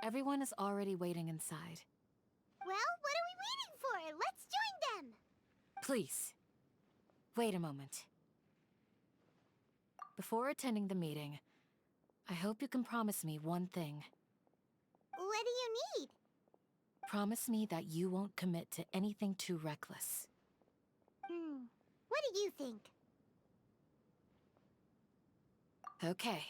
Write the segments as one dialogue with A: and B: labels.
A: Everyone is already waiting inside.
B: Well, what are we waiting for? Let's join them!
A: Please, wait a moment. Before attending the meeting, I hope you can promise me one thing.
B: What do you need?
A: Promise me that you won't commit to anything too reckless.
B: What do you think?
A: Okay.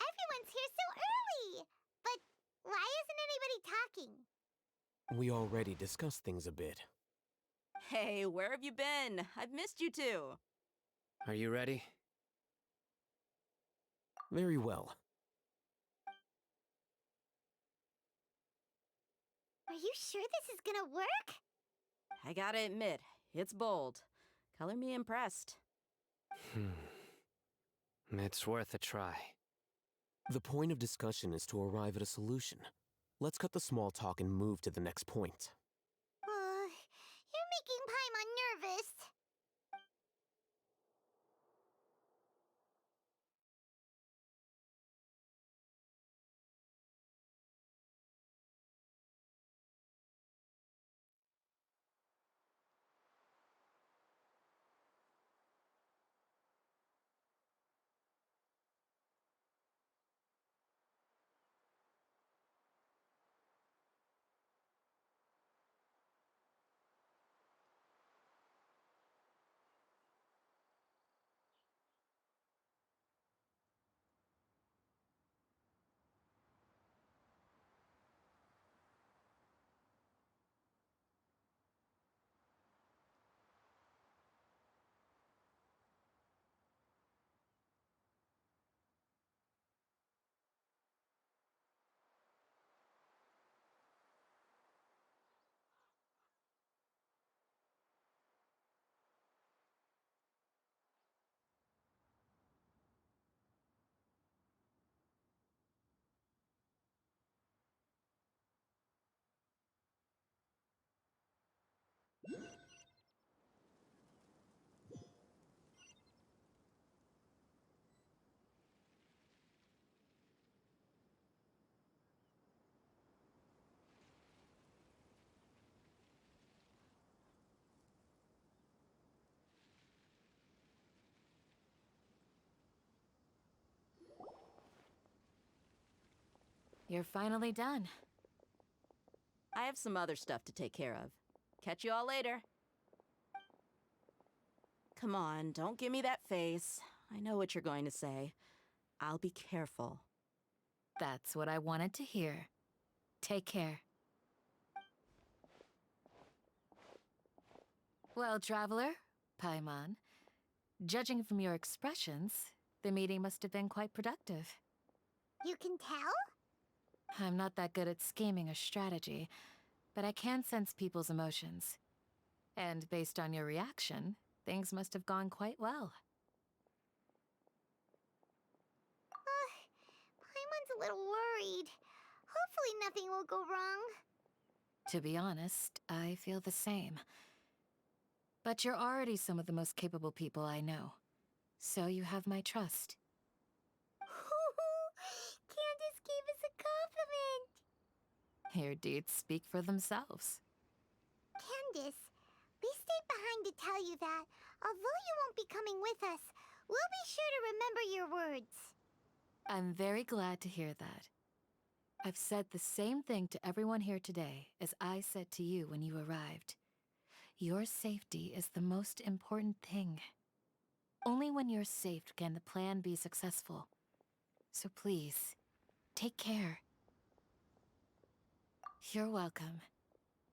B: Everyone's here so early! But why isn't anybody talking?
C: We already discussed things a bit.
D: Hey, where have you been? I've missed you two.
E: Are you ready?
C: Very well.
B: Are you sure this is gonna work?
D: I gotta admit, it's bold. Color me impressed.
E: It's worth a try.
C: The point of discussion is to arrive at a solution. Let's cut the small talk and move to the next point.
B: You're making Paimon nervous.
A: You're finally done.
D: I have some other stuff to take care of. Catch you all later. Come on, don't give me that face. I know what you're going to say. I'll be careful.
A: That's what I wanted to hear. Take care. Well, Traveler, Paimon, judging from your expressions, the meeting must have been quite productive.
B: You can tell?
A: I'm not that good at scheming or strategy, but I can sense people's emotions. And based on your reaction, things must have gone quite well.
B: Paimon's a little worried. Hopefully nothing will go wrong.
A: To be honest, I feel the same. But you're already some of the most capable people I know, so you have my trust.
B: Candace gave us a compliment!
A: Your deeds speak for themselves.
B: Candace, we stayed behind to tell you that, although you won't be coming with us, we'll be sure to remember your words.
A: I'm very glad to hear that. I've said the same thing to everyone here today as I said to you when you arrived. Your safety is the most important thing. Only when you're safe can the plan be successful. So please, take care. You're welcome.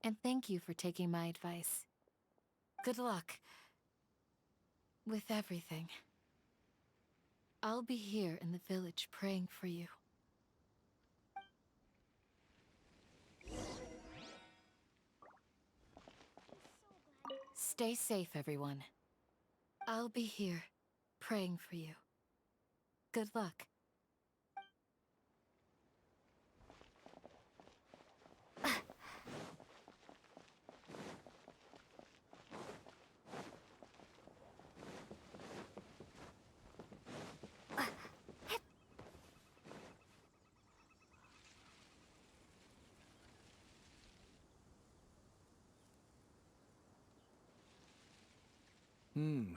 A: And thank you for taking my advice. Good luck. With everything. I'll be here in the village praying for you. Stay safe, everyone. I'll be here, praying for you. Good luck.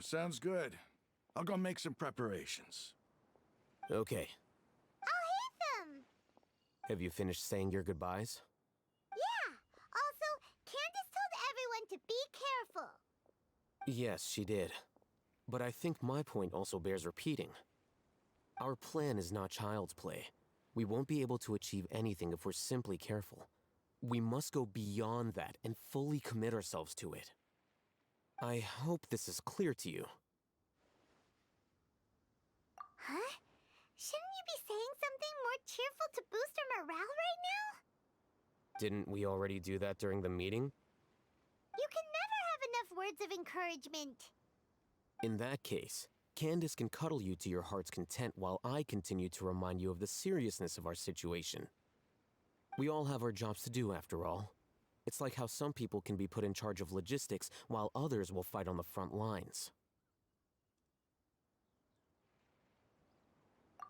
F: Sounds good. I'll go make some preparations.
C: Okay.
B: I'll hate them!
C: Have you finished saying your goodbyes?
B: Yeah! Also, Candace told everyone to be careful.
C: Yes, she did. But I think my point also bears repeating. Our plan is not child's play. We won't be able to achieve anything if we're simply careful. We must go beyond that and fully commit ourselves to it. I hope this is clear to you.
B: Huh? Shouldn't you be saying something more cheerful to boost our morale right now?
C: Didn't we already do that during the meeting?
B: You can never have enough words of encouragement.
C: In that case, Candace can cuddle you to your heart's content while I continue to remind you of the seriousness of our situation. We all have our jobs to do, after all. It's like how some people can be put in charge of logistics while others will fight on the front lines.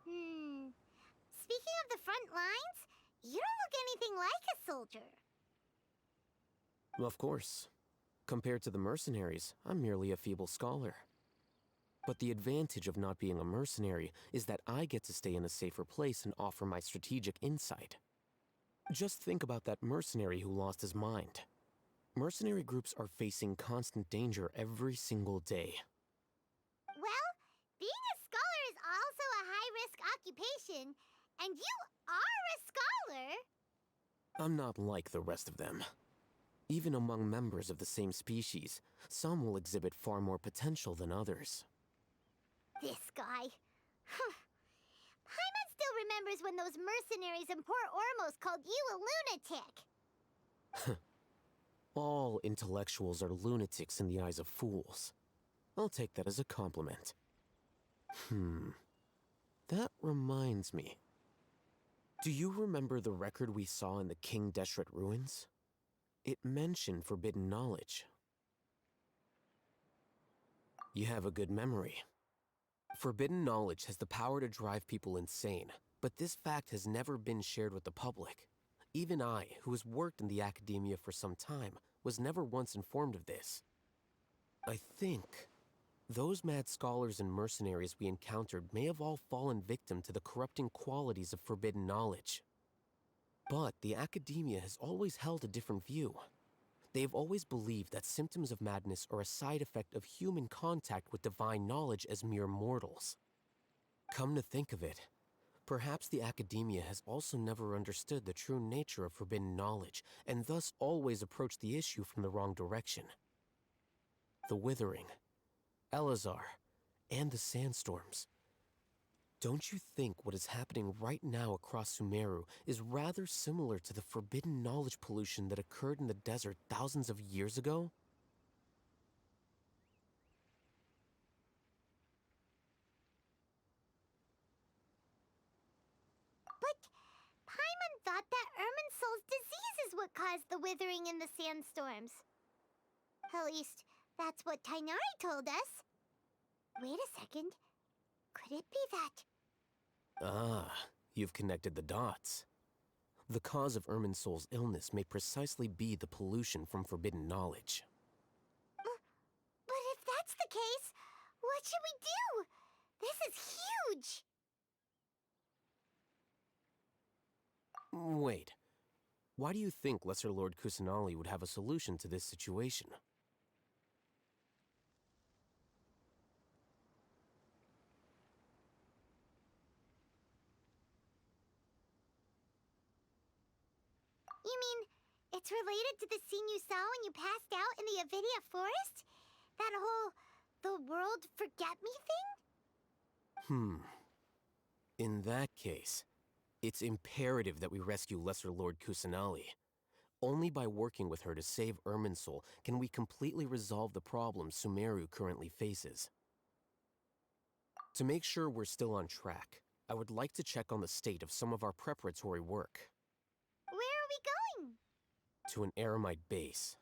B: Speaking of the front lines, you don't look anything like a soldier.
C: Of course. Compared to the mercenaries, I'm merely a feeble scholar. But the advantage of not being a mercenary is that I get to stay in a safer place and offer my strategic insight. Just think about that mercenary who lost his mind. Mercenary groups are facing constant danger every single day.
B: Well, being a scholar is also a high-risk occupation, and you are a scholar.
C: I'm not like the rest of them. Even among members of the same species, some will exhibit far more potential than others.
B: This guy. Paimon still remembers when those mercenaries in Port Ormos called you a lunatic.
C: All intellectuals are lunatics in the eyes of fools. I'll take that as a compliment. That reminds me. Do you remember the record we saw in the King Deshret ruins? It mentioned forbidden knowledge. You have a good memory. Forbidden knowledge has the power to drive people insane, but this fact has never been shared with the public. Even I, who has worked in the academia for some time, was never once informed of this. I think those mad scholars and mercenaries we encountered may have all fallen victim to the corrupting qualities of forbidden knowledge. But the academia has always held a different view. They have always believed that symptoms of madness are a side effect of human contact with divine knowledge as mere mortals. Come to think of it, perhaps the academia has also never understood the true nature of forbidden knowledge, and thus always approached the issue from the wrong direction. The Withering, Elazar, and the Sandstorms. Don't you think what is happening right now across Sumeru is rather similar to the forbidden knowledge pollution that occurred in the desert thousands of years ago?
B: But Paimon thought that Irminsul's disease is what caused the withering in the sandstorms. At least, that's what Tainari told us. Wait a second. Could it be that?
C: Ah, you've connected the dots. The cause of Irminsul's illness may precisely be the pollution from forbidden knowledge.
B: But if that's the case, what should we do? This is huge!
C: Wait. Why do you think Lesser Lord Kusanali would have a solution to this situation?
B: You mean it's related to the scene you saw when you passed out in the Avidia forest? That whole the world forget me thing?
C: In that case, it's imperative that we rescue Lesser Lord Kusanali. Only by working with her to save Irminsul can we completely resolve the problems Sumeru currently faces. To make sure we're still on track, I would like to check on the state of some of our preparatory work.
B: Where are we going?
C: To an Eremite base.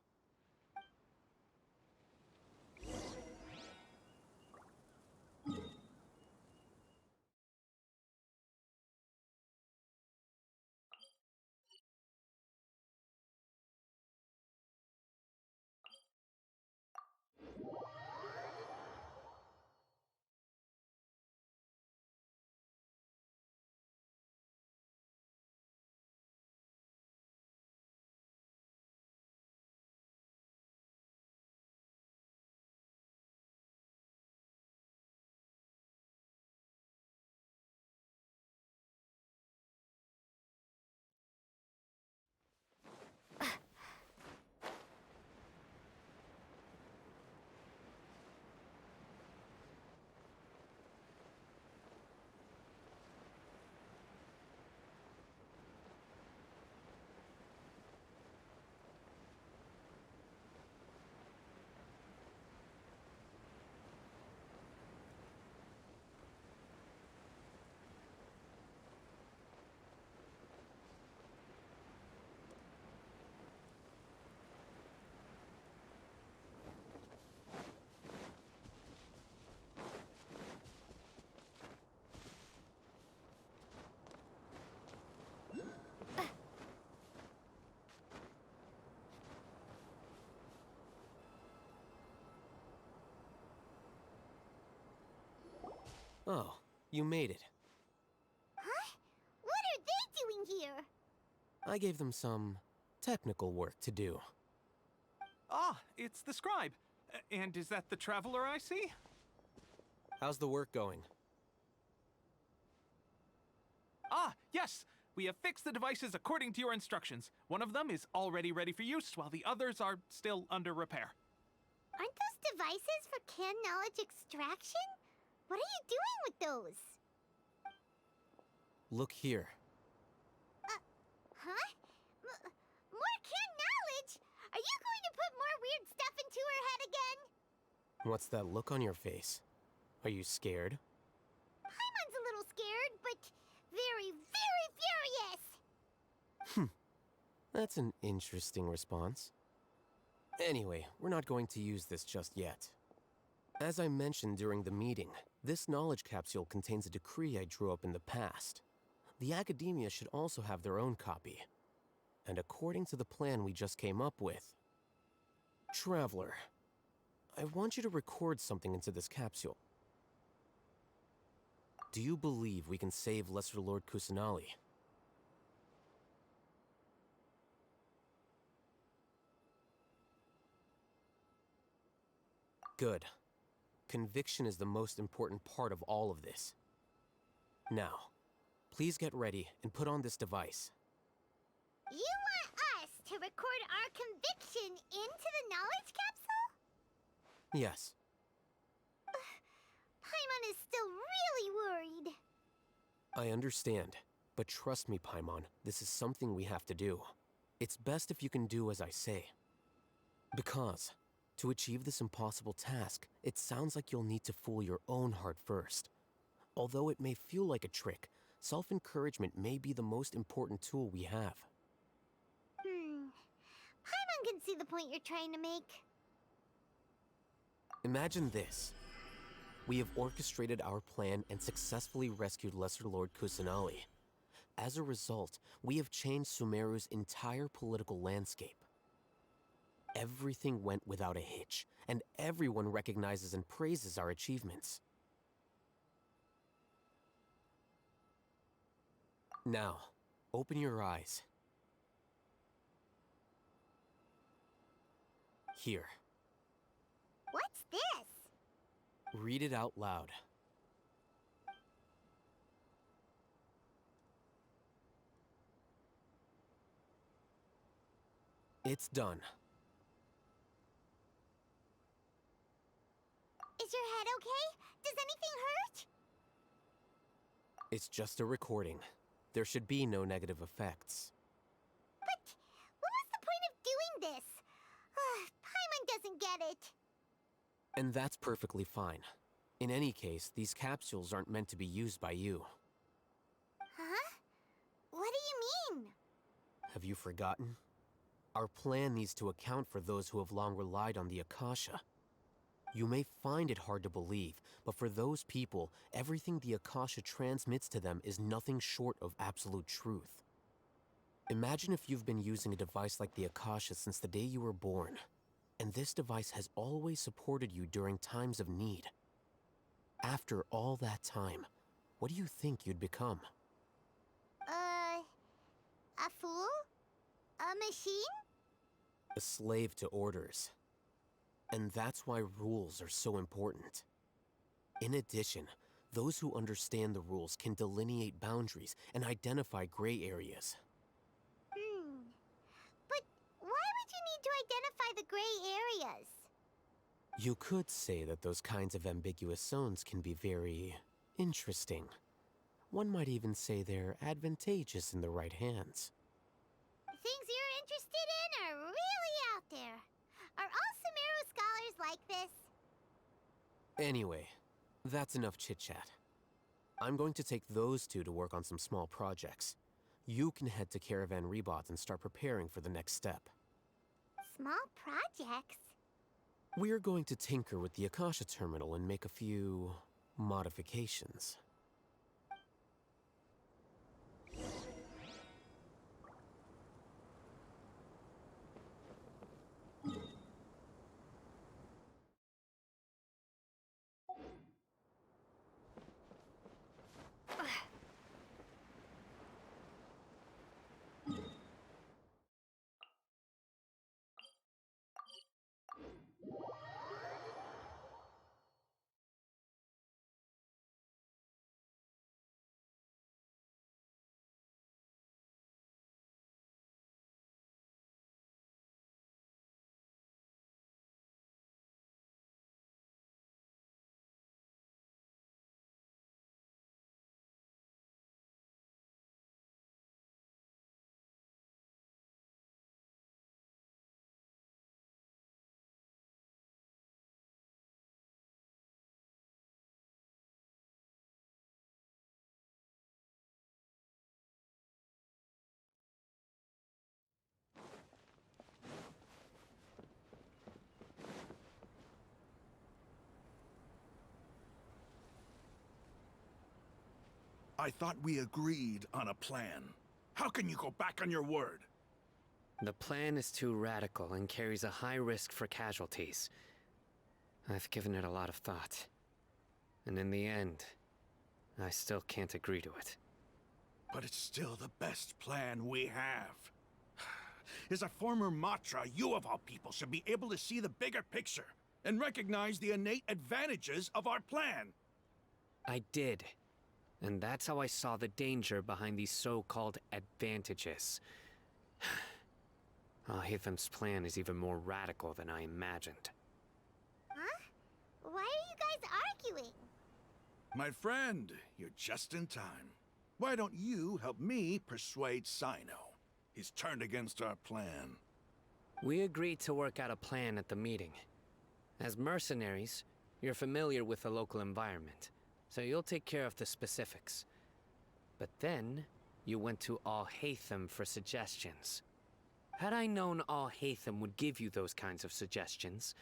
C: Oh, you made it.
B: Huh? What are they doing here?
C: I gave them some technical work to do.
G: Ah, it's the scribe. And is that the traveler I see?
C: How's the work going?
G: Ah, yes! We have fixed the devices according to your instructions. One of them is already ready for use, while the others are still under repair.
B: Aren't those devices for can knowledge extraction? What are you doing with those?
C: Look here.
B: Huh? More can knowledge? Are you going to put more weird stuff into her head again?
C: What's that look on your face? Are you scared?
B: Paimon's a little scared, but very, very furious!
C: That's an interesting response. Anyway, we're not going to use this just yet. As I mentioned during the meeting, this knowledge capsule contains a decree I drew up in the past. The academia should also have their own copy. And according to the plan we just came up with... Traveler, I want you to record something into this capsule. Do you believe we can save Lesser Lord Kusanali? Good. Conviction is the most important part of all of this. Now, please get ready and put on this device.
B: You want us to record our conviction into the knowledge capsule?
C: Yes.
B: Paimon is still really worried.
C: I understand, but trust me, Paimon, this is something we have to do. It's best if you can do as I say. Because, to achieve this impossible task, it sounds like you'll need to fool your own heart first. Although it may feel like a trick, self-encouragement may be the most important tool we have.
B: Paimon can see the point you're trying to make.
C: Imagine this. We have orchestrated our plan and successfully rescued Lesser Lord Kusanali. As a result, we have changed Sumeru's entire political landscape. Everything went without a hitch, and everyone recognizes and praises our achievements. Now, open your eyes. Here.
B: What's this?
C: Read it out loud. It's done.
B: Is your head okay? Does anything hurt?
C: It's just a recording. There should be no negative effects.
B: But what was the point of doing this? Paimon doesn't get it.
C: And that's perfectly fine. In any case, these capsules aren't meant to be used by you.
B: Huh? What do you mean?
C: Have you forgotten? Our plan needs to account for those who have long relied on the Akasha. You may find it hard to believe, but for those people, everything the Akasha transmits to them is nothing short of absolute truth. Imagine if you've been using a device like the Akasha since the day you were born, and this device has always supported you during times of need. After all that time, what do you think you'd become?
B: A fool? A machine?
C: A slave to orders. And that's why rules are so important. In addition, those who understand the rules can delineate boundaries and identify gray areas.
B: But why would you need to identify the gray areas?
C: You could say that those kinds of ambiguous zones can be very interesting. One might even say they're advantageous in the right hands.
B: Things you're interested in are really out there. Are all Sumeru scholars like this?
C: Anyway, that's enough chit-chat. I'm going to take those two to work on some small projects. You can head to Caravan Rebot and start preparing for the next step.
B: Small projects?
C: We're going to tinker with the Akasha terminal and make a few modifications.
F: I thought we agreed on a plan. How can you go back on your word?
E: The plan is too radical and carries a high risk for casualties. I've given it a lot of thought. And in the end, I still can't agree to it.
F: But it's still the best plan we have. As a former Matra, you of all people should be able to see the bigger picture and recognize the innate advantages of our plan.
E: I did. And that's how I saw the danger behind these so-called advantages. Hitham's plan is even more radical than I imagined.
B: Huh? Why are you guys arguing?
F: My friend, you're just in time. Why don't you help me persuade Sino? He's turned against our plan.
E: We agreed to work out a plan at the meeting. As mercenaries, you're familiar with the local environment, so you'll take care of the specifics. But then, you went to Al-Haytham for suggestions. Had I known Al-Haytham would give you those kinds of suggestions,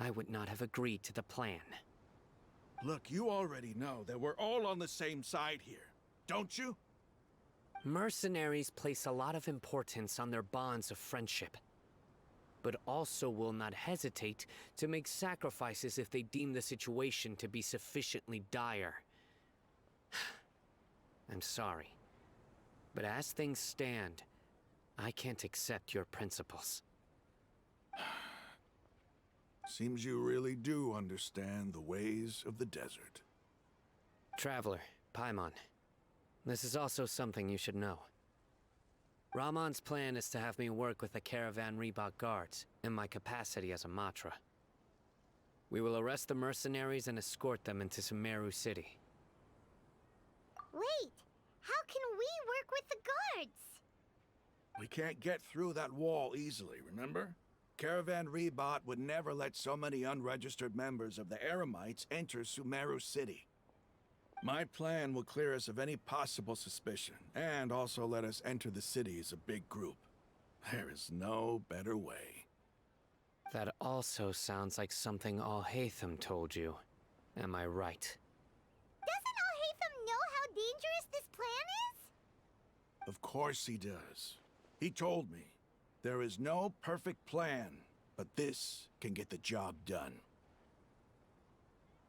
E: I would not have agreed to the plan.
F: Look, you already know that we're all on the same side here, don't you?
E: Mercenaries place a lot of importance on their bonds of friendship, but also will not hesitate to make sacrifices if they deem the situation to be sufficiently dire. I'm sorry, but as things stand, I can't accept your principles.
F: Seems you really do understand the ways of the desert.
E: Traveler, Paimon, this is also something you should know. Rahman's plan is to have me work with the Caravan Reebok guards in my capacity as a Matra. We will arrest the mercenaries and escort them into Sumeru City.
B: Wait, how can we work with the guards?
F: We can't get through that wall easily, remember? Caravan Rebot would never let so many unregistered members of the Eremites enter Sumeru City. My plan will clear us of any possible suspicion, and also let us enter the city as a big group. There is no better way.
E: That also sounds like something Al-Haytham told you. Am I right?
B: Doesn't Al-Haytham know how dangerous this plan is?
F: Of course he does. He told me, there is no perfect plan, but this can get the job done.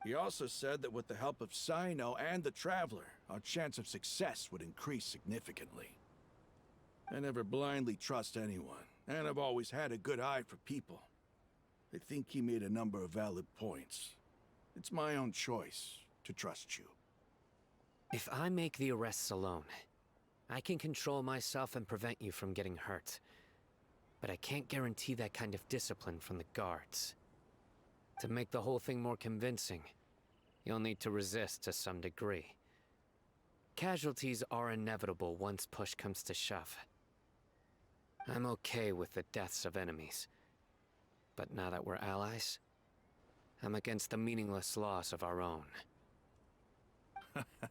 F: He also said that with the help of Sino and the Traveler, our chance of success would increase significantly. I never blindly trust anyone, and I've always had a good eye for people. I think he made a number of valid points. It's my own choice to trust you.
E: If I make the arrests alone, I can control myself and prevent you from getting hurt. But I can't guarantee that kind of discipline from the guards. To make the whole thing more convincing, you'll need to resist to some degree. Casualties are inevitable once push comes to shove. I'm okay with the deaths of enemies. But now that we're allies, I'm against the meaningless loss of our own.
F: I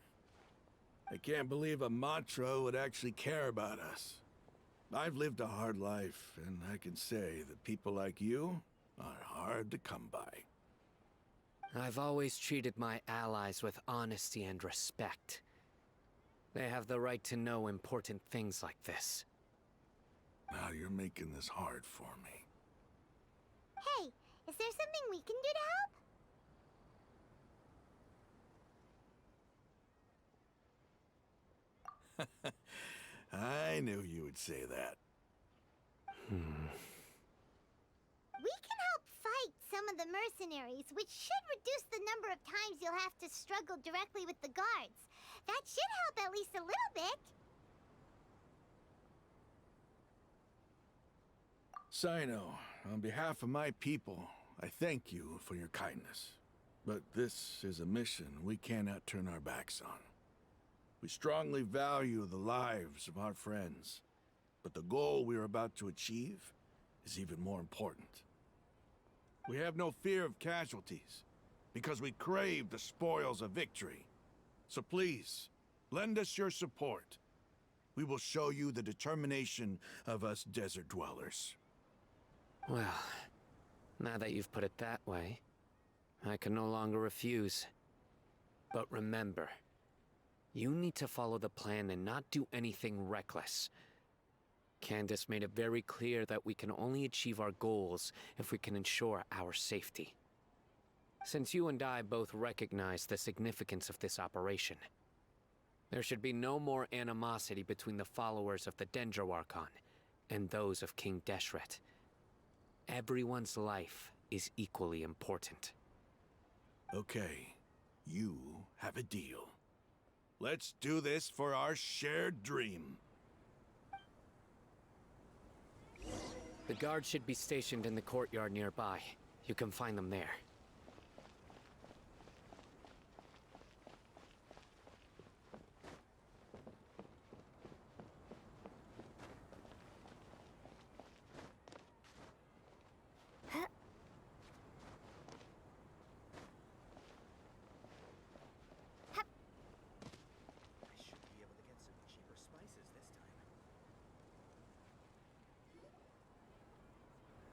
F: can't believe a Matra would actually care about us. I've lived a hard life, and I can say that people like you are hard to come by.
E: I've always treated my allies with honesty and respect. They have the right to know important things like this.
F: Now you're making this hard for me.
B: Hey, is there something we can do to help?
F: I knew you would say that.
B: We can help fight some of the mercenaries, which should reduce the number of times you'll have to struggle directly with the guards. That should help at least a little bit.
F: Sino, on behalf of my people, I thank you for your kindness. But this is a mission we cannot turn our backs on. We strongly value the lives of our friends, but the goal we are about to achieve is even more important. We have no fear of casualties, because we crave the spoils of victory. So please, lend us your support. We will show you the determination of us desert dwellers.
E: Well, now that you've put it that way, I can no longer refuse. But remember, you need to follow the plan and not do anything reckless. Candace made it very clear that we can only achieve our goals if we can ensure our safety. Since you and I both recognize the significance of this operation, there should be no more animosity between the followers of the Dendro Archon and those of King Deshret. Everyone's life is equally important.
F: Okay, you have a deal. Let's do this for our shared dream.
E: The guards should be stationed in the courtyard nearby. You can find them there.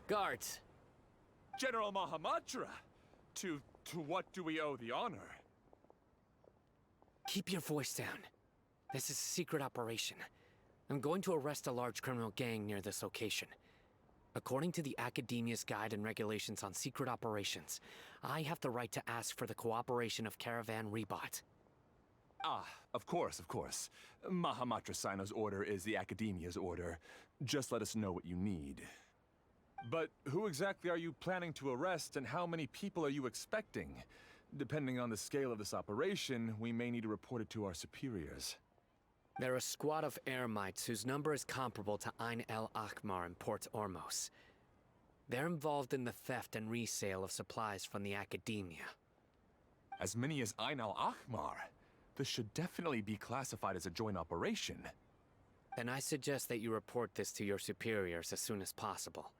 E: Guards!
H: General Mahamatra! To what do we owe the honor?
E: Keep your voice down. This is a secret operation. I'm going to arrest a large criminal gang near this location. According to the Academia's Guide and Regulations on Secret Operations, I have the right to ask for the cooperation of Caravan Rebot.
H: Ah, of course, of course. Mahamatra Sino's order is the Academia's order. Just let us know what you need. But who exactly are you planning to arrest, and how many people are you expecting? Depending on the scale of this operation, we may need to report it to our superiors.
E: They're a squad of Eremites whose number is comparable to Ain el Akmar in Port Ormos. They're involved in the theft and resale of supplies from the Academia.
H: As many as Ain al-Ahmar. This should definitely be classified as a joint operation.
E: Then I suggest that you report this to your superiors as soon as possible,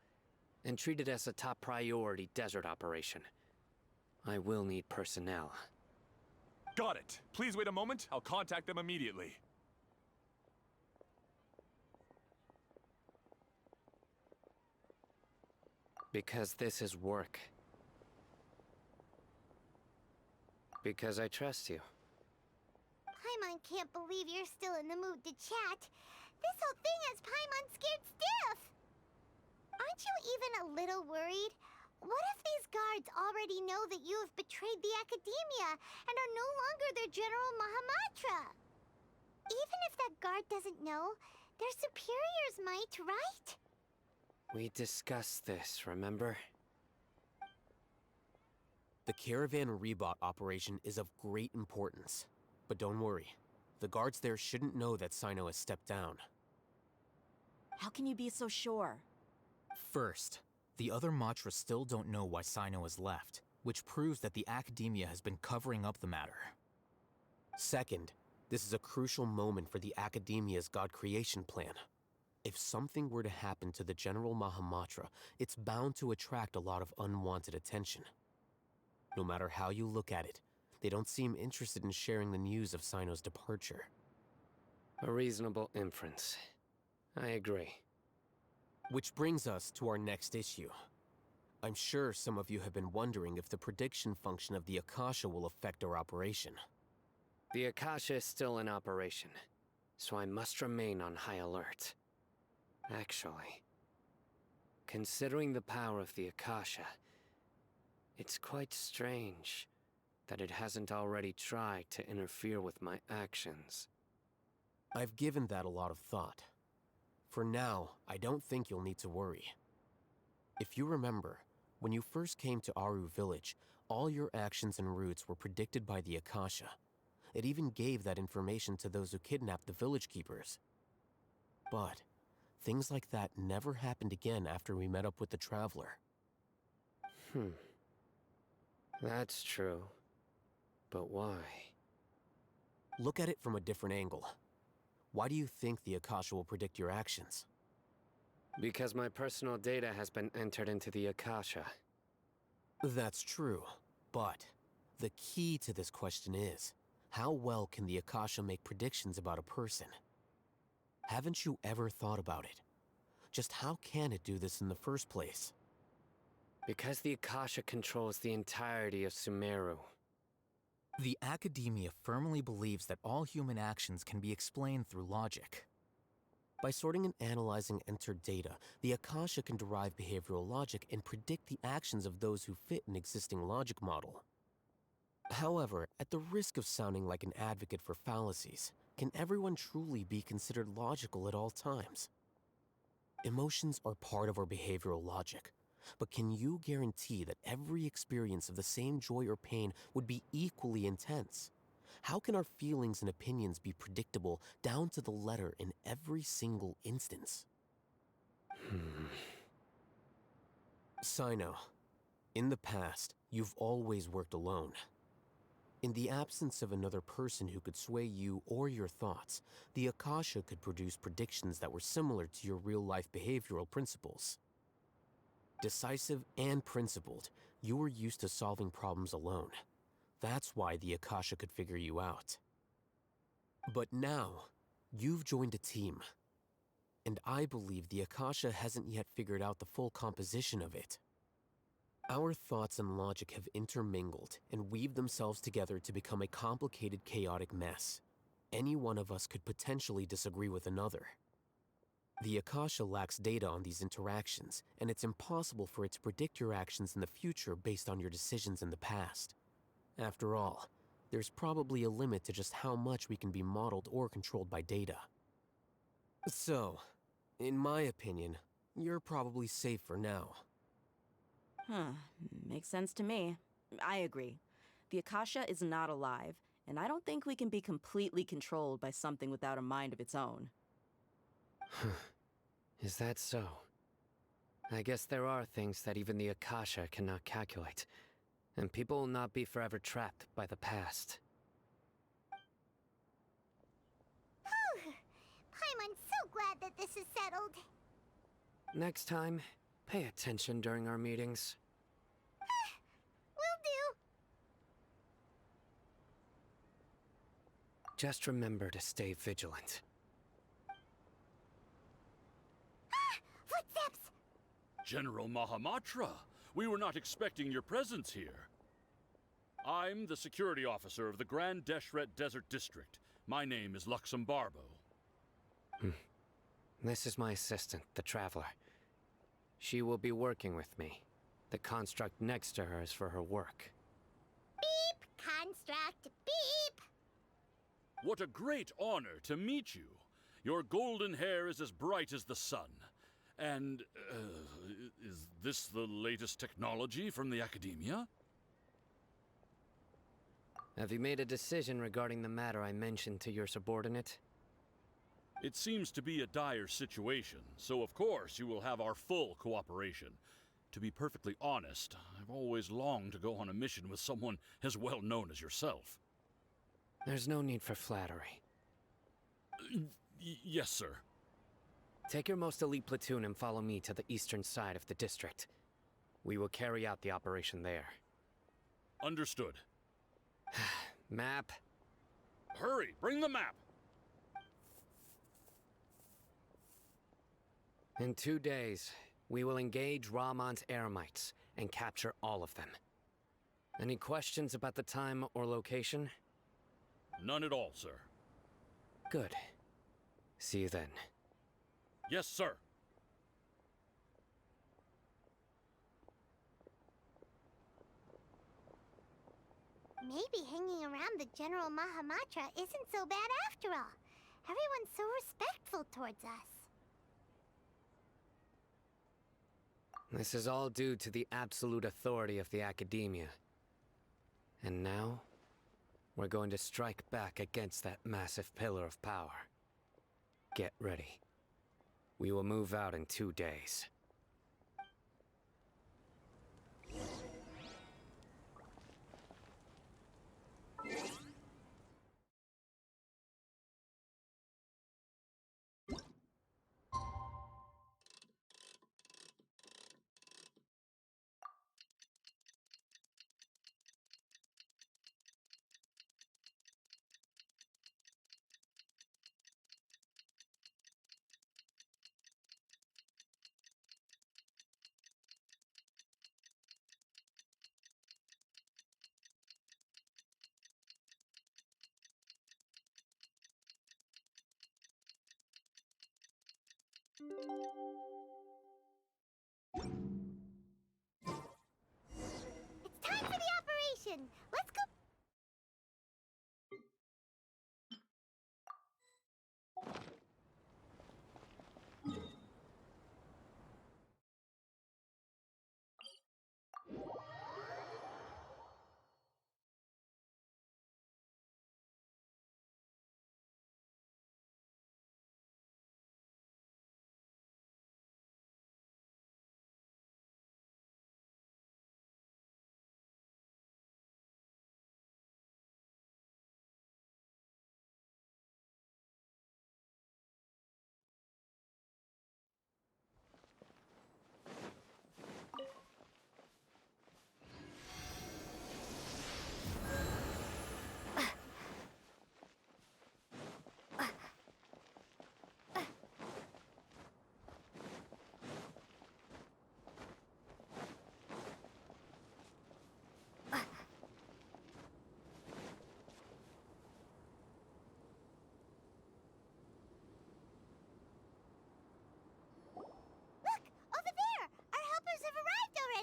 E: and treat it as a top priority desert operation. I will need personnel.
H: Got it. Please wait a moment. I'll contact them immediately.
E: Because this is work. Because I trust you.
B: Paimon can't believe you're still in the mood to chat. This whole thing has Paimon scared stiff. Aren't you even a little worried? What if these guards already know that you have betrayed the Academia and are no longer their General Mahamatra? Even if that guard doesn't know, their superiors might, right?
E: We discussed this, remember?
C: The Caravan Rebot operation is of great importance. But don't worry, the guards there shouldn't know that Sino has stepped down.
D: How can you be so sure?
I: First, the other Matra still don't know why Sino has left, which proves that the Academia has been covering up the matter.
C: Second, this is a crucial moment for the Academia's God creation plan. If something were to happen to the General Mahamatra, it's bound to attract a lot of unwanted attention. No matter how you look at it, they don't seem interested in sharing the news of Sino's departure.
E: A reasonable inference. I agree.
C: Which brings us to our next issue. I'm sure some of you have been wondering if the prediction function of the Akasha will affect our operation.
E: The Akasha is still in operation, so I must remain on high alert. Actually, considering the power of the Akasha, it's quite strange that it hasn't already tried to interfere with my actions.
C: I've given that a lot of thought. For now, I don't think you'll need to worry. If you remember, when you first came to Aru Village, all your actions and routes were predicted by the Akasha. It even gave that information to those who kidnapped the village keepers. But things like that never happened again after we met up with the Traveler.
E: That's true. But why?
C: Look at it from a different angle. Why do you think the Akasha will predict your actions?
E: Because my personal data has been entered into the Akasha.
C: That's true, but the key to this question is, how well can the Akasha make predictions about a person? Haven't you ever thought about it? Just how can it do this in the first place?
E: Because the Akasha controls the entirety of Sumeru.
I: The Academia firmly believes that all human actions can be explained through logic.
C: By sorting and analyzing entered data, the Akasha can derive behavioral logic and predict the actions of those who fit an existing logic model. However, at the risk of sounding like an advocate for fallacies, can everyone truly be considered logical at all times? Emotions are part of our behavioral logic, but can you guarantee that every experience of the same joy or pain would be equally intense? How can our feelings and opinions be predictable down to the letter in every single instance? Sino, in the past, you've always worked alone. In the absence of another person who could sway you or your thoughts, the Akasha could produce predictions that were similar to your real-life behavioral principles. Decisive and principled, you were used to solving problems alone. That's why the Akasha could figure you out. But now, you've joined a team. And I believe the Akasha hasn't yet figured out the full composition of it. Our thoughts and logic have intermingled and weaved themselves together to become a complicated, chaotic mess. Any one of us could potentially disagree with another. The Akasha lacks data on these interactions, and it's impossible for it to predict your actions in the future based on your decisions in the past. After all, there's probably a limit to just how much we can be modeled or controlled by data. So, in my opinion, you're probably safe for now.
D: Makes sense to me. I agree. The Akasha is not alive, and I don't think we can be completely controlled by something without a mind of its own.
E: Is that so? I guess there are things that even the Akasha cannot calculate, and people will not be forever trapped by the past.
B: Whew! Paimon's so glad that this is settled.
E: Next time, pay attention during our meetings.
B: Will do.
E: Just remember to stay vigilant.
B: Footsteps!
J: General Mahamatra, we were not expecting your presence here. I'm the security officer of the Grand Deshret Desert District. My name is Luxembarbo.
E: This is my assistant, the Traveler. She will be working with me. The construct next to her is for her work.
B: Beep! Construct, beep!
J: What a great honor to meet you. Your golden hair is as bright as the sun. And, is this the latest technology from the Academia?
E: Have you made a decision regarding the matter I mentioned to your subordinate?
J: It seems to be a dire situation, so of course you will have our full cooperation. To be perfectly honest, I've always longed to go on a mission with someone as well known as yourself.
E: There's no need for flattery.
J: Yes, sir.
E: Take your most elite platoon and follow me to the eastern side of the district. We will carry out the operation there.
J: Understood.
E: Map?
J: Hurry, bring the map!
E: In 2 days, we will engage Rahman's Eremites and capture all of them. Any questions about the time or location?
J: None at all, sir.
E: Good. See you then.
J: Yes, sir.
B: Maybe hanging around the General Mahamatra isn't so bad after all. Everyone's so respectful towards us.
E: This is all due to the absolute authority of the Academia. And now, we're going to strike back against that massive pillar of power. Get ready. We will move out in 2 days.
B: It's time for the operation! Let's go!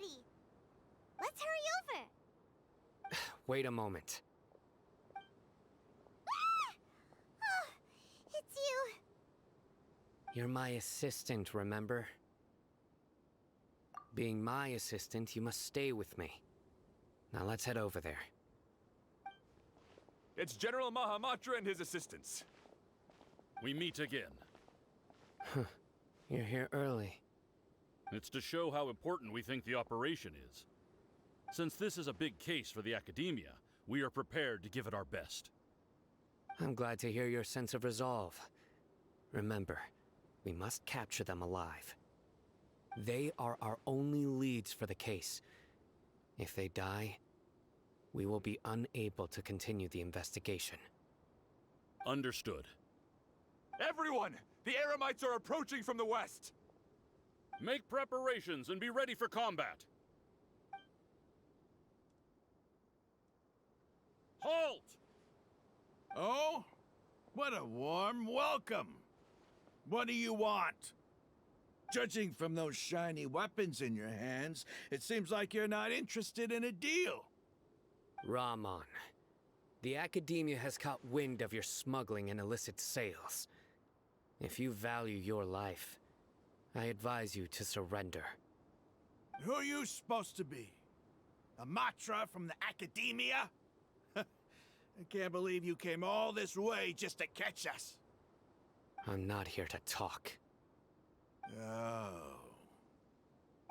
B: Already. Let's hurry over.
E: Wait a moment.
B: Ah! Oh, it's you.
E: You're my assistant, remember? Being my assistant, you must stay with me. Now let's head over there.
H: It's General Mahamatra and his assistants.
J: We meet again.
E: You're here early.
J: It's to show how important we think the operation is. Since this is a big case for the Academia, we are prepared to give it our best.
E: I'm glad to hear your sense of resolve. Remember, we must capture them alive. They are our only leads for the case. If they die, we will be unable to continue the investigation.
J: Understood.
H: Everyone! The Eremites are approaching from the west!
J: Make preparations and be ready for combat. Halt!
F: Oh? What a warm welcome! What do you want? Judging from those shiny weapons in your hands, it seems like you're not interested in a deal.
E: Rahman, the Academia has caught wind of your smuggling and illicit sales. If you value your life, I advise you to surrender.
F: Who are you supposed to be? A Matra from the Academia? I can't believe you came all this way just to catch us.
E: I'm not here to talk.
F: Oh.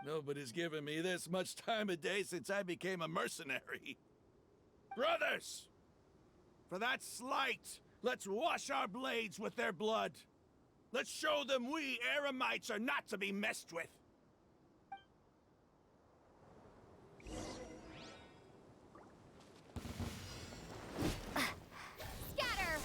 F: Nobody's given me this much time of day since I became a mercenary. Brothers! For that slight, let's wash our blades with their blood. Let's show them we Eremites are not to be messed with.
B: Scatter!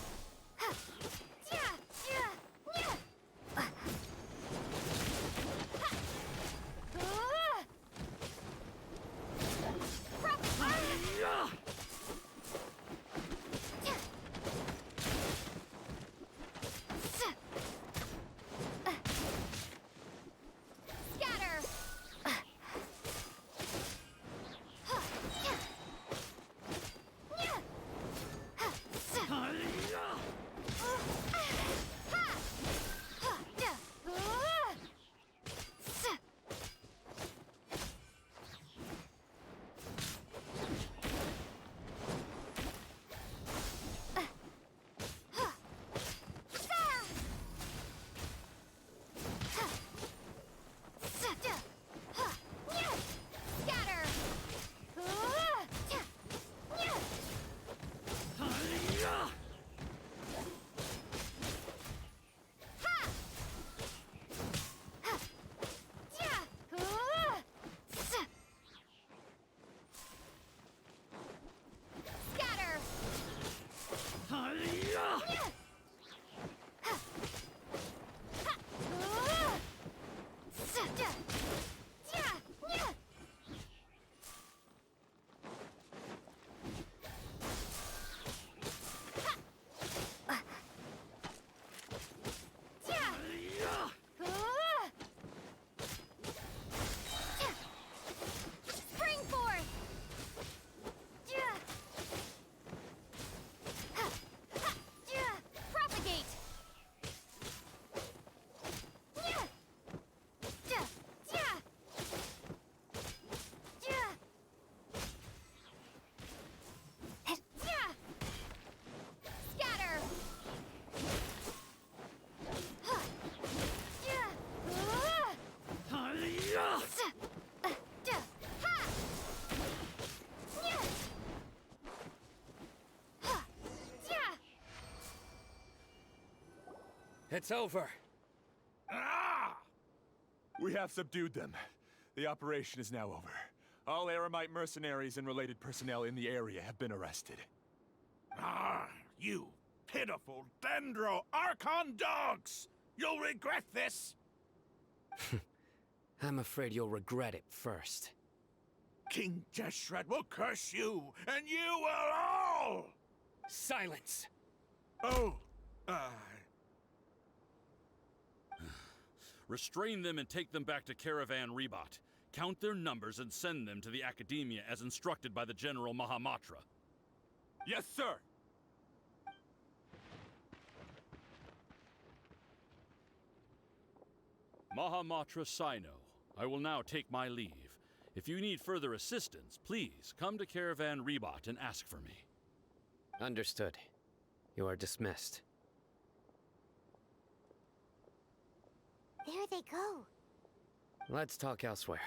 E: It's over.
F: Ah!
H: We have subdued them. The operation is now over. All Eremite mercenaries and related personnel in the area have been arrested.
F: Ah, you pitiful Dendro Archon dogs! You'll regret this!
E: I'm afraid you'll regret it first.
F: King Deshret will curse you, and you will all!
E: Silence!
F: Oh,
J: Restrain them and take them back to Caravan Rebot. Count their numbers and send them to the Academia as instructed by the General Mahamatra.
H: Yes, sir!
J: Mahamatra Sino, I will now take my leave. If you need further assistance, please come to Caravan Rebot and ask for me.
E: Understood. You are dismissed.
B: There they go.
E: Let's talk elsewhere.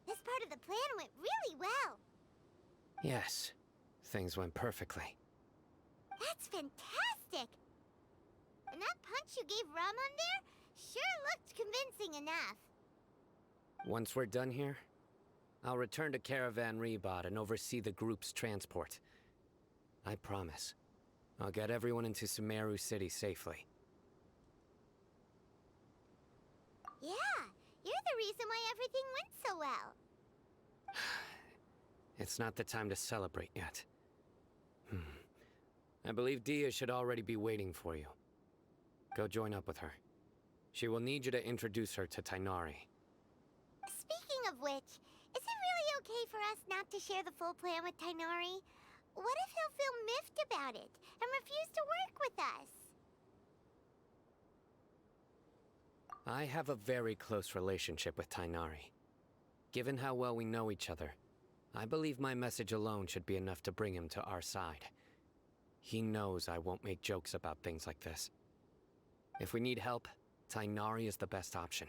B: This part of the plan went really well.
E: Yes, things went perfectly.
B: That's fantastic! And that punch you gave Ramon there sure looked convincing enough.
E: Once we're done here, I'll return to Caravan Rebot and oversee the group's transport. I promise. I'll get everyone into Sumeru City safely.
B: Yeah, you're the reason why everything went so well.
E: It's not the time to celebrate yet. I believe Dia should already be waiting for you. Go join up with her. She will need you to introduce her to Tighnari.
B: Speaking of which, is it really okay for us not to share the full plan with Tighnari? What if he'll feel miffed about it and refuse to work with us?
E: I have a very close relationship with Tighnari. Given how well we know each other, I believe my message alone should be enough to bring him to our side. He knows I won't make jokes about things like this. If we need help, Tighnari is the best option.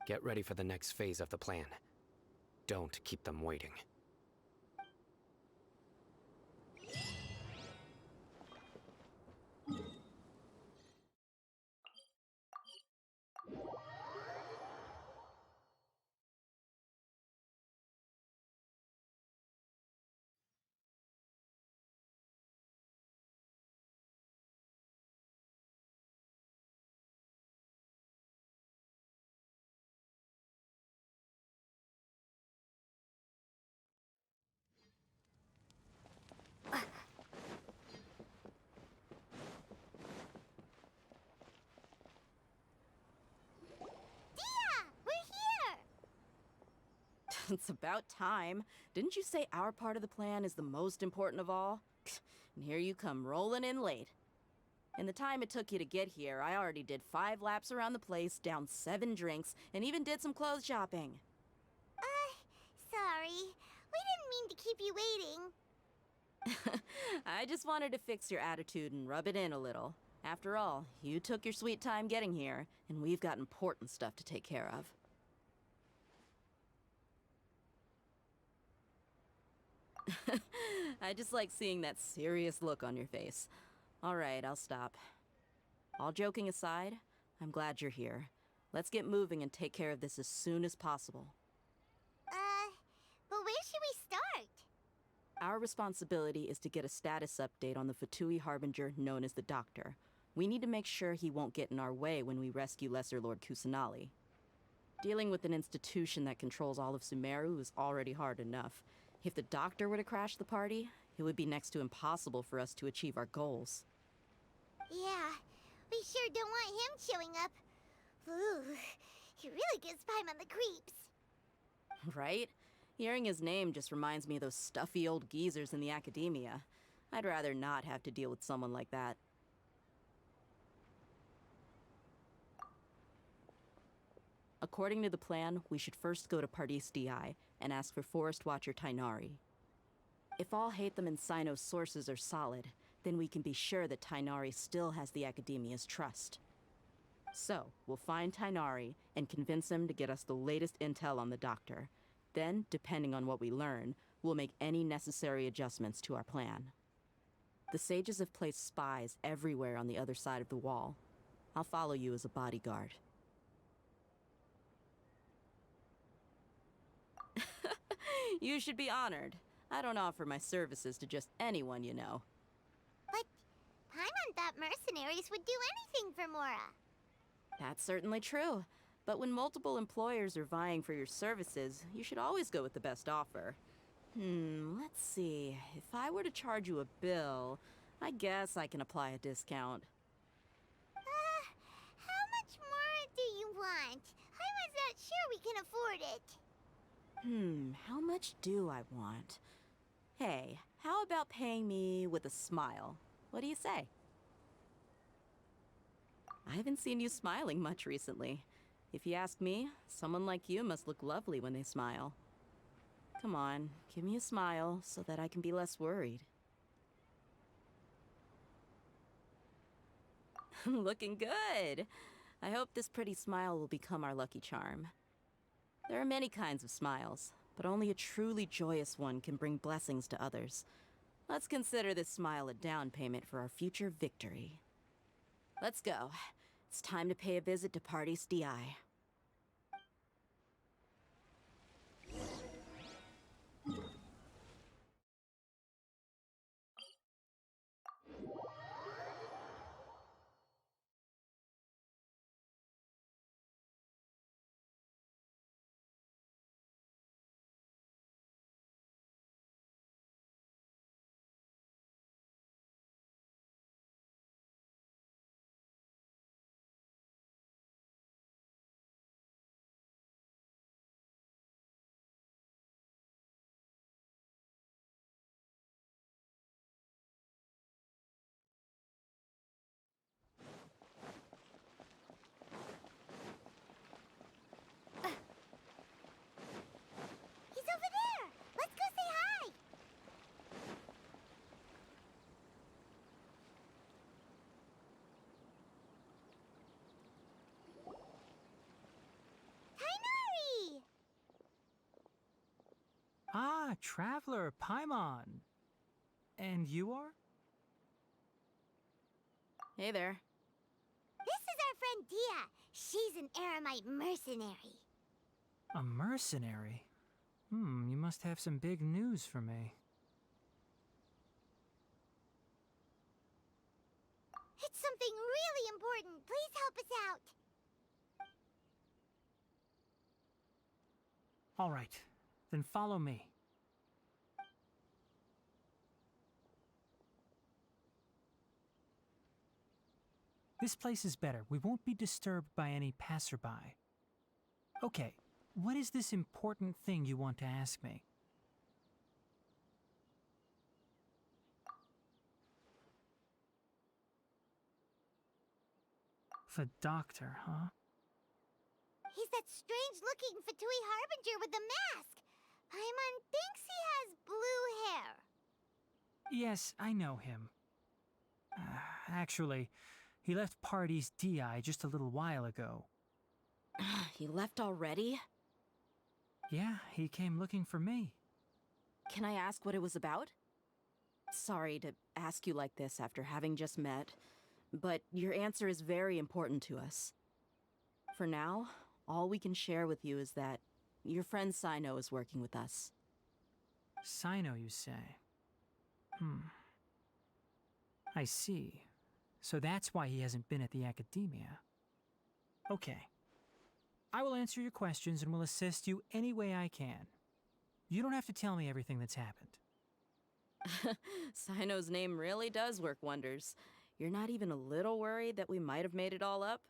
E: Get ready for the next phase of the plan. Don't keep them waiting.
B: We're here!
D: It's about time. Didn't you say our part of the plan is the most important of all? And here you come rolling in late. In the time it took you to get here, I already did 5 laps around the place, downed 7 drinks, and even did some clothes shopping.
B: Sorry. We didn't mean to keep you waiting.
D: I just wanted to fix your attitude and rub it in a little. After all, you took your sweet time getting here, and we've got important stuff to take care of. I just like seeing that serious look on your face. All right, I'll stop. All joking aside, I'm glad you're here. Let's get moving and take care of this as soon as possible.
B: But where should we start?
D: Our responsibility is to get a status update on the Fatui Harbinger known as the Doctor. We need to make sure he won't get in our way when we rescue Lesser Lord Kusanali. Dealing with an institution that controls all of Sumeru is already hard enough. If the Doctor were to crash the party, it would be next to impossible for us to achieve our goals.
B: Yeah, we sure don't want him showing up. Ooh, he really gives Paimon the creeps.
D: Right? Hearing his name just reminds me of those stuffy old geezers in the academia. I'd rather not have to deal with someone like that. According to the plan, we should first go to Pardis DI and ask for Forest Watcher Tighnari. If all Hatham and Sino's sources are solid, then we can be sure that Tighnari still has the Academia's trust. So, we'll find Tighnari and convince him to get us the latest intel on the Doctor. Then, depending on what we learn, we'll make any necessary adjustments to our plan. The sages have placed spies everywhere on the other side of the wall. I'll follow you as a bodyguard. You should be honored. I don't offer my services to just anyone you know.
B: But Paimon thought mercenaries would do anything for Mora.
D: That's certainly true. But when multiple employers are vying for your services, you should always go with the best offer. Let's see. If I were to charge you a bill, I guess I can apply a discount.
B: How much more do you want? Paimon's not sure we can afford it.
D: How much do I want? Hey, how about paying me with a smile? What do you say? I haven't seen you smiling much recently. If you ask me, someone like you must look lovely when they smile. Come on, give me a smile so that I can be less worried. Looking good! I hope this pretty smile will become our lucky charm. There are many kinds of smiles, but only a truly joyous one can bring blessings to others. Let's consider this smile a down payment for our future victory. Let's go. It's time to pay a visit to Party's DI.
B: He's over there! Let's go say hi! Tainari!
K: Ah, Traveler, Paimon. And you are?
D: Hey there.
B: This is our friend Dia. She's an Aramite mercenary.
K: A mercenary? You must have some big news for me.
B: It's something really important. Please help us out.
K: All right, then follow me. This place is better. We won't be disturbed by any passerby. Okay, what is this important thing you want to ask me? The doctor, huh?
B: He's that strange-looking Fatui Harbinger with the mask. Paimon thinks he has blue hair.
K: Yes, I know him. Actually, he left Party's DI just a little while ago.
D: He left already?
K: Yeah, he came looking for me.
D: Can I ask what it was about? Sorry to ask you like this after having just met, but your answer is very important to us. For now, all we can share with you is that your friend Sino is working with us.
K: Sino, you say? I see. So that's why he hasn't been at the Academia. Okay. I will answer your questions and will assist you any way I can. You don't have to tell me everything that's happened.
D: Sino's name really does work wonders. You're not even a little worried that we might have made it all up?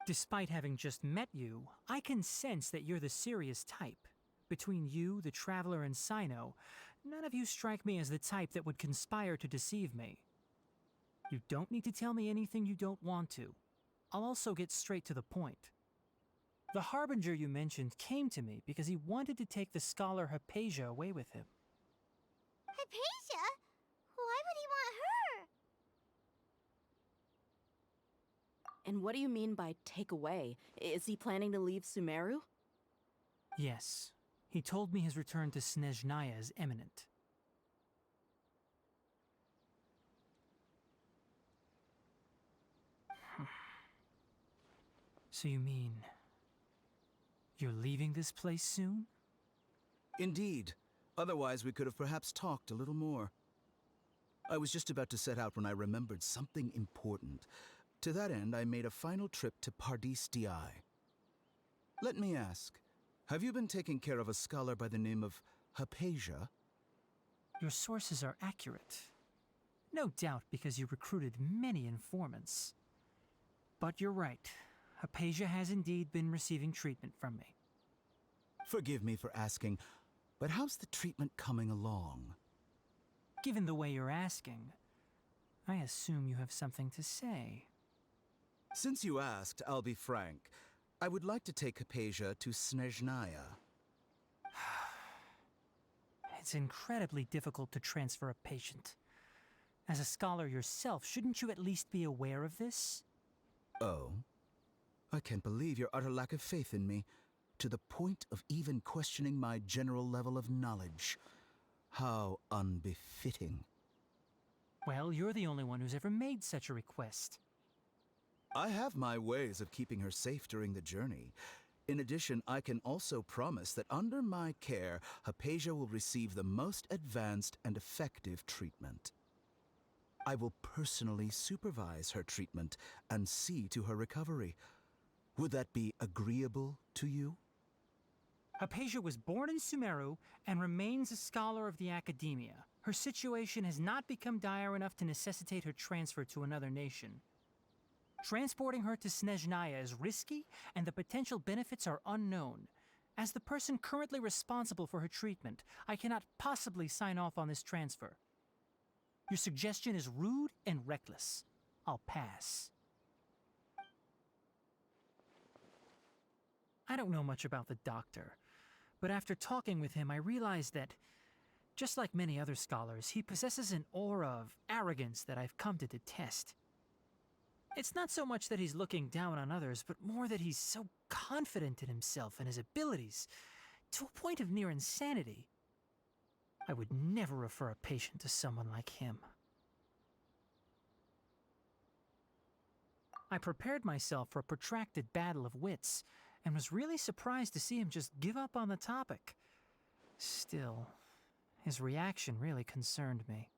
K: Despite having just met you, I can sense that you're the serious type. Between you, the Traveler, and Sino, none of you strike me as the type that would conspire to deceive me. You don't need to tell me anything you don't want to. I'll also get straight to the point. The Harbinger you mentioned came to me because he wanted to take the scholar Hypatia away with him.
B: Hypatia? Why would he want her?
D: And what do you mean by take away? Is he planning to leave Sumeru?
K: Yes. He told me his return to Snezhnaya is imminent. So you mean... you're leaving this place soon?
L: Indeed. Otherwise, we could have perhaps talked a little more. I was just about to set out when I remembered something important. To that end, I made a final trip to Pardis DI. Let me ask, have you been taking care of a scholar by the name of Hypatia?
K: Your sources are accurate. No doubt because you recruited many informants. But you're right. Hypatia has indeed been receiving treatment from me.
L: Forgive me for asking, but how's the treatment coming along?
K: Given the way you're asking, I assume you have something to say.
L: Since you asked, I'll be frank. I would like to take Hypatia to Snezhnaya.
K: It's incredibly difficult to transfer a patient. As a scholar yourself, shouldn't you at least be aware of this?
L: Oh? I can't believe your utter lack of faith in me, to the point of even questioning my general level of knowledge. How unbefitting.
K: Well, you're the only one who's ever made such a request.
L: I have my ways of keeping her safe during the journey. In addition, I can also promise that under my care, Hypatia will receive the most advanced and effective treatment. I will personally supervise her treatment and see to her recovery. Would that be agreeable to you?
K: Hypatia was born in Sumeru and remains a scholar of the Academia. Her situation has not become dire enough to necessitate her transfer to another nation. Transporting her to Snezhnaya is risky, and the potential benefits are unknown. As the person currently responsible for her treatment, I cannot possibly sign off on this transfer. Your suggestion is rude and reckless. I'll pass. I don't know much about the doctor, but after talking with him, I realized that, just like many other scholars, he possesses an aura of arrogance that I've come to detest. It's not so much that he's looking down on others, but more that he's so confident in himself and his abilities, to a point of near insanity. I would never refer a patient to someone like him. I prepared myself for a protracted battle of wits, and was really surprised to see him just give up on the topic. Still, his reaction really concerned me.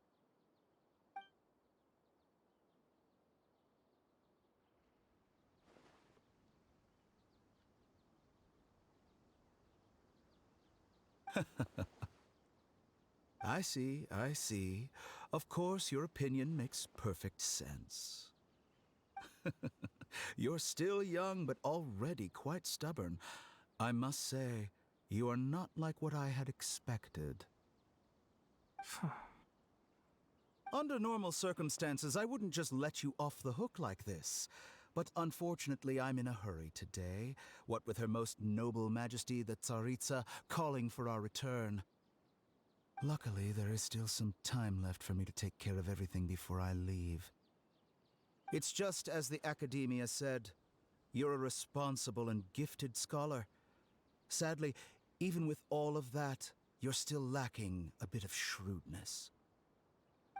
L: I see, I see. Of course, your opinion makes perfect sense. You're still young, but already quite stubborn. I must say, you are not like what I had expected. Under normal circumstances, I wouldn't just let you off the hook like this. But unfortunately, I'm in a hurry today, what with Her Most Noble Majesty the Tsaritsa calling for our return. Luckily, there is still some time left for me to take care of everything before I leave. It's just as the Academia said, you're a responsible and gifted scholar. Sadly, even with all of that, you're still lacking a bit of shrewdness.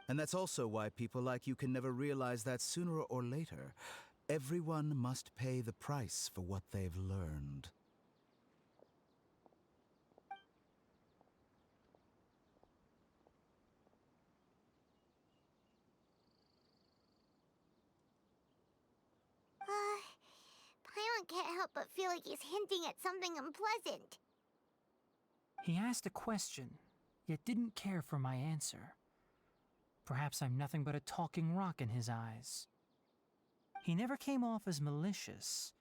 L: And that's also why people like you can never realize that sooner or later, everyone must pay the price for what they've learned.
B: Paimon can't help but feel like he's hinting at something unpleasant.
K: He asked a question, yet didn't care for my answer. Perhaps I'm nothing but a talking rock in his eyes. He never came off as malicious,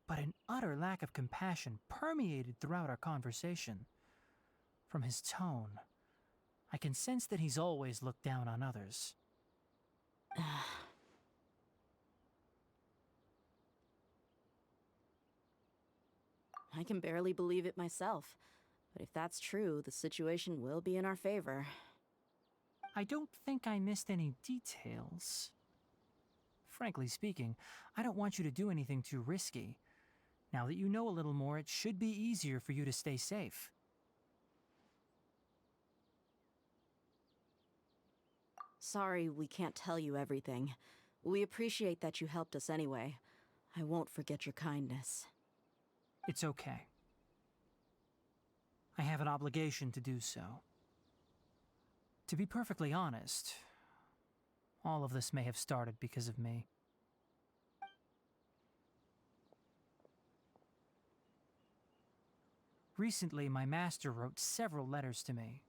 K: but an utter lack of compassion permeated throughout our conversation. From his tone, I can sense that he's always looked down on others.
D: I can barely believe it myself, but if that's true, the situation will be in our favor.
K: I don't think I missed any details. Frankly speaking, I don't want you to do anything too risky. Now that you know a little more, it should be easier for you to stay safe.
D: Sorry we can't tell you everything. We appreciate that you helped us anyway. I won't forget your kindness.
K: It's okay. I have an obligation to do so. To be perfectly honest, all of this may have started because of me. Recently, my master wrote several letters to me,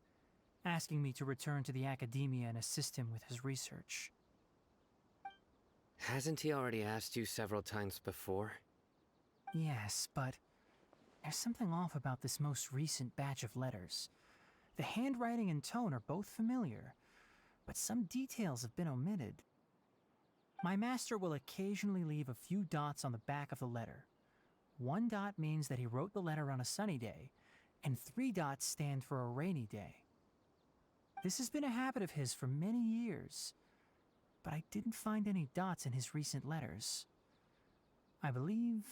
K: asking me to return to the Academia and assist him with his research.
E: Hasn't he already asked you several times before?
K: Yes, but there's something off about this most recent batch of letters. The handwriting and tone are both familiar, but some details have been omitted. My master will occasionally leave a few dots on the back of the letter, 1 dot means that he wrote the letter on a sunny day, and 3 dots stand for a rainy day. This has been a habit of his for many years, but I didn't find any dots in his recent letters. I believe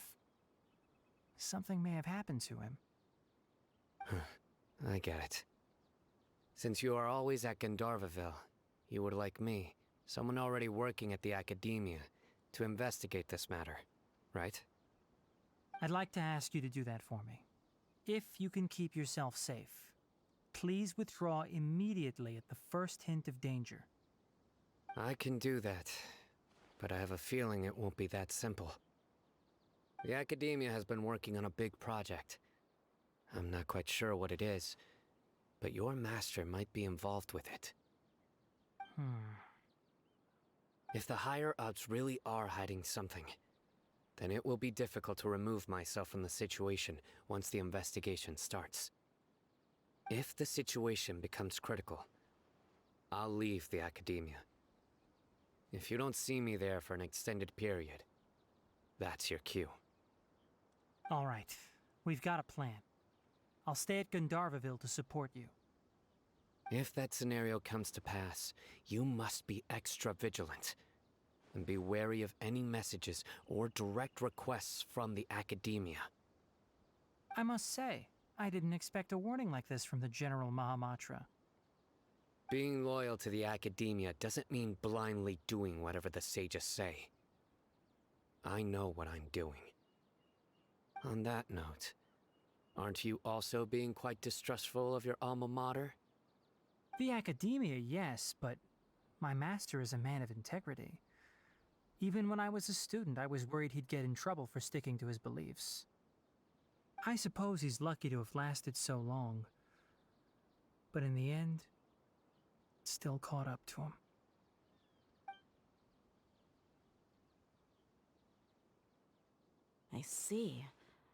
K: something may have happened to him.
E: I get it. Since you are always at Gandharvaville, you would like me, someone already working at the Academia, to investigate this matter, right?
K: I'd like to ask you to do that for me. If you can keep yourself safe, please withdraw immediately at the first hint of danger.
E: I can do that, but I have a feeling it won't be that simple. The Academia has been working on a big project. I'm not quite sure what it is, but your master might be involved with it. If the higher-ups really are hiding something, then it will be difficult to remove myself from the situation once the investigation starts. If the situation becomes critical, I'll leave the Academia. If you don't see me there for an extended period, that's your cue.
K: All right, we've got a plan. I'll stay at Gandharvaville to support you.
E: If that scenario comes to pass, you must be extra vigilant. And be wary of any messages or direct requests from the Academia.
K: I must say, I didn't expect a warning like this from the General Mahamatra.
E: Being loyal to the Academia doesn't mean blindly doing whatever the sages say. I know what I'm doing. On that note, aren't you also being quite distrustful of your alma mater?
K: The Academia, yes, but my master is a man of integrity. Even when I was a student, I was worried he'd get in trouble for sticking to his beliefs. I suppose he's lucky to have lasted so long. But in the end, it still caught up to him.
D: I see.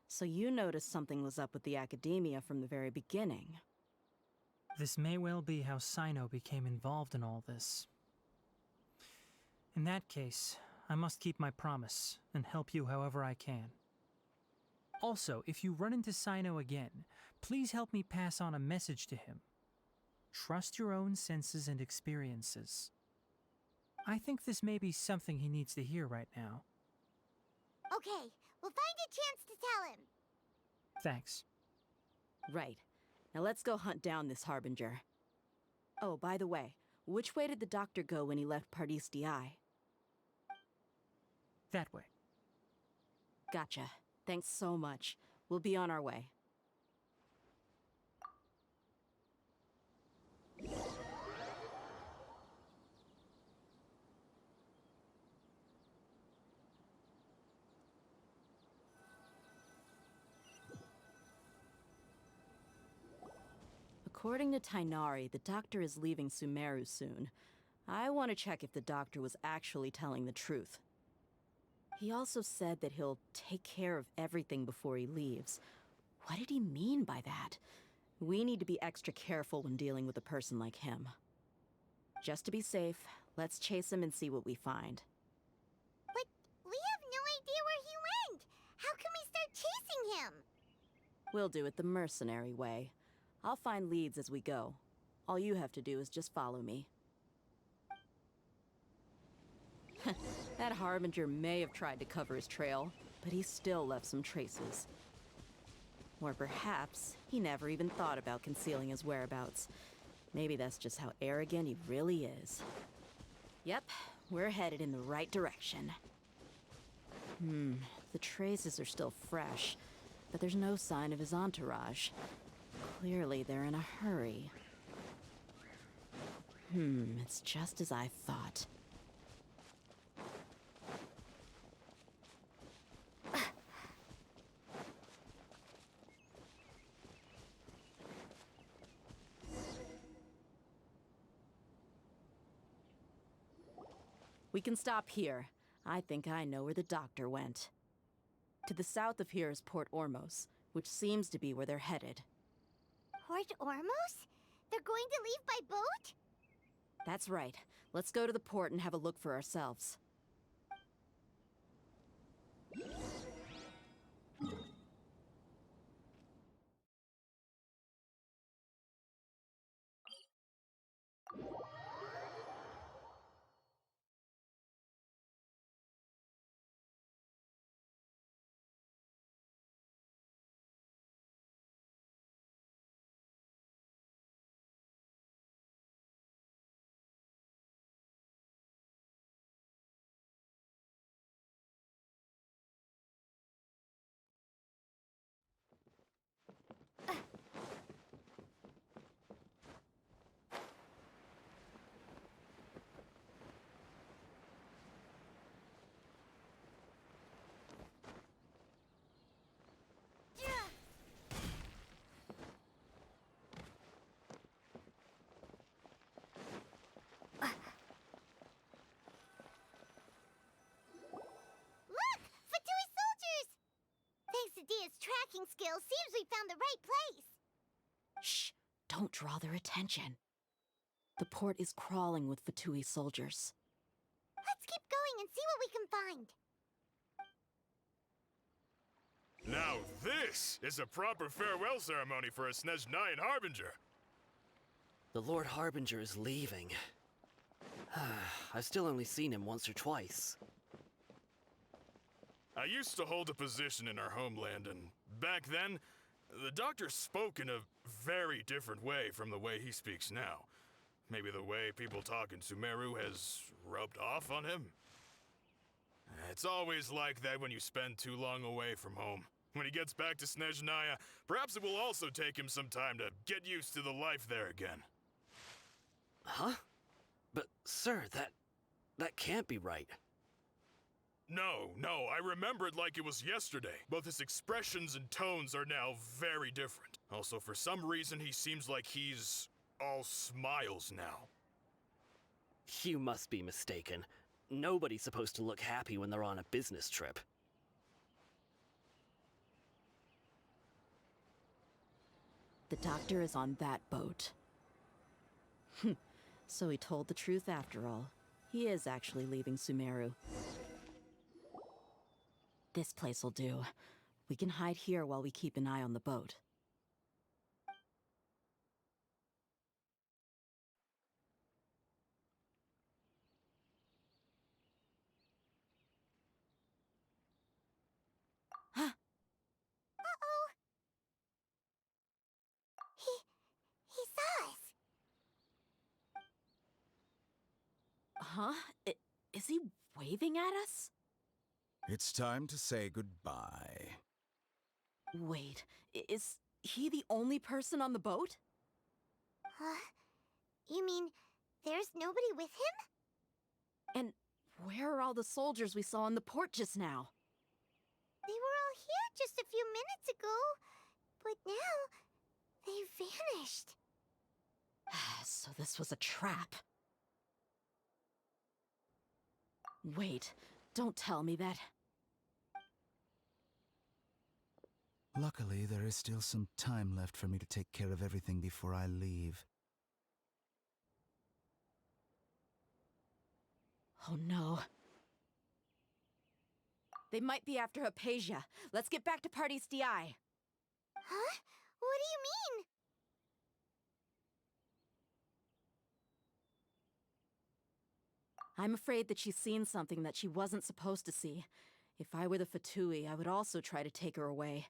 D: So you noticed something was up with the Academia from the very beginning.
K: This may well be how Sino became involved in all this. In that case, I must keep my promise and help you however I can. Also, if you run into Sino again, please help me pass on a message to him. Trust your own senses and experiences. I think this may be something he needs to hear right now.
B: Okay, we'll find a chance to tell him.
K: Thanks.
D: Right. Now let's go hunt down this Harbinger. Oh, by the way, which way did the doctor go when he left Pardis DI?
K: That way.
D: Gotcha. Thanks so much. We'll be on our way. According to Tainari, the doctor is leaving Sumeru soon. I want to check if the doctor was actually telling the truth. He also said that he'll take care of everything before he leaves. What did he mean by that? We need to be extra careful when dealing with a person like him. Just to be safe, let's chase him and see what we find.
B: But we have no idea where he went. How can we start chasing him?
D: We'll do it the mercenary way. I'll find leads as we go. All you have to do is just follow me. That Harbinger may have tried to cover his trail, but he still left some traces. Or perhaps he never even thought about concealing his whereabouts. Maybe that's just how arrogant he really is. Yep, we're headed in the right direction. The traces are still fresh, but there's no sign of his entourage. Clearly they're in a hurry. It's just as I thought. We can stop here. I think I know where the doctor went. To the south of here is Port Ormos, which seems to be where they're headed.
B: Port Ormos? They're going to leave by boat?
D: That's right. Let's go to the port and have a look for ourselves.
B: skills, seems we found the right place.
D: Shh! Don't draw their attention. The port is crawling with Fatui soldiers.
B: Let's keep going and see what we can find.
M: Now this is a proper farewell ceremony for a Snezhnayan Harbinger.
N: The Lord Harbinger is leaving. I've still only seen him once or twice.
M: I used to hold a position in our homeland, and back then, the doctor spoke in a very different way from the way he speaks now. Maybe the way people talk in Sumeru has rubbed off on him. It's always like that when you spend too long away from home. When he gets back to Snezhnaya, perhaps it will also take him some time to get used to the life there again.
N: Huh? But, sir, that can't be right.
M: No, I remember it like it was yesterday. Both his expressions and tones are now very different. Also, for some reason, he seems like he's all smiles now.
N: You must be mistaken. Nobody's supposed to look happy when they're on a business trip.
D: The doctor is on that boat. So he told the truth after all. He is actually leaving Sumeru. This place will do. We can hide here while we keep an eye on the boat.
B: Uh-oh. He saw us.
D: Huh? Is he waving at us?
L: It's time to say goodbye.
D: Wait, is he the only person on the boat?
B: You mean there's nobody with him?
D: And where are all the soldiers we saw in the port just now?
B: They were all here just a few minutes ago, but now they've vanished.
D: So this was a trap. Wait, don't tell me that.
L: Luckily, there is still some time left for me to take care of everything before I leave.
D: Oh no. They might be after Hypatia. Let's get back to Party's DI.
B: Huh? What do you mean?
D: I'm afraid that she's seen something that she wasn't supposed to see. If I were the Fatui, I would also try to take her away.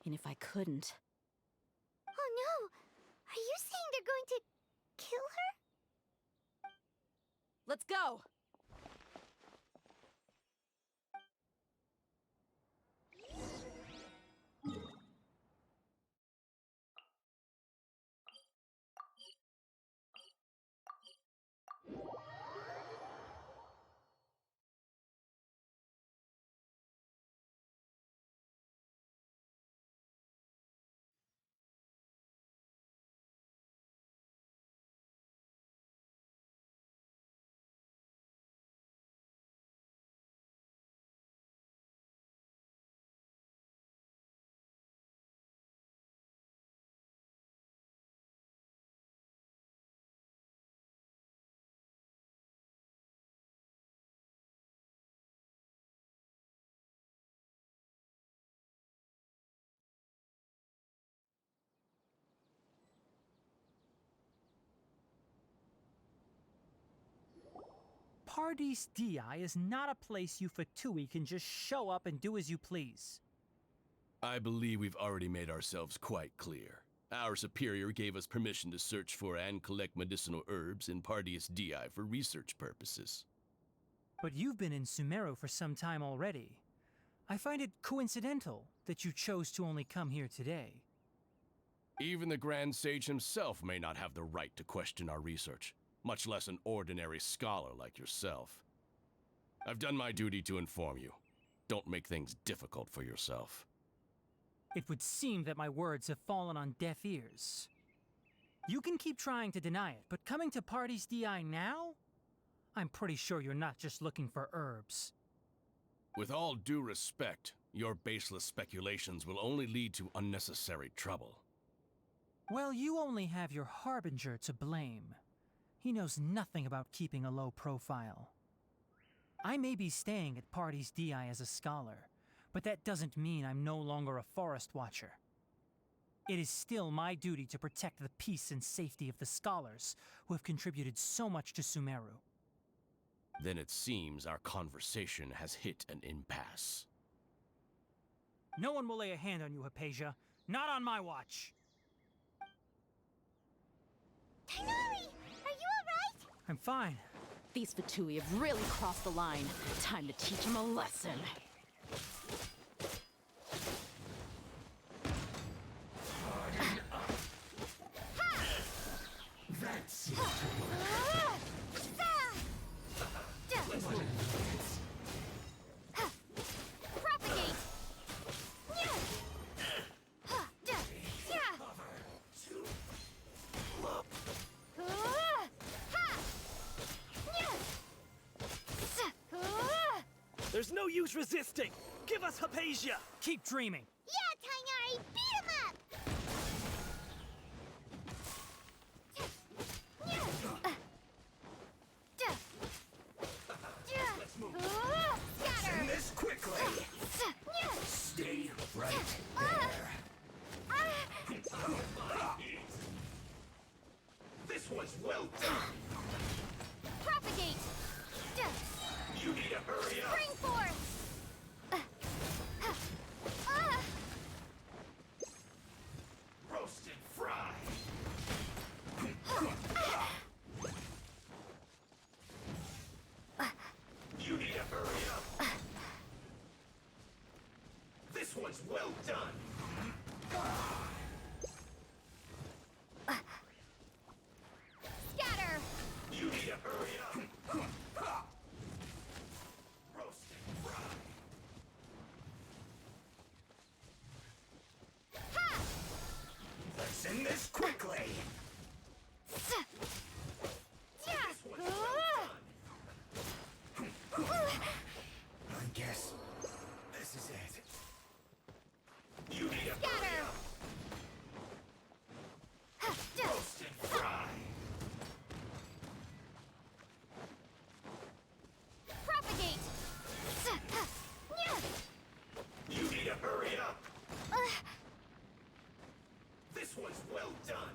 D: And if I couldn't...
B: Oh no! Are you saying they're going to kill her?
D: Let's go!
K: Pardes DI is not a place you Fatui can just show up and do as you please.
O: I believe we've already made ourselves quite clear. Our superior gave us permission to search for and collect medicinal herbs in Pardes DI for research purposes.
K: But you've been in Sumeru for some time already. I find it coincidental that you chose to only come here today.
O: Even the Grand Sage himself may not have the right to question our research, much less an ordinary scholar like yourself. I've done my duty to inform you. Don't make things difficult for yourself.
K: It would seem that my words have fallen on deaf ears. You can keep trying to deny it, but coming to Pardes DI now? I'm pretty sure you're not just looking for herbs.
O: With all due respect, Your baseless speculations will only lead to unnecessary trouble.
K: Well, you only have your Harbinger to blame. He knows nothing about keeping a low profile. I may be staying at Party's DI as a scholar, but that doesn't mean I'm no longer a Forest Watcher. It is still my duty to protect the peace and safety of the scholars who have contributed so much to Sumeru.
O: Then it seems our conversation has hit an impasse.
K: No one will lay a hand on you, Hypatia. Not on my watch.
B: Tighnari, are you alright?
K: I'm fine.
D: These Fatui have really crossed the line. Time to teach them a lesson.
B: That's propagate.
N: There's no use resisting! Give us Hypatia!
K: Keep dreaming.
B: Yeah, Tighnari, beat him up! Scatter!
F: This quickly! Stay right This was well done!
B: Propagate!
F: You need to hurry up!
B: Spring force!
F: Roast and fry! You need to hurry up! This one's well done!
B: Scatter!
F: You need to hurry up! Roast and fry! Let's end this quickly! I guess this is it. You need to hurry up! Roast and fry!
B: Propagate!
F: You need to hurry up! This one's well done!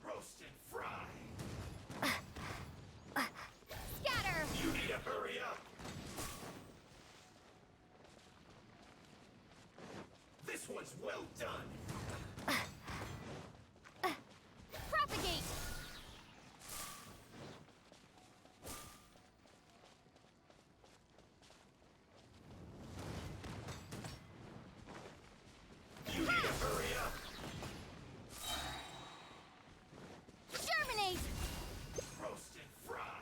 F: Roast and fry!
B: Scatter!
F: You need to hurry up! This one's well done!
B: Propagate!
F: You need to hurry up!
B: Germinate!
F: Roast and fry!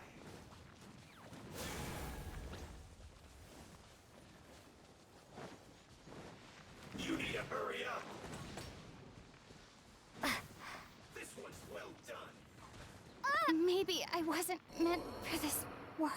F: You need to hurry up! This one's well done!
B: Maybe I wasn't meant for this world.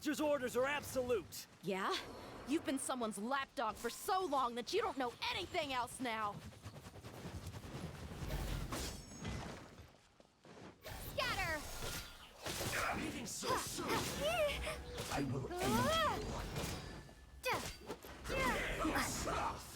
N: doctor's orders are absolute.
D: Yeah? You've been someone's lapdog for so long that you don't know anything else now.
B: Scatter!
O: Leaving so soon. I will end you. South.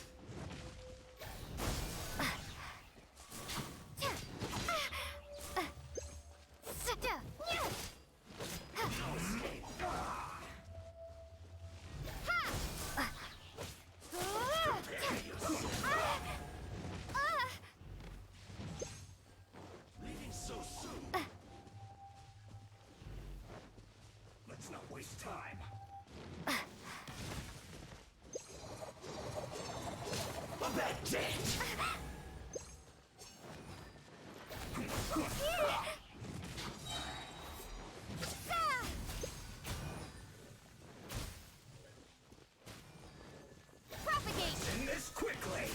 O: Leaving so soon. Let's not waste time. A bad date.
B: Propagate!
O: End this quickly.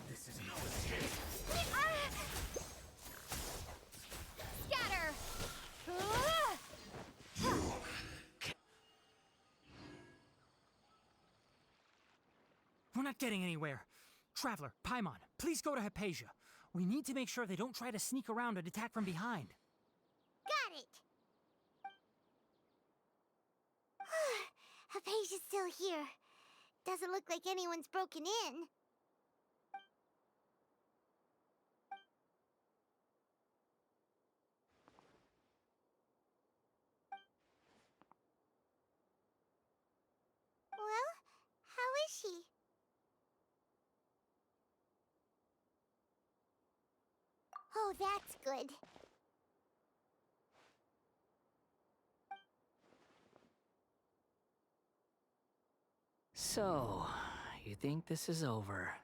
O: This is no escape.
B: Scatter!
K: We're not getting anywhere. Traveler, Paimon, please go to Hypatia. We need to make sure they don't try to sneak around and attack from behind.
B: Got it! Hypatia's still here. Doesn't look like anyone's broken in. Well, how is she? Oh, that's good.
E: So, you think this is over?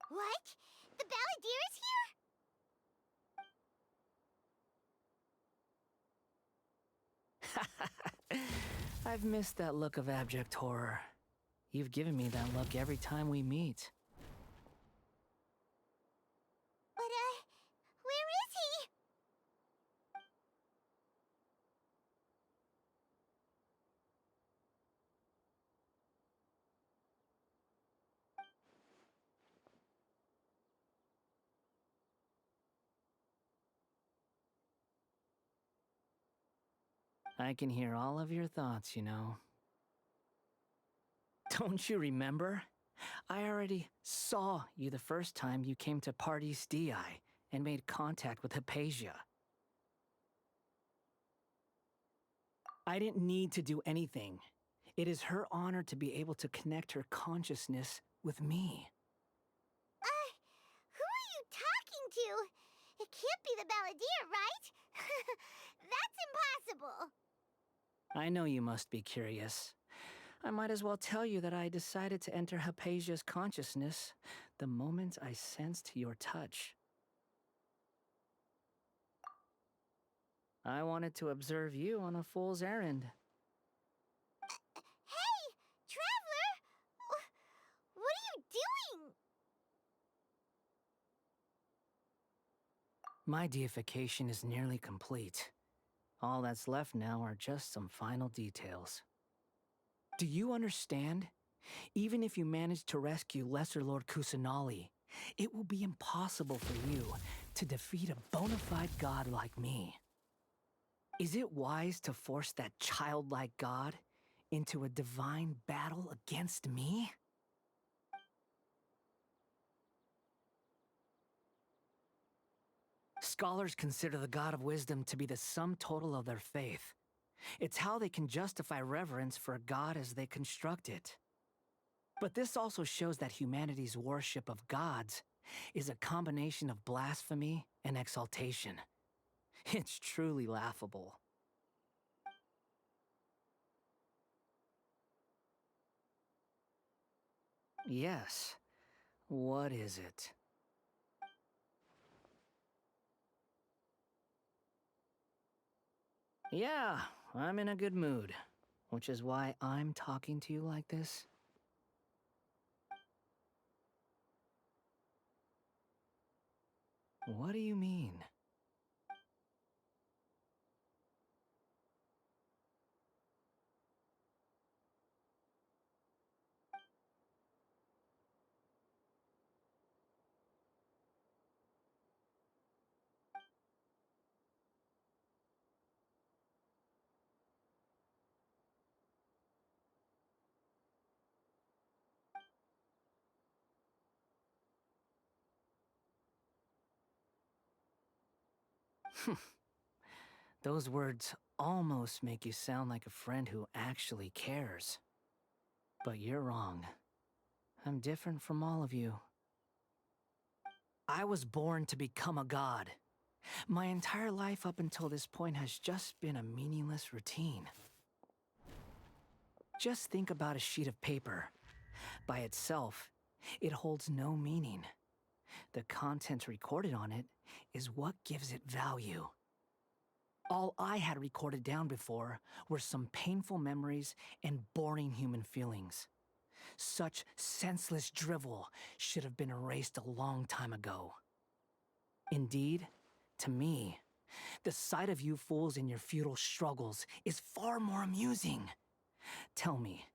B: What? The Balladeer is here?
E: I've missed that look of abject horror. You've given me that look every time we meet.
B: But, where is he?
E: I can hear all of your thoughts, you know. Don't you remember? I already saw you the first time you came to Party's DI and made contact with Hypatia. I didn't need to do anything. It is her honor to be able to connect her consciousness with me.
B: Who are you talking to? It can't be the Balladeer, right? That's impossible.
E: I know you must be curious. I might as well tell you that I decided to enter Hypatia's consciousness the moment I sensed your touch. I wanted to observe you on a fool's errand.
B: Hey, Traveler! What are you doing?
E: My deification is nearly complete. All that's left now are just some final details. Do you understand? Even if you manage to rescue Lesser Lord Kusanali, it will be impossible for you to defeat a bona fide god like me. Is it wise to force that childlike god into a divine battle against me? Scholars consider the God of Wisdom to be the sum total of their faith. It's how they can justify reverence for a god as they construct it. But this also shows that humanity's worship of gods is a combination of blasphemy and exaltation. It's truly laughable. Yes. What is it? Yeah, I'm in a good mood, which is why I'm talking to you like this.
P: What do you mean? Those words almost make you sound like a friend who actually cares. But you're wrong. I'm different from all of you. I was born to become a god. My entire life up until this point has just been a meaningless routine. Just think about a sheet of paper. By itself, it holds no meaning. The content recorded on it is what gives it value. All I had recorded down before were some painful memories and boring human feelings. Such senseless drivel should have been erased a long time ago. Indeed, to me, the sight of you fools in your futile struggles is far more amusing. Tell me,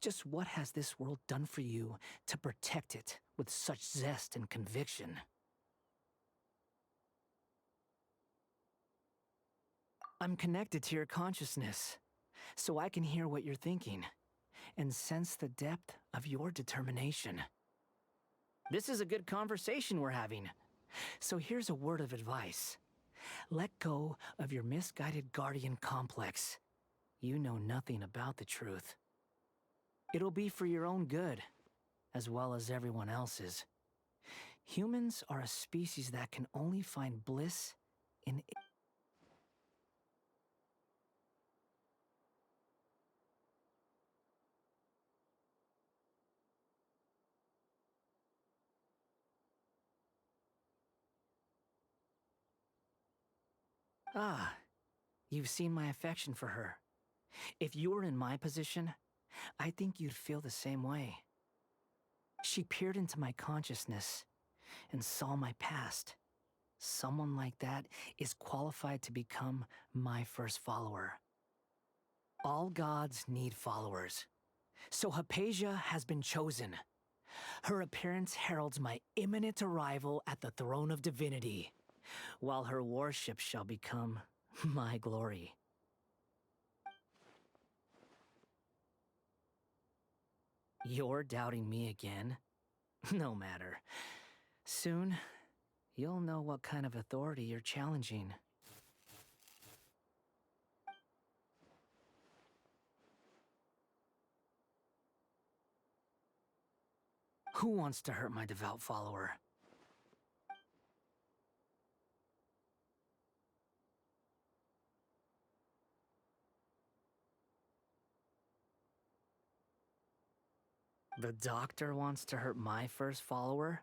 P: just what has this world done for you to protect it with such zest and conviction? I'm connected to your consciousness, so I can hear what you're thinking and sense the depth of your determination. This is a good conversation we're having. So here's a word of advice. Let go of your misguided guardian complex. You know nothing about the truth. It'll be for your own good, as well as everyone else's. Humans are a species that can only find bliss in... Ah, you've seen my affection for her. If you were in my position, I think you'd feel the same way. She peered into my consciousness and saw my past. Someone like that is qualified to become my first follower. All gods need followers. So Hypatia has been chosen. Her appearance heralds my imminent arrival at the throne of divinity, while her worship shall become my glory. You're doubting me again? No matter. Soon, you'll know what kind of authority you're challenging. Who wants to hurt my devout follower? The doctor wants to hurt my first follower?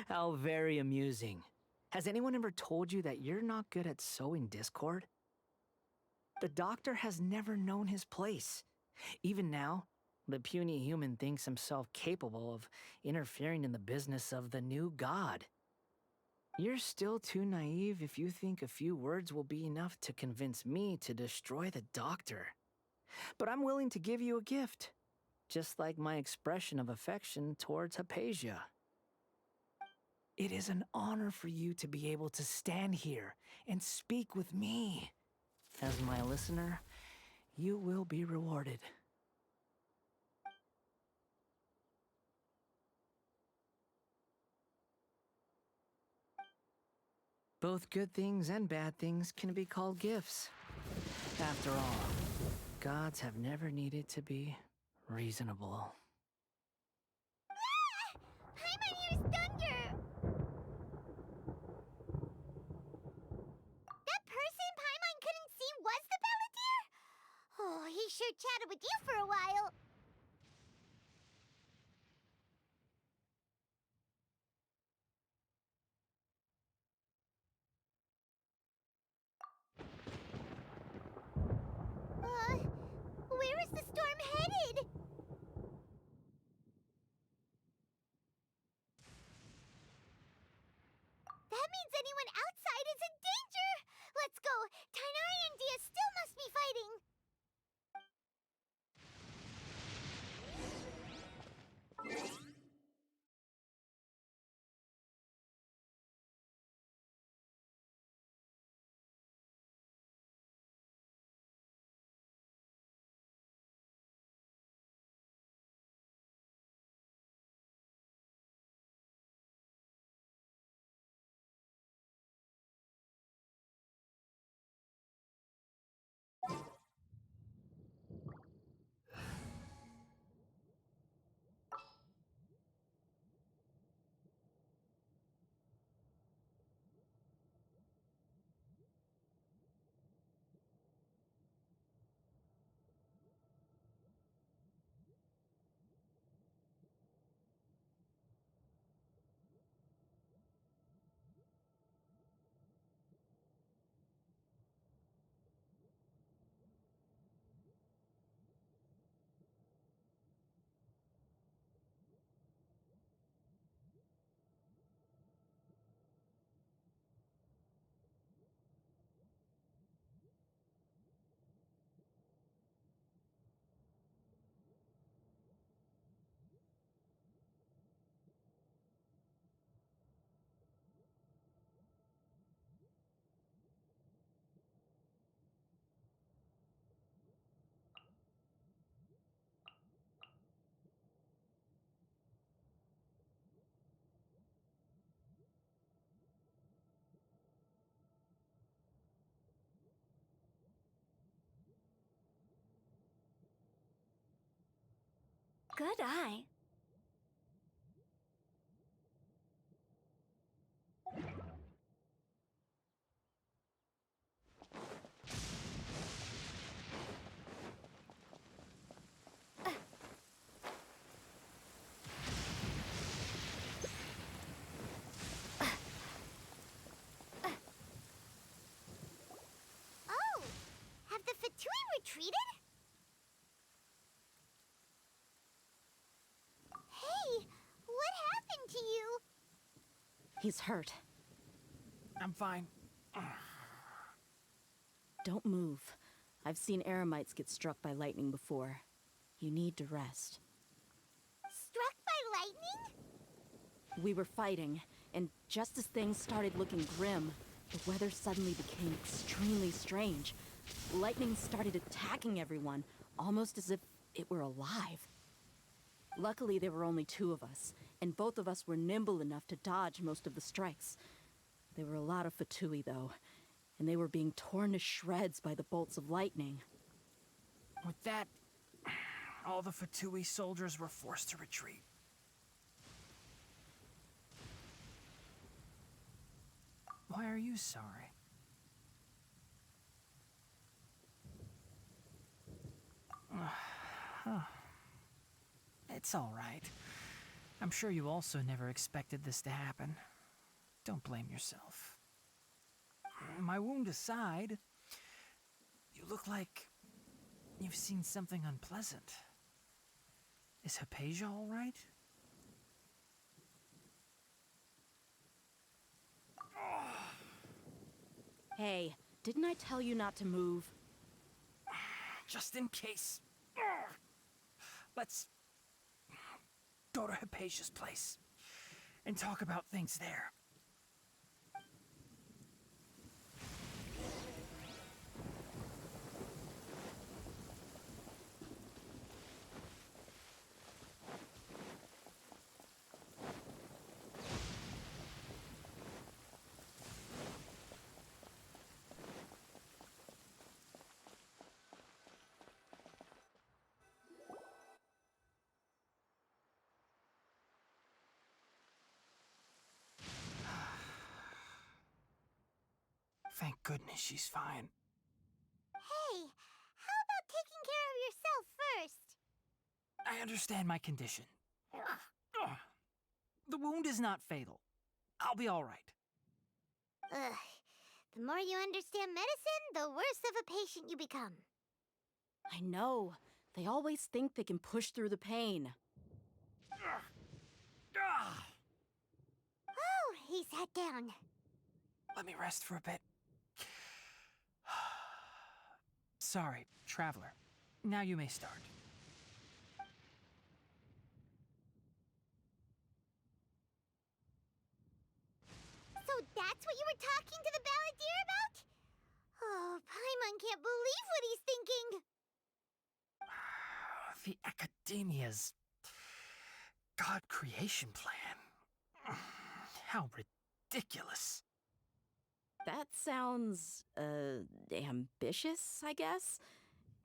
P: How very amusing. Has anyone ever told you that you're not good at sowing discord? The doctor has never known his place. Even now, the puny human thinks himself capable of interfering in the business of the new god. You're still too naive if you think a few words will be enough to convince me to destroy the doctor. But I'm willing to give you a gift, just like my expression of affection towards Hypatia. It is an honor for you to be able to stand here and speak with me. As my listener, you will be rewarded. Both good things and bad things can be called gifts. After all, gods have never needed to be reasonable.
B: Ah! Paimon hears thunder! That person Paimon couldn't see was the Palantir? Oh, he sure chatted with you for a while. Where is the storm headed? That means anyone outside is in danger! Let's go! Tainari and Dia still must be fighting!
Q: Good eye.
B: Oh! Have the Fatui retreated? Hey! What happened to you?
D: He's hurt.
K: I'm fine.
D: Don't move. I've seen eremites get struck by lightning before. You need to rest.
B: Struck by lightning?
D: We were fighting, and just as things started looking grim, the weather suddenly became extremely strange. Lightning started attacking everyone, almost as if it were alive. Luckily, there were only two of us, and both of us were nimble enough to dodge most of the strikes. There were a lot of Fatui, though, and they were being torn to shreds by the bolts of lightning.
K: With that, all the Fatui soldiers were forced to retreat. Why are you sorry? Huh. It's all right. I'm sure you also never expected this to happen. Don't blame yourself. My wound aside, you look like you've seen something unpleasant. Is Hypatia all right?
D: Hey, didn't I tell you not to move?
K: Just in case. Let's go to Hypatia's place and talk about things there. Thank goodness she's fine.
B: Hey, how about taking care of yourself first?
K: I understand my condition. The wound is not fatal. I'll be all right.
B: Ugh. The more you understand medicine, the worse of a patient you become.
D: I know. They always think they can push through the pain.
B: Oh, he sat down.
K: Let me rest for a bit. Sorry, Traveler. Now you may start.
B: So that's what you were talking to the balladeer about? Oh, Paimon can't believe what he's thinking.
K: The Academia's God creation plan. How ridiculous.
D: That sounds, ambitious, I guess?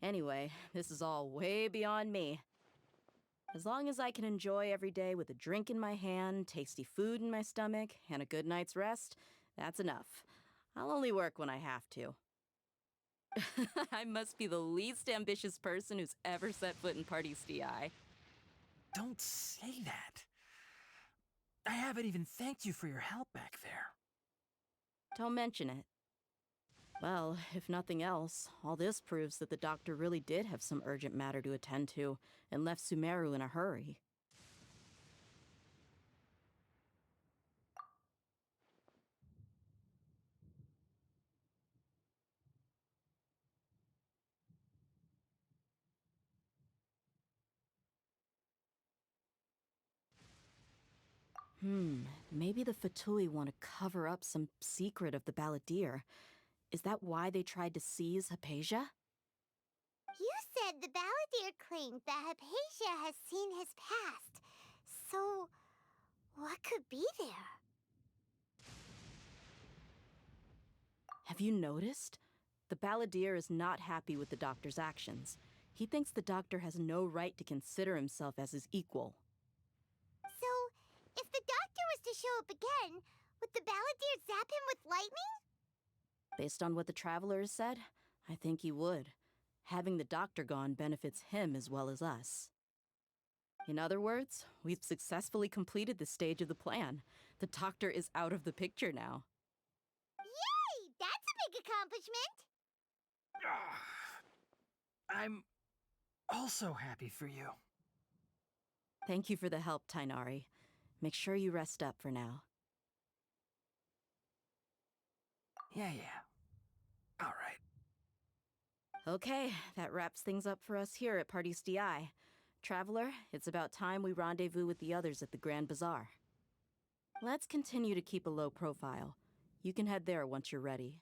D: Anyway, this is all way beyond me. As long as I can enjoy every day with a drink in my hand, tasty food in my stomach, and a good night's rest, that's enough. I'll only work when I have to. I must be the least ambitious person who's ever set foot in Party's DI.
K: Don't say that. I haven't even thanked you for your help back there.
D: Don't mention it. Well, if nothing else, all this proves that the doctor really did have some urgent matter to attend to and left Sumeru in a hurry. Maybe the Fatui want to cover up some secret of the balladeer. Is that why they tried to seize Hypatia?
B: You said the balladeer claimed that Hypatia has seen his past. So, what could be there?
D: Have you noticed? The balladeer is not happy with the doctor's actions. He thinks the doctor has no right to consider himself as his equal.
B: So, if the doctor was to show up again, would the balladeer zap him with lightning?
D: Based on what the Traveler has said, I think he would. Having the doctor gone benefits him as well as us. In other words, we've successfully completed this stage of the plan. The doctor is out of the picture now.
B: Yay! That's a big accomplishment!
K: I'm also happy for you.
D: Thank you for the help, Tainari. Make sure you rest up for now.
K: Yeah. All right.
D: Okay, that wraps things up for us here at Party's DI. Traveler, it's about time we rendezvous with the others at the Grand Bazaar. Let's continue to keep a low profile. You can head there once you're ready.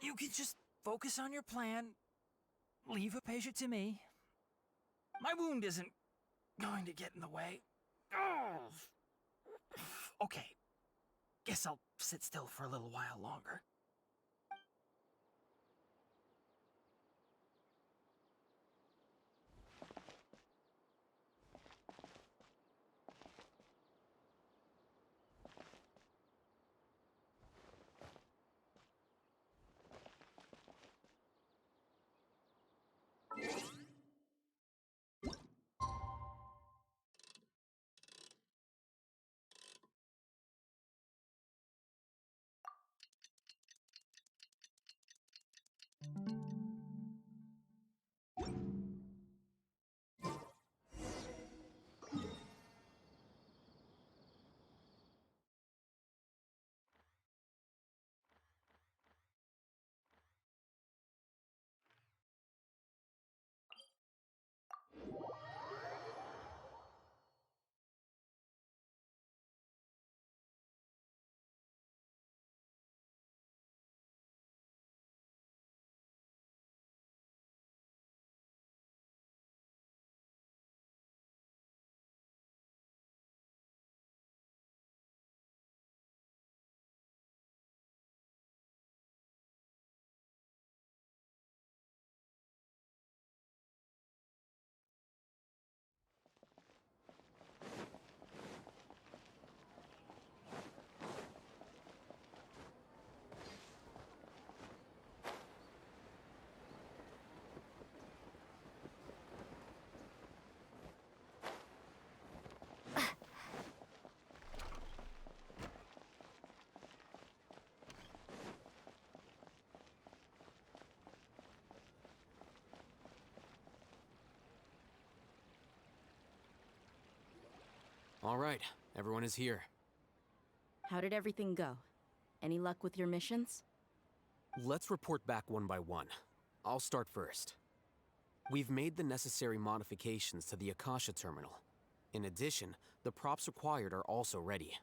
K: You can just focus on your plan. Leave Hypatia to me. My wound isn't going to get in the way. Okay. Guess I'll sit still for a little while longer.
C: All right, everyone is here.
D: How did everything go? Any luck with your missions?
C: Let's report back one by one. I'll start first. We've made the necessary modifications to the Akasha terminal. In addition, the props required are also ready.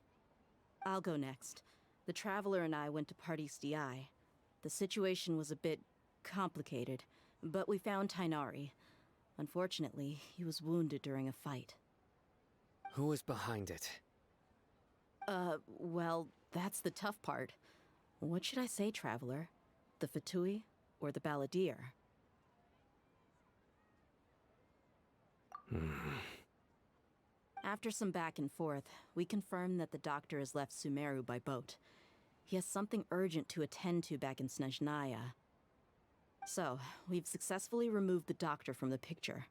D: I'll go next. The Traveler and I went to Party's DI. The situation was a bit complicated, but we found Tainari. Unfortunately, he was wounded during a fight.
E: Who was behind it?
D: Well, that's the tough part. What should I say, Traveler? The Fatui or the Balladeer? After some back and forth, we confirmed that the doctor has left Sumeru by boat. He has something urgent to attend to back in Snezhnaya. So, we've successfully removed the doctor from the picture.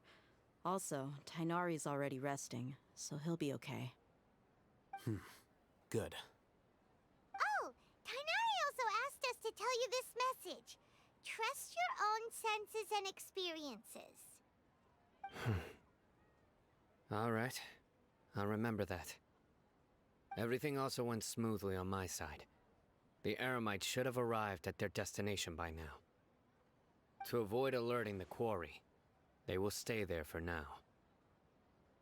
D: Also, Tainari's already resting, so he'll be okay.
C: Good.
B: Oh, Tainari also asked us to tell you this message. Trust your own senses and experiences.
E: All right. I'll remember that. Everything also went smoothly on my side. The Eremites should have arrived at their destination by now. To avoid alerting the quarry, they will stay there for now.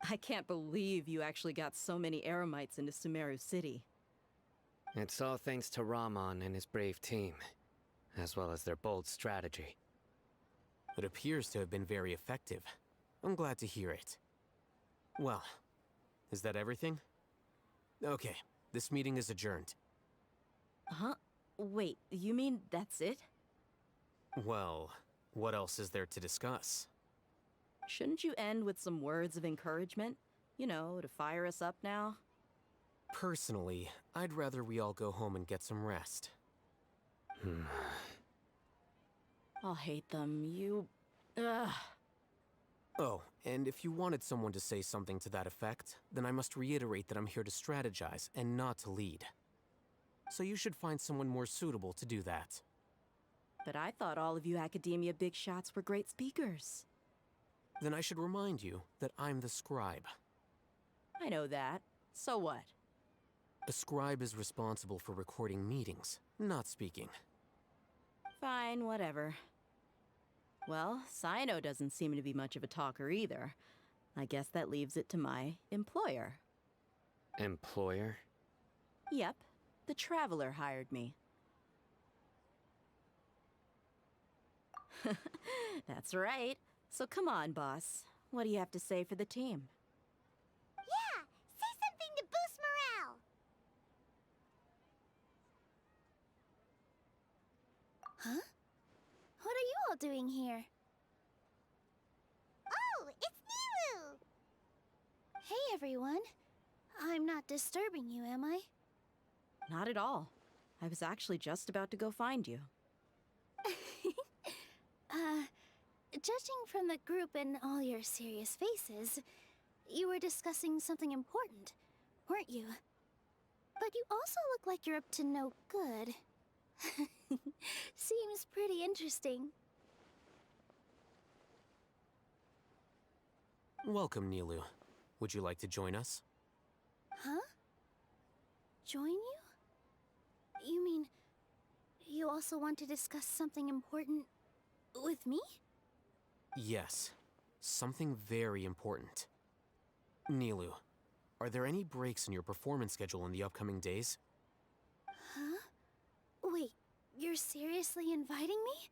D: I can't believe you actually got so many Eremites into Sumeru City.
E: It's all thanks to Rahman and his brave team, as well as their bold strategy.
C: It appears to have been very effective. I'm glad to hear it. Well, is that everything? Okay, this meeting is adjourned.
D: Huh? Wait, you mean that's it?
C: Well, what else is there to discuss?
D: Shouldn't you end with some words of encouragement? You know, to fire us up now?
C: Personally, I'd rather we all go home and get some rest.
D: I'll hate them, you... Ugh.
C: Oh, and if you wanted someone to say something to that effect, then I must reiterate that I'm here to strategize and not to lead. So you should find someone more suitable to do that.
D: But I thought all of you Academia big shots were great speakers.
C: Then I should remind you that I'm the scribe.
D: I know that. So what?
C: A scribe is responsible for recording meetings, not speaking.
D: Fine, whatever. Well, Sino doesn't seem to be much of a talker either. I guess that leaves it to my employer.
E: Employer?
D: Yep, the Traveler hired me. That's right. So come on, boss. What do you have to say for the team?
B: Yeah, say something to boost morale. Huh? What are you all doing here? Oh, it's Nilu! Hey, everyone. I'm not disturbing you, am I?
D: Not at all. I was actually just about to go find you.
B: Judging from the group and all your serious faces, you were discussing something important, weren't you? But you also look like you're up to no good. Seems pretty interesting.
C: Welcome, Nilu. Would you like to join us?
B: Huh? Join you? You mean, you also want to discuss something important with me?
C: Yes. Something very important. Nilu, are there any breaks in your performance schedule in the upcoming days?
B: Huh? Wait, you're seriously inviting me?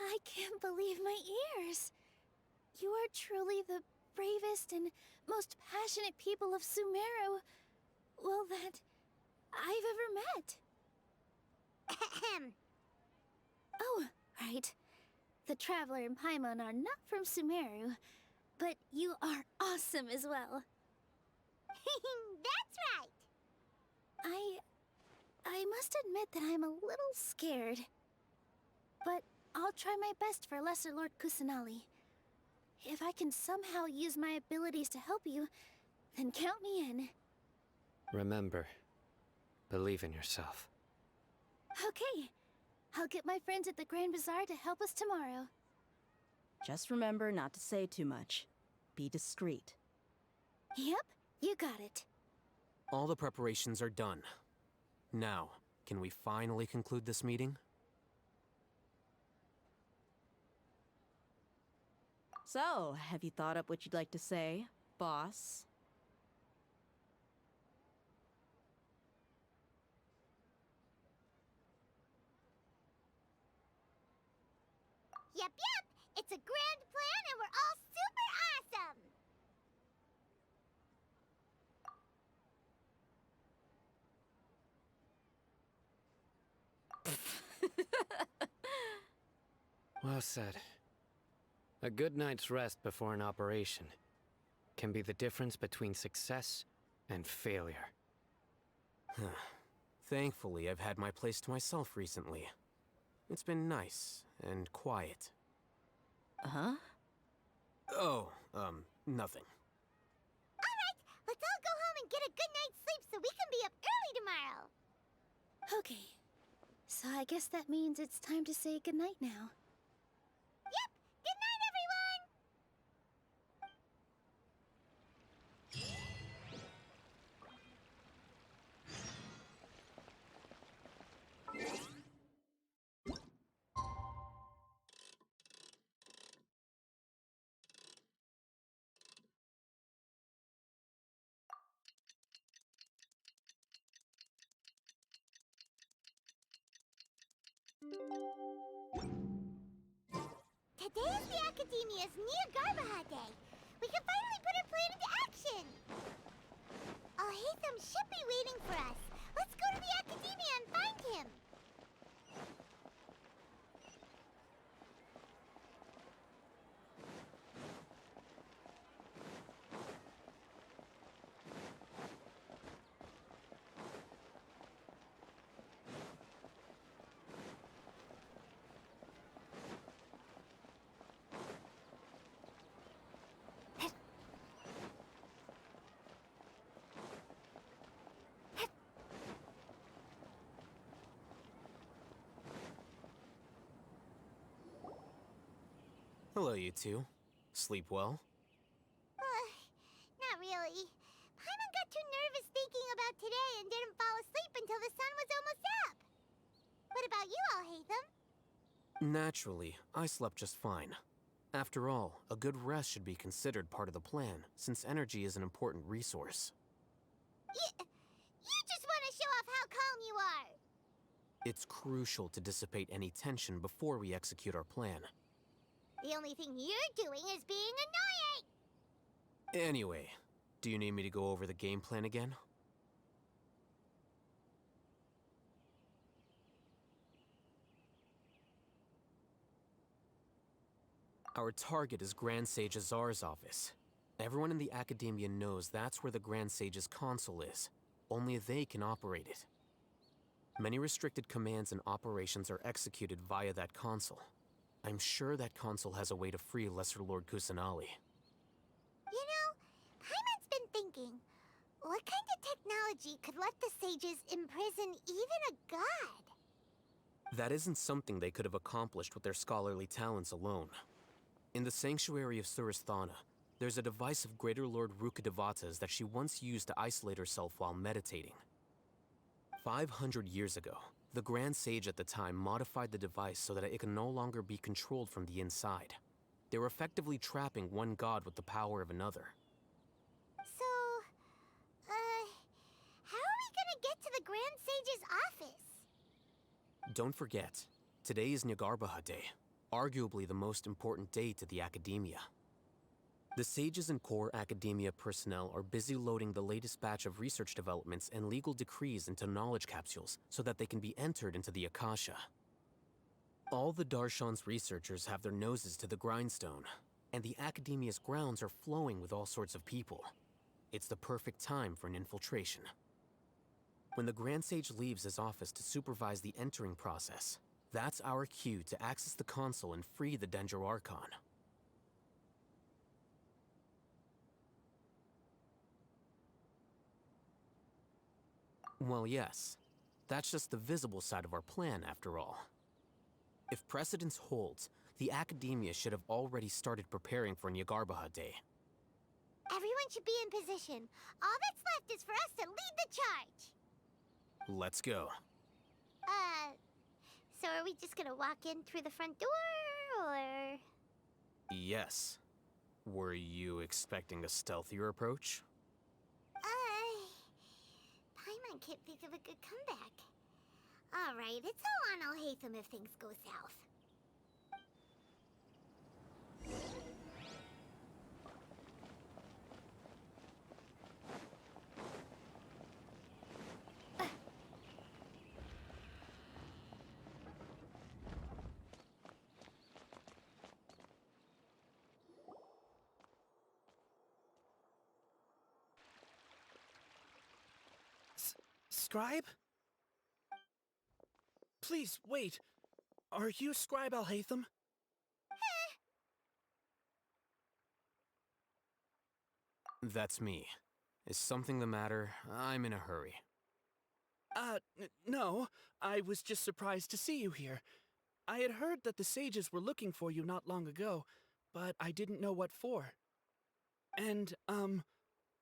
B: I can't believe my ears. You are truly the bravest and most passionate people of Sumeru, well, that I've ever met. Ahem. Oh, right. The Traveler and Paimon are not from Sumeru, but you are awesome as well. That's right. I must admit that I'm a little scared. But I'll try my best for Lesser Lord Kusanali. If I can somehow use my abilities to help you, then count me in.
E: Remember, believe in yourself.
Q: Okay. I'll get my friends at the Grand Bazaar to help us tomorrow.
D: Just remember not to say too much. Be discreet.
Q: Yep, you got it.
C: All the preparations are done. Now, can we finally conclude this meeting?
D: So, have you thought up what you'd like to say, boss?
B: Yep. It's a grand plan and we're all super awesome.
E: Well said. A good night's rest before an operation can be the difference between success and failure.
C: Thankfully, I've had my place to myself recently. It's been nice and quiet.
D: Uh-huh?
C: Oh, nothing.
B: Alright, let's all go home and get a good night's sleep so we can be up early tomorrow.
Q: Okay. So I guess that means it's time to say goodnight now.
B: Yep, good night everyone! Today is the Academia's Niagarbaha Day. We can finally put our plan into action. Al-Haytham should be waiting for us. Let's go to the Academia and find him.
C: Hello, you two. Sleep well?
B: Not really. Paimon got too nervous thinking about today and didn't fall asleep until the sun was almost up. What about you, Al-Haytham?
C: Naturally, I slept just fine. After all, a good rest should be considered part of the plan, since energy is an important resource.
B: You just want to show off how calm you are.
C: It's crucial to dissipate any tension before we execute our plan.
B: The only thing you're doing is being annoying.
C: Anyway, do you need me to go over the game plan again? Our target is Grand Sage Azar's office. Everyone in the Academia knows that's where the Grand Sage's console is. Only they can operate it. Many restricted commands and operations are executed via that console. I'm sure that console has a way to free Lesser Lord Kusanali.
B: You know, Paimon's been thinking, what kind of technology could let the sages imprison even a god?
C: That isn't something they could have accomplished with their scholarly talents alone. In the Sanctuary of Suristhana, there's a device of Greater Lord Rukkhadevata's that she once used to isolate herself while meditating. 500 years ago, the Grand Sage at the time modified the device so that it can no longer be controlled from the inside. They were effectively trapping one god with the power of another.
B: So, how are we gonna get to the Grand Sage's office?
C: Don't forget, today is Niagarbaha Day, arguably the most important day to the Academia. The sages and core Academia personnel are busy loading the latest batch of research developments and legal decrees into knowledge capsules so that they can be entered into the Akasha. All the Darshan's researchers have their noses to the grindstone, and the Academia's grounds are flowing with all sorts of people. It's the perfect time for an infiltration. When the Grand Sage leaves his office to supervise the entering process, that's our cue to access the console and free the Danger Archon. Well, yes. That's just the visible side of our plan, after all. If precedence holds, the Academia should have already started preparing for Nyagarbha Day.
B: Everyone should be in position. All that's left is for us to lead the charge.
C: Let's go.
B: So are we just gonna walk in through the front door, or...?
C: Yes. Were you expecting a stealthier approach?
B: Paimon can't think of a good comeback. Alright, it's all on Alhaitham if things go south.
R: Scribe? Please, wait. Are you Scribe Alhaitham?
C: That's me. Is something the matter? I'm in a hurry.
R: No. I was just surprised to see you here. I had heard that the sages were looking for you not long ago, but I didn't know what for. And,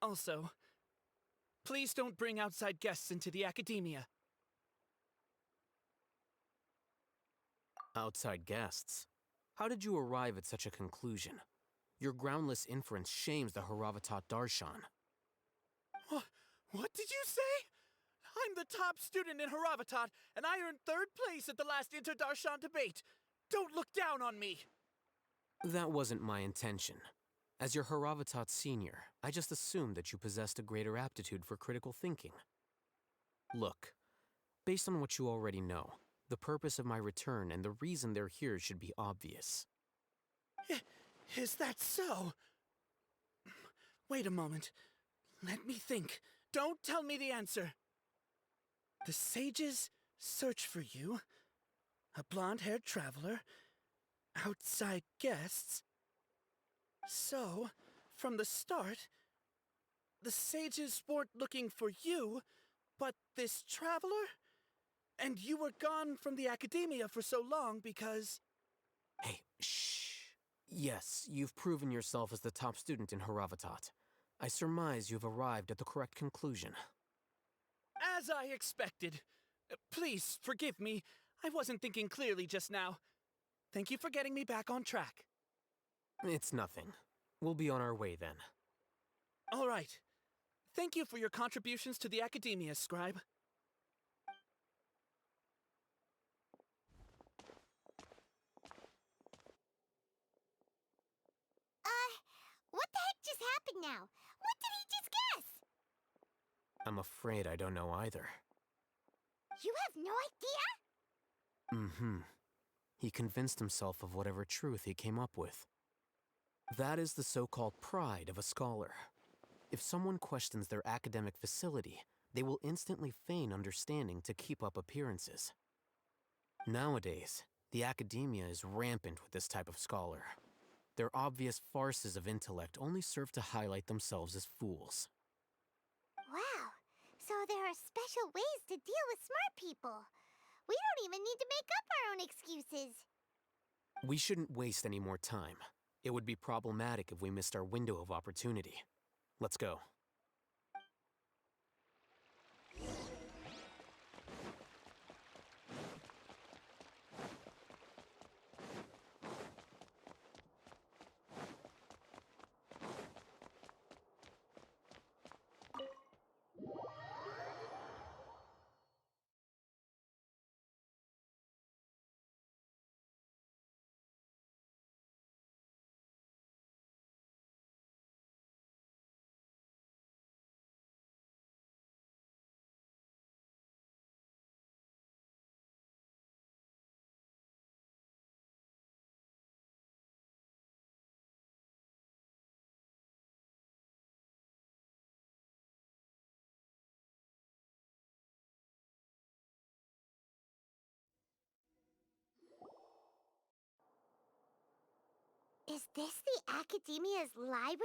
R: also, please don't bring outside guests into the Academia.
C: Outside guests? How did you arrive at such a conclusion? Your groundless inference shames the Haravatat Darshan.
R: What did you say? I'm the top student in Haravatat, and I earned 3rd place at the last Inter-Darshan debate. Don't look down on me!
C: That wasn't my intention. As your Haravatat senior, I just assumed that you possessed a greater aptitude for critical thinking. Look, based on what you already know, the purpose of my return and the reason they're here should be obvious.
R: Is that so? Wait a moment. Let me think. Don't tell me the answer. The sages search for you. A blonde-haired traveler. Outside guests. So, from the start, the sages weren't looking for you, but this traveler? And you were gone from the Academia for so long because...
C: Hey, shh. Yes, you've proven yourself as the top student in Haravatat. I surmise you've arrived at the correct conclusion.
R: As I expected. Please, forgive me. I wasn't thinking clearly just now. Thank you for getting me back on track.
C: It's nothing. We'll be on our way then.
R: All right. Thank you for your contributions to the Academia, Scribe.
B: What the heck just happened now? What did he just guess?
C: I'm afraid I don't know either.
B: You have no idea?
C: Mm-hmm. He convinced himself of whatever truth he came up with. That is the so-called pride of a scholar. If someone questions their academic facility, they will instantly feign understanding to keep up appearances. Nowadays, the Academia is rampant with this type of scholar. Their obvious farces of intellect only serve to highlight themselves as fools.
B: Wow, so there are special ways to deal with smart people. We don't even need to make up our own excuses.
C: We shouldn't waste any more time. It would be problematic if we missed our window of opportunity. Let's go.
B: Is this the Academia's library?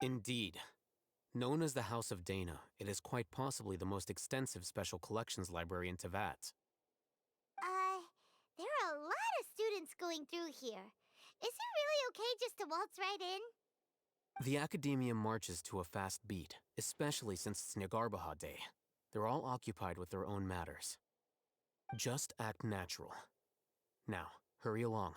C: Indeed. Known as the House of Dana, it is quite possibly the most extensive special collections library in Teyvat.
B: There are a lot of students going through here. Is it really okay just to waltz right in?
C: The Academia marches to a fast beat, especially since it's Nyargarbaha Day. They're all occupied with their own matters. Just act natural. Now, hurry along.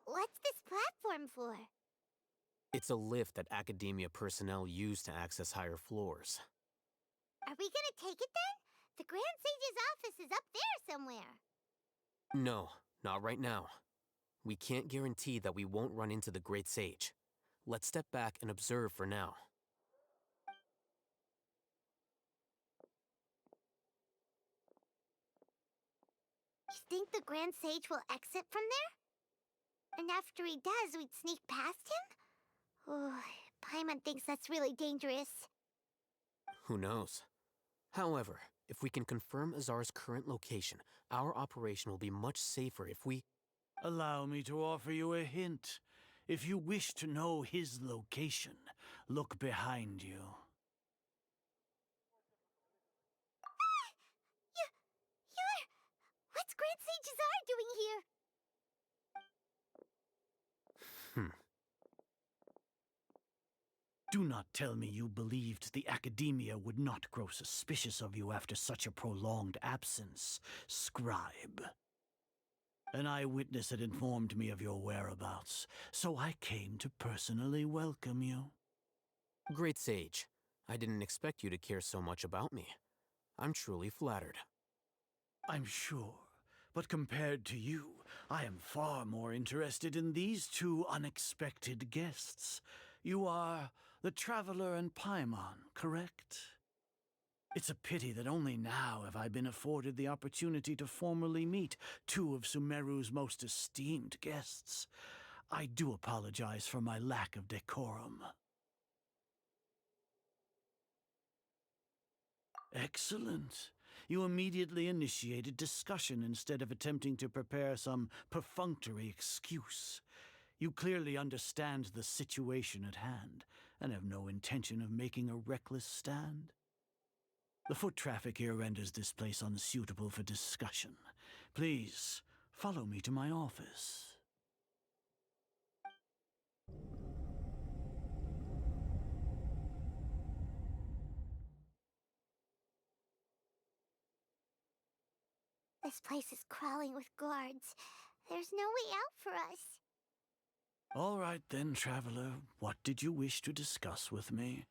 B: What's this platform for?
C: It's a lift that Academia personnel use to access higher floors.
B: Are we gonna take it then? The Grand Sage's office is up there somewhere.
C: No, not right now. We can't guarantee that we won't run into the Great Sage. Let's step back and observe for now.
B: You think the Grand Sage will exit from there? And after he does, we'd sneak past him? Oh, Paimon thinks that's really dangerous.
C: Who knows? However, if we can confirm Azar's current location, our operation will be much safer if we...
S: Allow me to offer you a hint. If you wish to know his location, look behind you.
B: What's Grand Sage Azar doing here?
S: Do not tell me you believed the Academia would not grow suspicious of you after such a prolonged absence, scribe. An eyewitness had informed me of your whereabouts, so I came to personally welcome you.
C: Great Sage, I didn't expect you to care so much about me. I'm truly flattered.
S: I'm sure, but compared to you, I am far more interested in these two unexpected guests. You are the Traveler and Paimon, correct? It's a pity that only now have I been afforded the opportunity to formally meet two of Sumeru's most esteemed guests. I do apologize for my lack of decorum. Excellent. You immediately initiated discussion instead of attempting to prepare some perfunctory excuse. You clearly understand the situation at hand, and have no intention of making a reckless stand. The foot traffic here renders this place unsuitable for discussion. Please, follow me to my office.
B: This place is crawling with guards. There's no way out for us.
S: All right then, Traveler. What did you wish to discuss with me?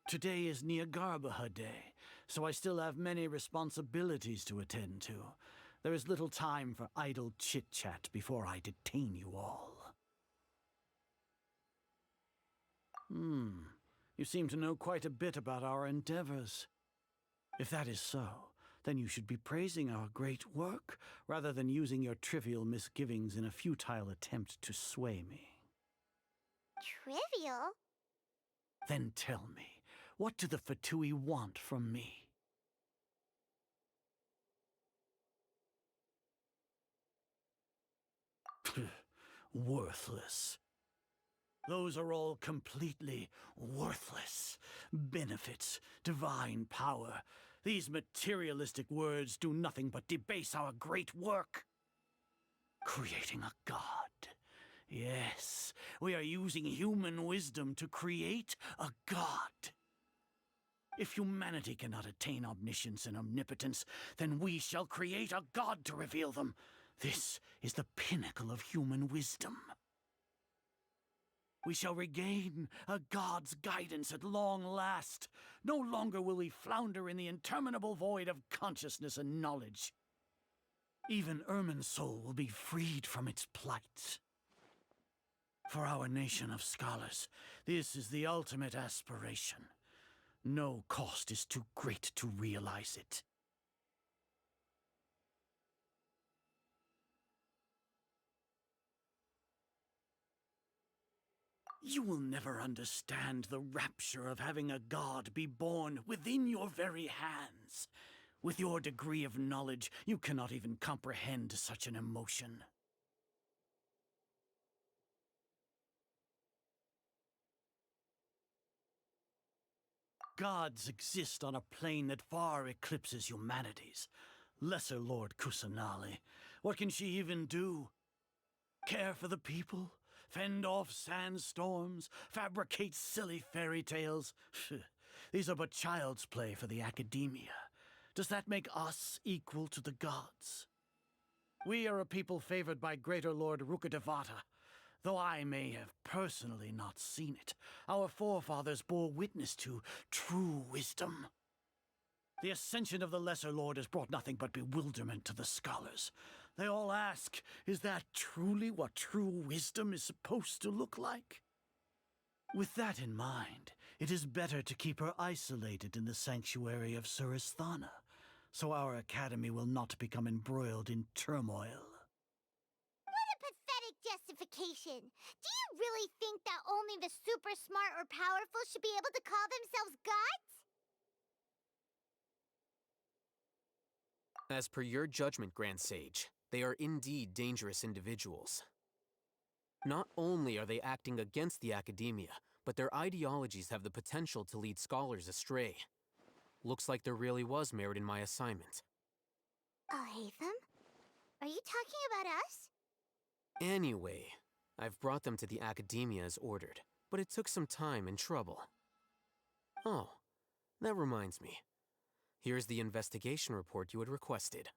S: Today is Nyargarbaha Day, so I still have many responsibilities to attend to. There is little time for idle chit-chat before I detain you all. You seem to know quite a bit about our endeavors. If that is so, then you should be praising our great work, rather than using your trivial misgivings in a futile attempt to sway me.
B: Trivial?
S: Then tell me, what do the Fatui want from me? Worthless. Those are all completely worthless. Benefits, divine power. These materialistic words do nothing but debase our great work. Creating a god. Yes, we are using human wisdom to create a god. If humanity cannot attain omniscience and omnipotence, then we shall create a god to reveal them. This is the pinnacle of human wisdom. We shall regain a god's guidance at long last. No longer will we flounder in the interminable void of consciousness and knowledge. Even Ermin's soul will be freed from its plight. For our nation of scholars, this is the ultimate aspiration. No cost is too great to realize it. You will never understand the rapture of having a god be born within your very hands. With your degree of knowledge, you cannot even comprehend such an emotion. Gods exist on a plane that far eclipses humanity's. Lesser Lord Kusanali, what can she even do? Care for the people? Fend off sandstorms? Fabricate silly fairy tales? These are but child's play for the academia. Does that make us equal to the gods? We are a people favored by Greater Lord Rukadevata. Though I may have personally not seen it, our forefathers bore witness to true wisdom. The ascension of the Lesser Lord has brought nothing but bewilderment to the scholars. They all ask, is that truly what true wisdom is supposed to look like? With that in mind, it is better to keep her isolated in the sanctuary of Surasthana, so our academy will not become embroiled in turmoil.
B: What a pathetic justification! Do you really think that only the super smart or powerful should be able to call themselves gods?
C: As per your judgment, Grand Sage, they are indeed dangerous individuals. Not only are they acting against the academia, but their ideologies have the potential to lead scholars astray. Looks like there really was merit in my assignment.
B: Oh, Hatham? Are you talking about us?
C: Anyway, I've brought them to the academia as ordered, but it took some time and trouble. Oh, that reminds me. Here's the investigation report you had requested.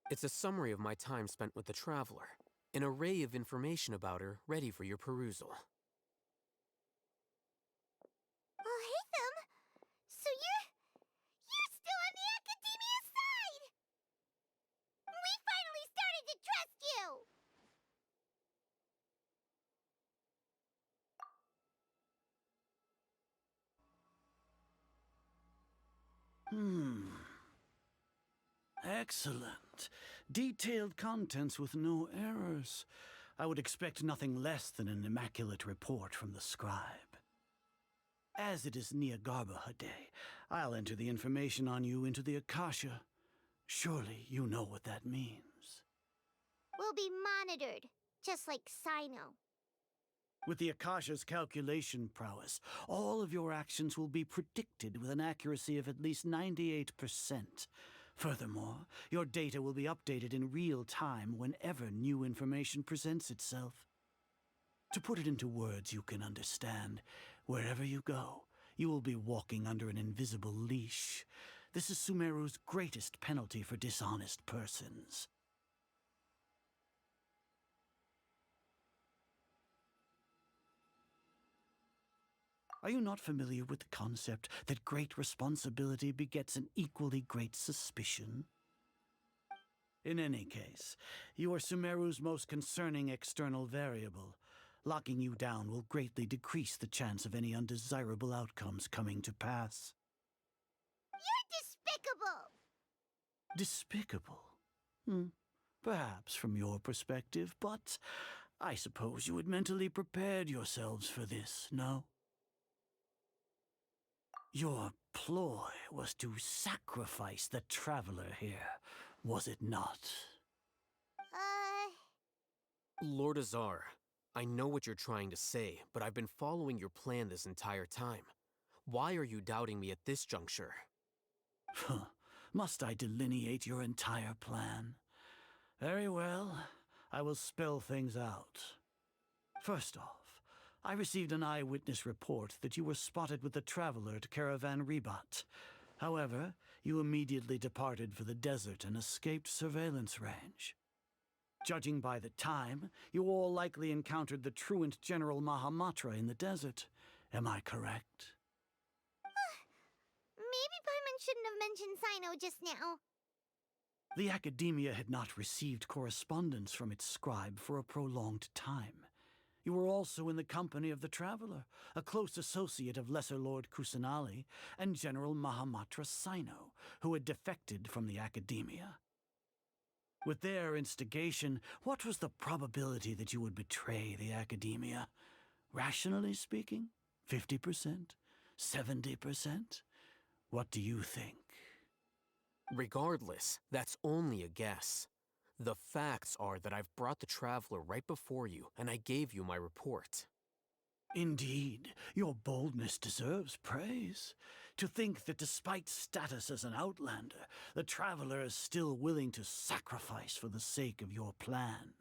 C: It's a summary of my time spent with the Traveler, an array of information about her ready for your perusal.
B: Oh, Hatham! So you're still on the academia side! We finally started to trust you!
S: Excellent. Detailed contents with no errors. I would expect nothing less than an immaculate report from the scribe. As it is Niagarbha Day, I'll enter the information on you into the Akasha. Surely you know what that means.
B: We'll be monitored, just like Sino.
S: With the Akasha's calculation prowess, all of your actions will be predicted with an accuracy of at least 98%. Furthermore, your data will be updated in real time whenever new information presents itself. To put it into words you can understand, wherever you go, you will be walking under an invisible leash. This is Sumeru's greatest penalty for dishonest persons. Are you not familiar with the concept that great responsibility begets an equally great suspicion? In any case, you are Sumeru's most concerning external variable. Locking you down will greatly decrease the chance of any undesirable outcomes coming to pass.
B: You're despicable!
S: Despicable? Perhaps from your perspective, but I suppose you had mentally prepared yourselves for this, no? Your ploy was to sacrifice the Traveler here, was it not?
C: Lord Azar, I know what you're trying to say, but I've been following your plan this entire time. Why are you doubting me at this juncture?
S: Must I delineate your entire plan? Very well, I will spell things out. First off, I received an eyewitness report that you were spotted with the Traveler at Caravan Rebat. However, you immediately departed for the desert and escaped surveillance range. Judging by the time, you all likely encountered the truant General Mahamatra in the desert. Am I correct?
B: Maybe Paimon shouldn't have mentioned Sino just now.
S: The Academia had not received correspondence from its scribe for a prolonged time. You were also in the company of the Traveler, a close associate of Lesser Lord Kusanali and General Mahamatra Sino, who had defected from the Academia. With their instigation, what was the probability that you would betray the Academia? Rationally speaking, 50%? 70%? What do you think?
C: Regardless, that's only a guess. The facts are that I've brought the Traveler right before you, and I gave you my report.
S: Indeed, your boldness deserves praise. To think that despite status as an outlander, the Traveler is still willing to sacrifice for the sake of your plan.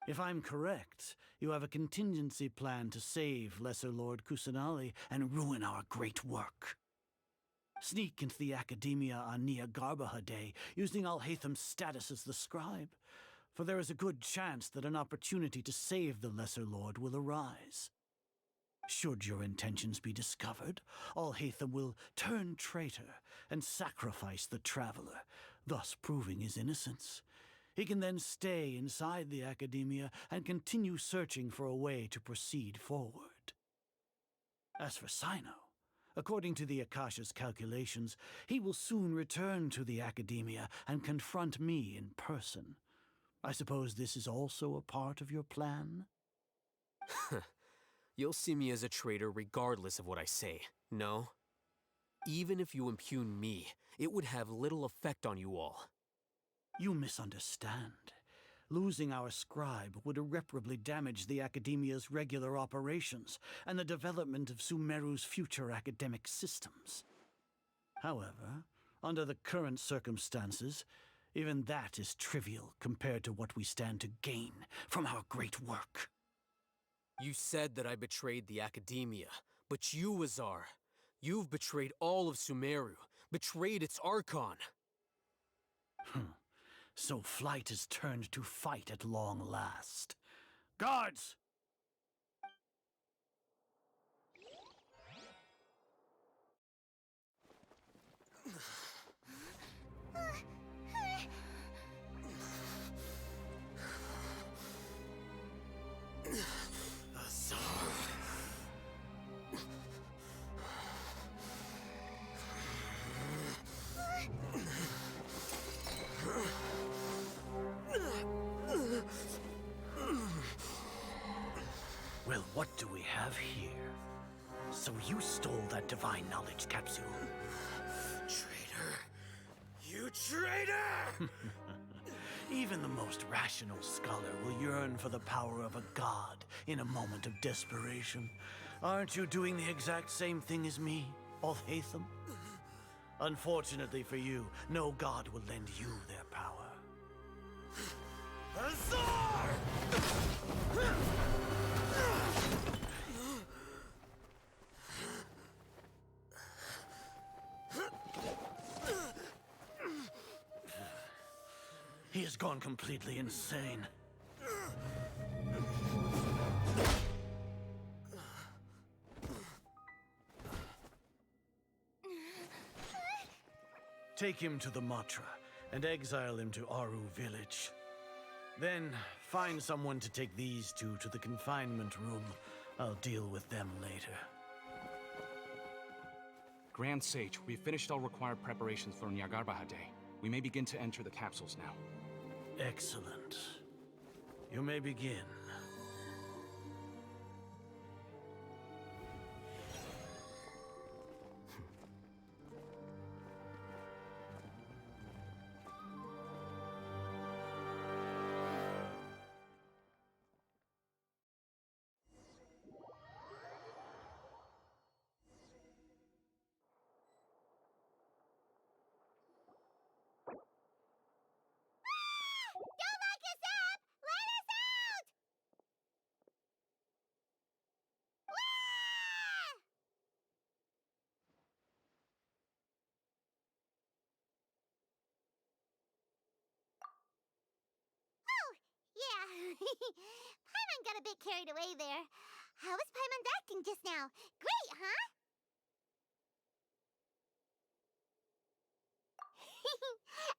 S: If I'm correct, you have a contingency plan to save Lesser Lord Kusanali and ruin our great work. Sneak into the Academia on Nia Garbaha Day, using Alhaitham's status as the scribe, for there is a good chance that an opportunity to save the Lesser Lord will arise. Should your intentions be discovered, Alhaitham will turn traitor and sacrifice the Traveler, thus proving his innocence. He can then stay inside the Academia and continue searching for a way to proceed forward. As for Sino, according to the Akasha's calculations, he will soon return to the Academia and confront me in person. I suppose this is also a part of your plan?
C: You'll see me as a traitor regardless of what I say, no? Even if you impugn me, it would have little effect on you all.
S: You misunderstand. Losing our scribe would irreparably damage the Academia's regular operations and the development of Sumeru's future academic systems. However, under the current circumstances, even that is trivial compared to what we stand to gain from our great work.
C: You said that I betrayed the Academia, but you, Azar, you've betrayed all of Sumeru, betrayed its Archon.
S: So flight is turned to fight at long last. Guards! Well, what do we have here? So you stole that divine knowledge capsule?
N: Traitor! You traitor!
S: Even the most rational scholar will yearn for the power of a god in a moment of desperation. Aren't you doing the exact same thing as me, Alhaitham? Unfortunately for you, no god will lend you their power.
N: Azar!
S: He has gone completely insane. Take him to the Matra and exile him to Aru village. Then find someone to take these two to the confinement room. I'll deal with them later.
T: Grand Sage, we've finished all required preparations for Nyagarbahar Day. We may begin to enter the capsules now.
S: Excellent. You may begin.
B: Paimon got a bit carried away there. How was Paimon acting just now? Great, huh?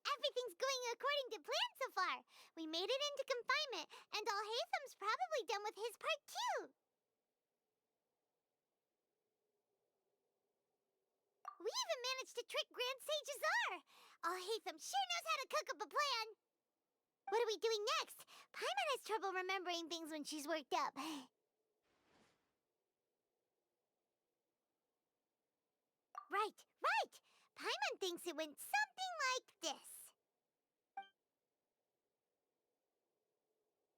B: Everything's going according to plan so far. We made it into confinement, and Alhaitham's probably done with his part too. We even managed to trick Grand Sage Azar. Alhaitham sure knows how to cook up a plan. What are we doing next? Paimon has trouble remembering things when she's worked up. Right! Paimon thinks it went something like this.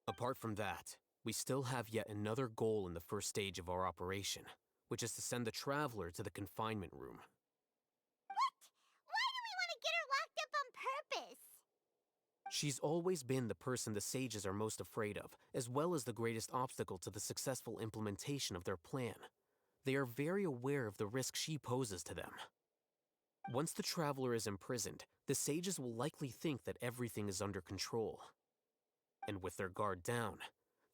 C: Apart from that, we still have yet another goal in the first stage of our operation, which is to send the Traveler to the confinement room.
B: What? Why do we want to get her locked up on purpose?
C: She's always been the person the sages are most afraid of, as well as the greatest obstacle to the successful implementation of their plan. They are very aware of the risk she poses to them. Once the Traveler is imprisoned, the sages will likely think that everything is under control. And with their guard down,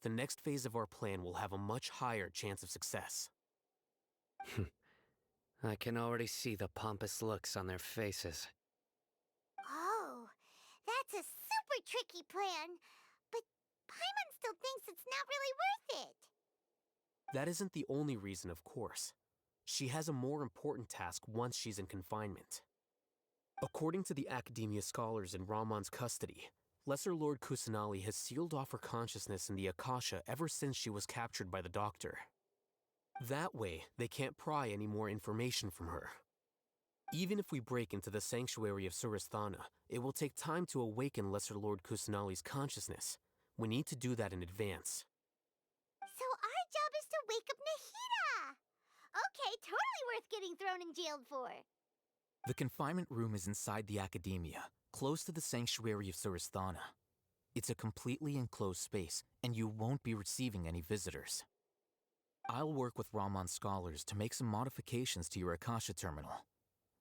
C: the next phase of our plan will have a much higher chance of success.
E: I can already see the pompous looks on their faces.
B: Oh, that's a super tricky plan. But Paimon still thinks it's not really worth it.
C: That isn't the only reason, of course. She has a more important task once she's in confinement. According to the Academia scholars in Ramon's custody, Lesser Lord Kusanali has sealed off her consciousness in the Akasha ever since she was captured by the Doctor. That way, they can't pry any more information from her. Even if we break into the sanctuary of Surasthana, it will take time to awaken Lesser Lord Kusanali's consciousness. We need to do that in advance.
B: So our job is to wake up Nahida! Okay, totally worth getting thrown and jailed for.
I: The confinement room is inside the Academia, close to the sanctuary of Surasthana. It's a completely enclosed space, and you won't be receiving any visitors. I'll work with Ramon's scholars to make some modifications to your Akasha terminal.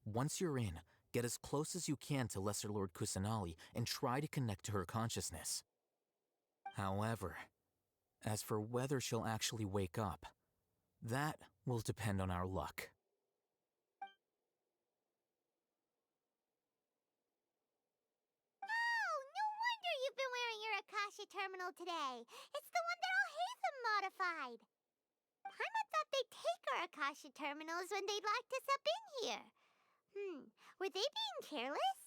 I: Once you're in, get as close as you can to Lesser Lord Kusanali and try to connect to her consciousness. However, as for whether she'll actually wake up, that will depend on our luck.
B: No wonder you've been wearing your Akasha terminal today. It's the one that Al-Haytham modified. Paimon thought they'd take our Akasha terminals when they locked us up in here. Were they being careless?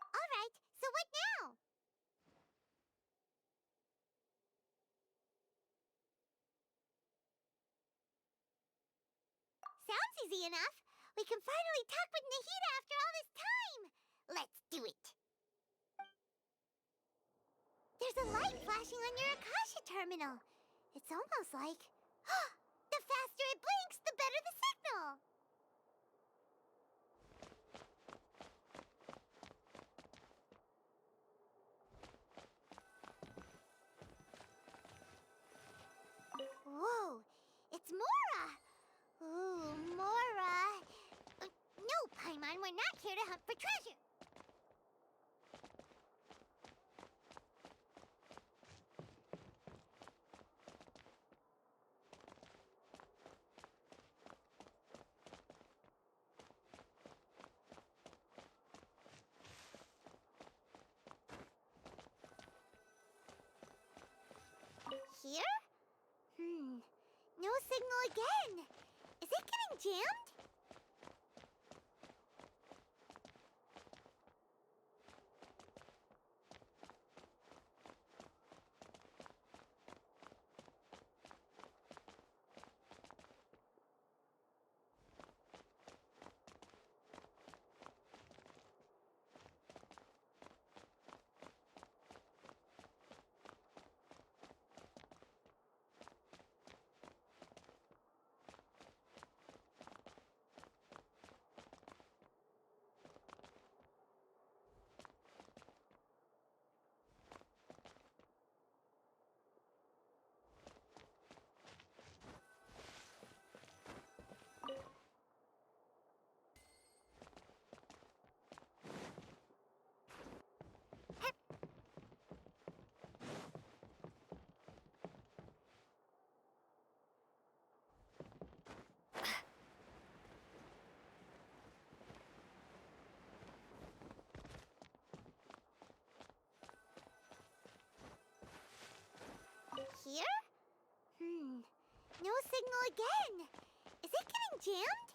B: Alright, so what now? Sounds easy enough. We can finally talk with Nahida after all this time. Let's do it. There's a light flashing on your Akasha terminal. It's almost like... the faster it blinks, the better the signal. Whoa, it's Mora! Ooh, Mora! No, Paimon, we're not here to hunt for treasure. Here? No signal again. Is it getting jammed? Here? No signal again. Is it getting jammed?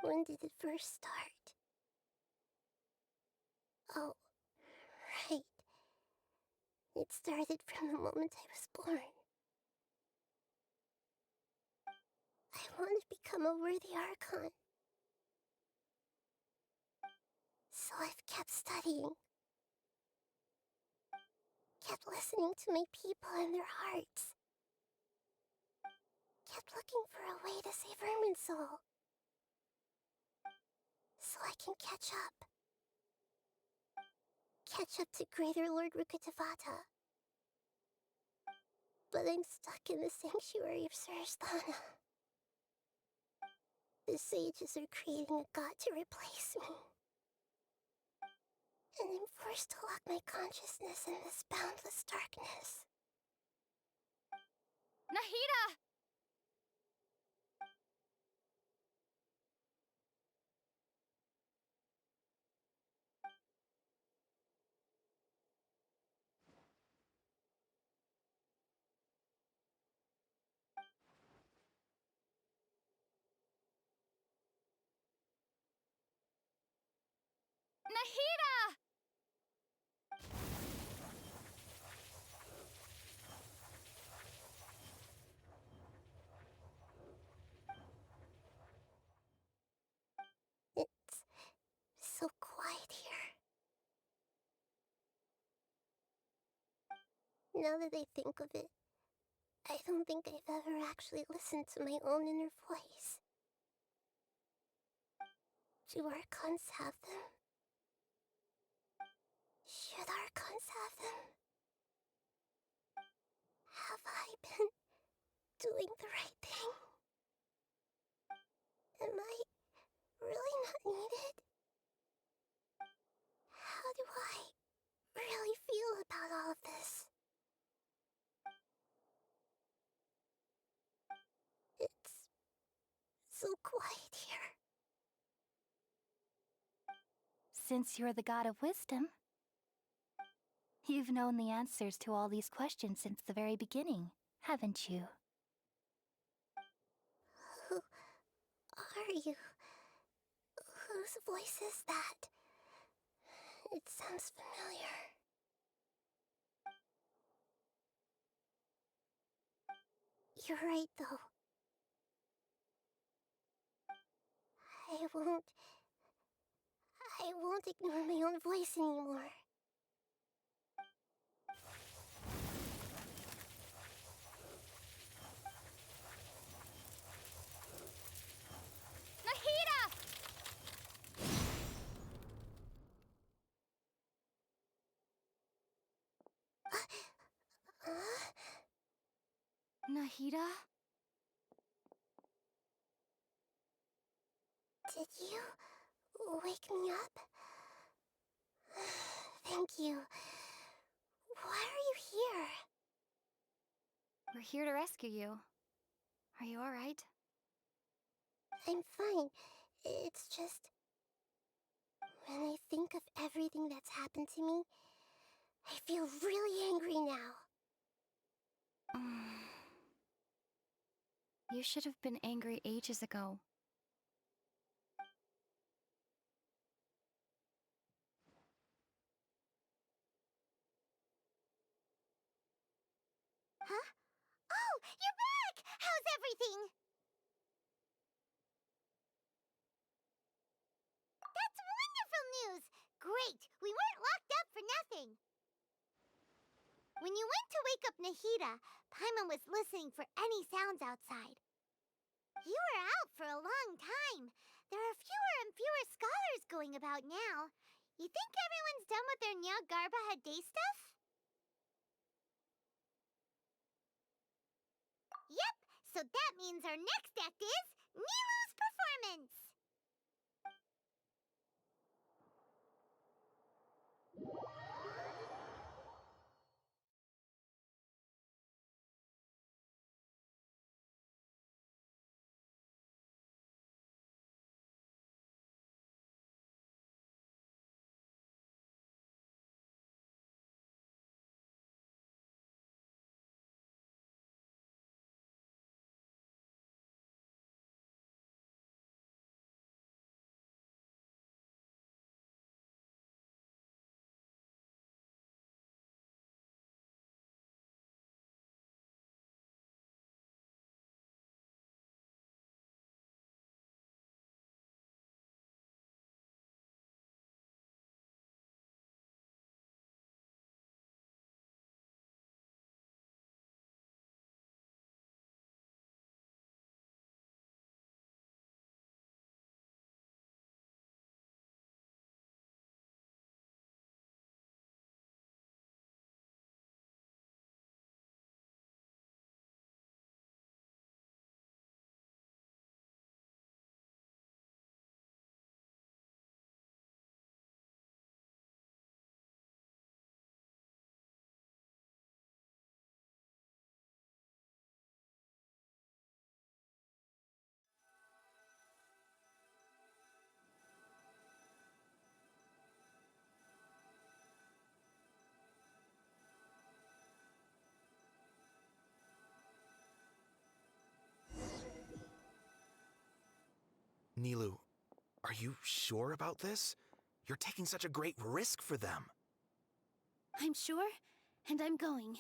B: When did it first start? Oh, right. It started from the moment I was born. I want to become a worthy Archon. So I've kept studying. Kept listening to my people and their hearts. Kept looking for a way to save Irminsul. So I can catch up. Catch up to Greater Lord Rukkhadevata. But I'm stuck in the sanctuary of Surasthana. The sages are creating a god to replace me. And I'm forced to lock my consciousness in this boundless darkness.
A: Nahida! Nahida!
B: It's so quiet here. Now that I think of it, I don't think I've ever actually listened to my own inner voice. Do Archons have them? Should Archons have them? Have I been doing the right thing? Am I really not needed? How do I really feel about all of this? It's so quiet here.
U: Since you're the god of wisdom, you've known the answers to all these questions since the very beginning, haven't you?
B: Who are you? Whose voice is that? It sounds familiar. You're right, though. I won't ignore my own voice anymore.
A: Nahida! Nahida?
B: Did you wake me up? Thank you. Why are you here?
U: We're here to rescue you. Are you alright?
B: I'm fine. It's just... when I think of everything that's happened to me, I feel really angry now.
U: You should have been angry ages ago.
B: Huh? Oh, you're back! How's everything? That's wonderful news! Great! We weren't locked up for nothing! When you went to wake up Nahida, Paimon was listening for any sounds outside. You were out for a long time. There are fewer and fewer scholars going about now. You think everyone's done with their Nyagarbaha day stuff? Yep, so that means our next act is Nilu's performance!
G: Nilu, are you sure about this? You're taking such a great risk for them.
Q: I'm sure, and I'm going.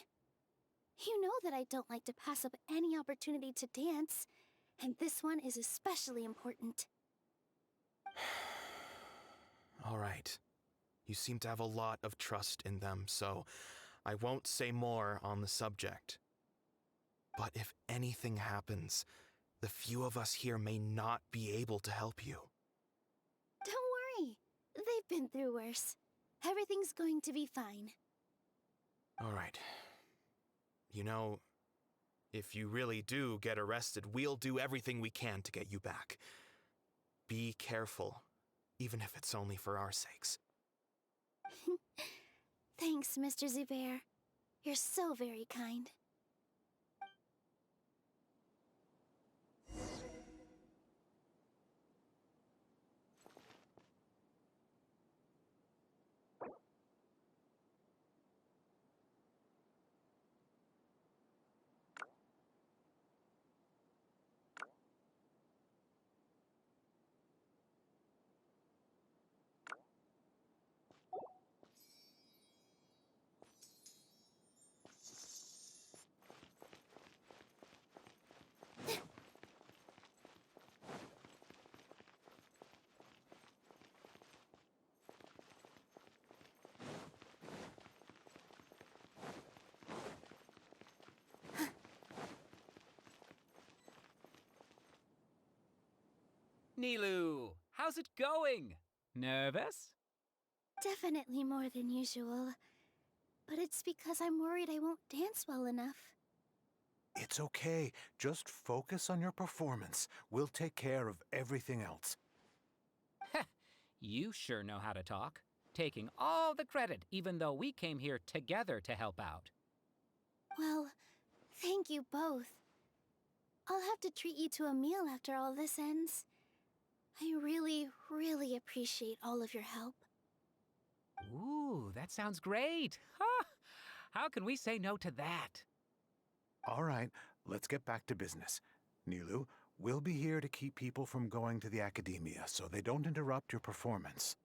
Q: You know that I don't like to pass up any opportunity to dance, and this one is especially important.
G: All right. You seem to have a lot of trust in them, so I won't say more on the subject. But if anything happens, the few of us here may not be able to help you.
Q: Don't worry. They've been through worse. Everything's going to be fine.
G: All right. You know, if you really do get arrested, we'll do everything we can to get you back. Be careful, even if it's only for our sakes.
Q: Thanks, Mr. Zubair. You're so very kind.
V: Nilu, how's it going? Nervous?
Q: Definitely more than usual. But it's because I'm worried I won't dance well enough.
F: It's okay. Just focus on your performance. We'll take care of everything else.
V: You sure know how to talk. Taking all the credit, even though we came here together to help out.
Q: Well, thank you both. I'll have to treat you to a meal after all this ends. I really, really appreciate all of your help.
V: Ooh, that sounds great. Huh? How can we say no to that?
F: All right, let's get back to business. Nilu, we'll be here to keep people from going to the academia so they don't interrupt your performance.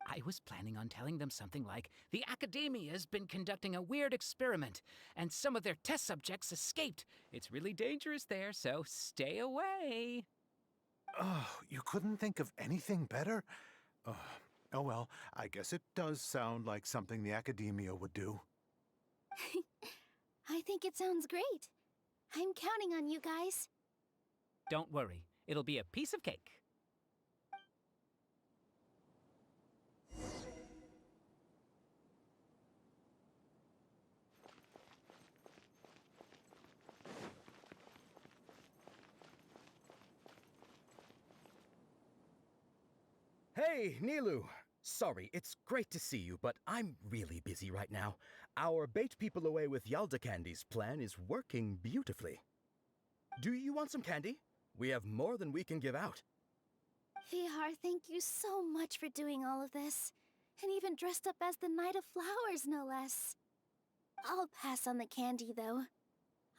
V: I was planning on telling them something like, the Academia's been conducting a weird experiment, and some of their test subjects escaped. It's really dangerous there, so stay away.
F: Oh, you couldn't think of anything better? Oh well, I guess it does sound like something the Academia would do.
Q: I think it sounds great. I'm counting on you guys.
V: Don't worry, it'll be a piece of cake.
W: Hey, Nilu! Sorry, it's great to see you, but I'm really busy right now. Our Bait People Away with Yalda Candy's plan is working beautifully. Do you want some candy? We have more than we can give out.
Q: Vihar, thank you so much for doing all of this. And even dressed up as the Knight of Flowers, no less. I'll pass on the candy, though.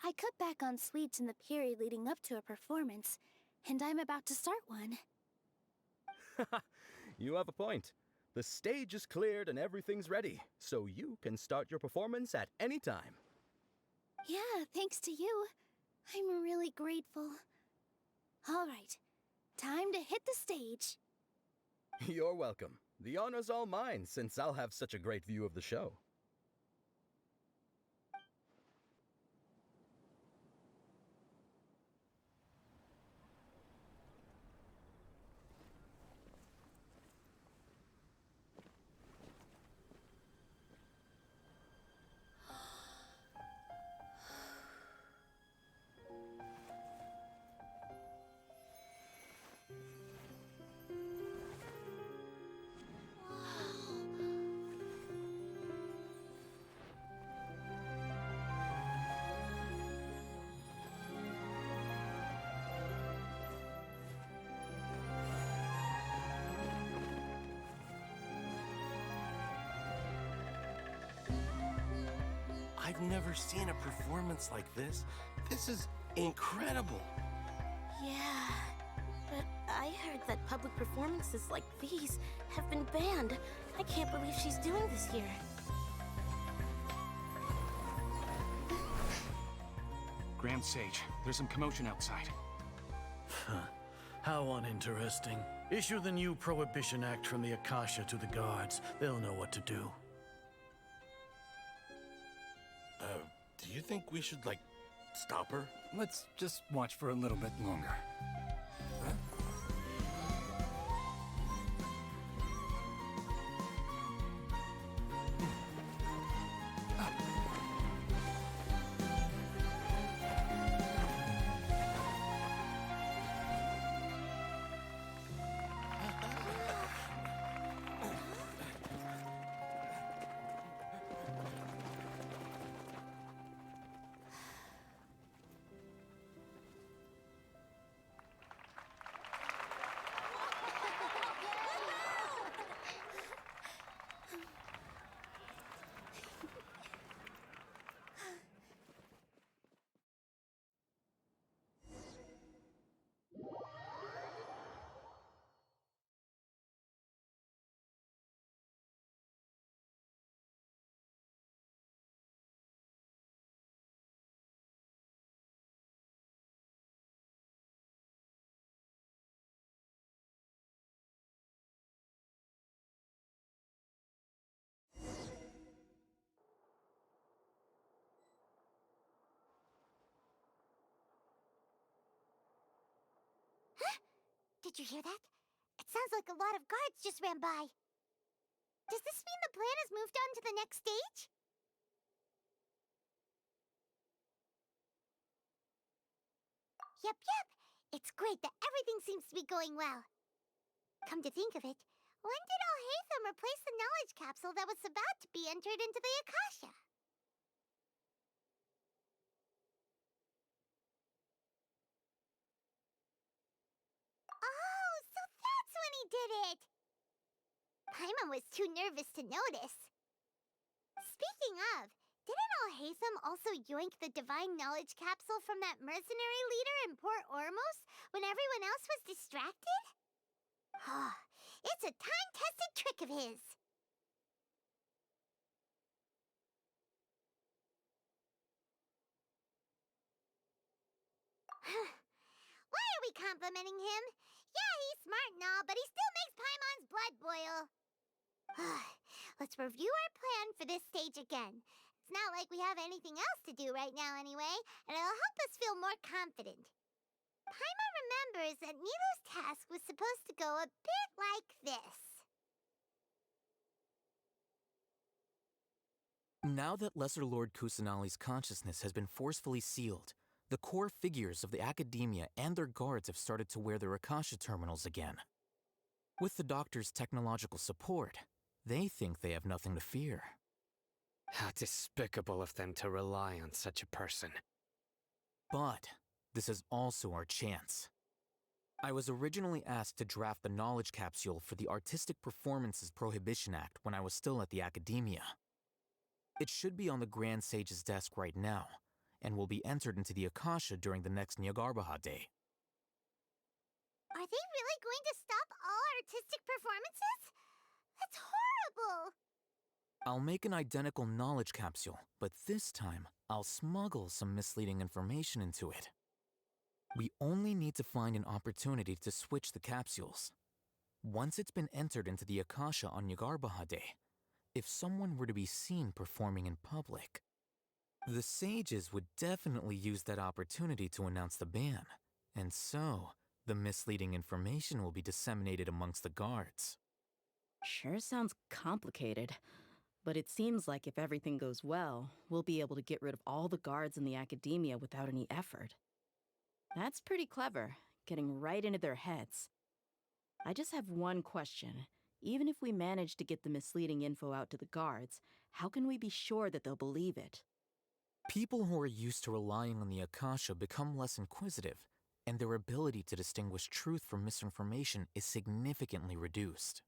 Q: I cut back on sweets in the period leading up to a performance, and I'm about to start one.
W: You have a point. The stage is cleared and everything's ready, so you can start your performance at any time.
Q: Yeah, thanks to you. I'm really grateful. All right, time to hit the stage.
W: You're welcome. The honor's all mine, since I'll have such a great view of the show.
G: I've never seen a performance like this. This is incredible.
Q: Yeah, but
H: I heard that public performances like these have been banned. I can't believe she's doing this here.
T: Grand Sage, there's some commotion outside.
S: How uninteresting. Issue the new Prohibition Act from the Akasha to the guards. They'll know what to do.
F: Do you think we should, like, stop her?
J: Let's just watch for a little bit longer.
B: Did you hear that? It sounds like a lot of guards just ran by. Does this mean the plan has moved on to the next stage? Yep. It's great that everything seems to be going well. Come to think of it, when did Alhaitham replace the knowledge capsule that was about to be entered into the Akasha? Oh, so that's when he did it! Paimon was too nervous to notice. Speaking of, didn't Alhaitham also yoink the divine knowledge capsule from that mercenary leader in Port Ormos when everyone else was distracted? It's a time-tested trick of his. Why are we complimenting him? Yeah, he's smart and all, but he still makes Paimon's blood boil. Let's review our plan for this stage again. It's not like we have anything else to do right now anyway, and it'll help us feel more confident. Paimon remembers that Nilou's task was supposed to go a bit like this.
I: Now that Lesser Lord Kusanali's consciousness has been forcefully sealed, the core figures of the Academia and their guards have started to wear their Akasha terminals again. With the Doctor's technological support, they think they have nothing to fear.
E: How despicable of them to rely on such a person.
I: But this is also our chance. I was originally asked to draft the knowledge capsule for the Artistic Performances Prohibition Act when I was still at the Academia. It should be on the Grand Sage's desk right now, and will be entered into the Akasha during the next Nyargarbaha Day.
B: Are they really going to stop all artistic performances? That's horrible!
I: I'll make an identical knowledge capsule, but this time, I'll smuggle some misleading information into it. We only need to find an opportunity to switch the capsules. Once it's been entered into the Akasha on Nyargarbaha Day, if someone were to be seen performing in public, the sages would definitely use that opportunity to announce the ban, and so the misleading information will be disseminated amongst the guards.
D: Sure sounds complicated, but it seems like if everything goes well, we'll be able to get rid of all the guards in the Academia without any effort. That's pretty clever, getting right into their heads. I just have one question. Even if we manage to get the misleading info out to the guards, how can we be sure that they'll believe it?
I: People who are used to relying on the Akasha become less inquisitive, and their ability to distinguish truth from misinformation is significantly reduced.